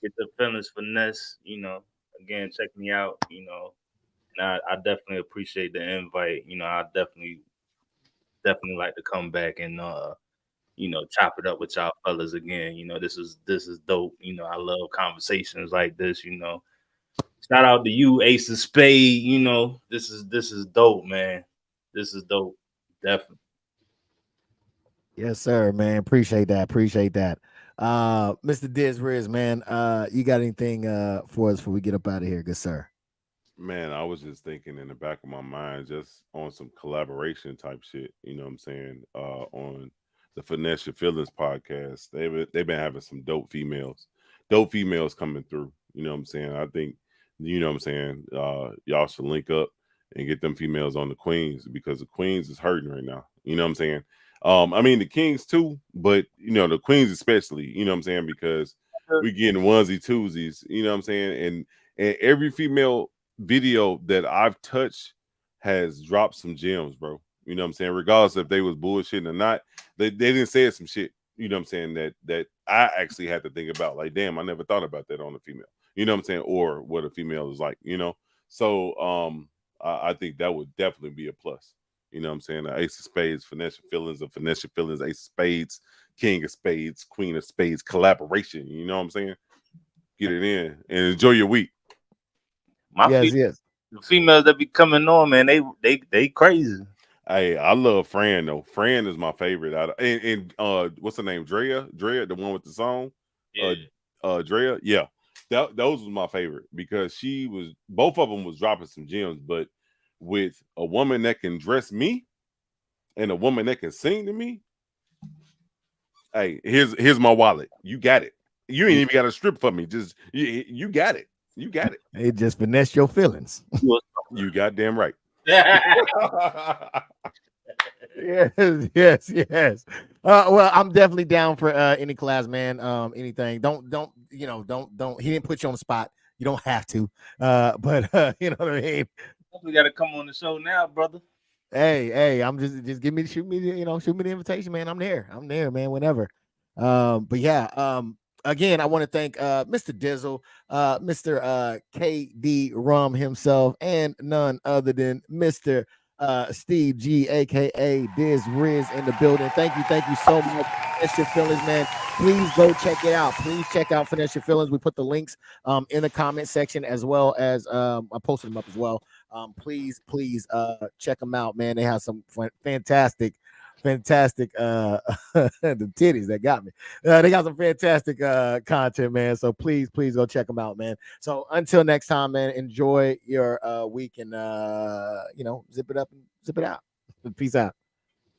get the feelings finesse, you know. Again, check me out, you know, and I definitely appreciate the invite. You know, I definitely like to come back and you know, chop it up with y'all fellas again. You know, this is dope. You know, I love conversations like this, you know. Shout out to you, Ace of Spade. You know, this is dope, man. This is dope. Definitely. Yes, sir, man. Appreciate that. Mr. DisRiz, man. You got anything for us before we get up out of here, good sir? Man, I was just thinking in the back of my mind, just on some collaboration type shit. You know what I'm saying? On the Finesse Your Feelings podcast, they've been having some dope females coming through. You know what I'm saying? I think, you know what I'm saying, y'all should link up and get them females on the Queens, because the Queens is hurting right now. You know what I'm saying? I mean the Kings too, but you know, the Queens especially, you know what I'm saying, because we getting onesie twosies, you know what I'm saying? And every female video that I've touched has dropped some gems, bro. You know what I'm saying? Regardless if they was bullshitting or not, they didn't say some shit, you know what I'm saying, that I actually had to think about. Like, damn, I never thought about that on a female. You know what I'm saying? Or what a female is like, you know? So I think that would definitely be a plus. You know what I'm saying? The Ace of Spades, Finesse Your Feelings, of Finesse Your Feelings, Ace of Spades, King of Spades, Queen of Spades collaboration. You know what I'm saying? Get it in and enjoy your week. The females that be coming on, man, they crazy. Hey, I love Fran though. Fran is my favorite. And what's her name? Drea, the one with the song. Yeah. Drea, yeah. Those was my favorite, because both of them was dropping some gems, but with a woman that can dress me and a woman that can sing to me. Hey, here's my wallet. You got it. You ain't even got to strip for me. Just you got it. You got it. It just finesse your feelings. You goddamn right. Yes. Well, I'm definitely down for any class, man. Anything. Don't he didn't put you on the spot. You don't have to. But you know what I mean? We gotta come on the show now, brother. Hey, I'm just shoot me the invitation, man. I'm there, man, whenever. But yeah, again, I want to thank Mr. Dizzle, Mr. KD Rum himself, and none other than Mr. Steve G, aka DisRiz, in the building. Thank you so much. Finesse Your Feelings, man. Please go check it out. Please check out Finesse Your Feelings. We put the links in the comment section, as well as I posted them up as well. Please check them out, man. They have some fantastic the titties that got me. They got some fantastic content, man. So please go check them out, man. So until next time, man, enjoy your week, and zip it up and zip it out. Peace out.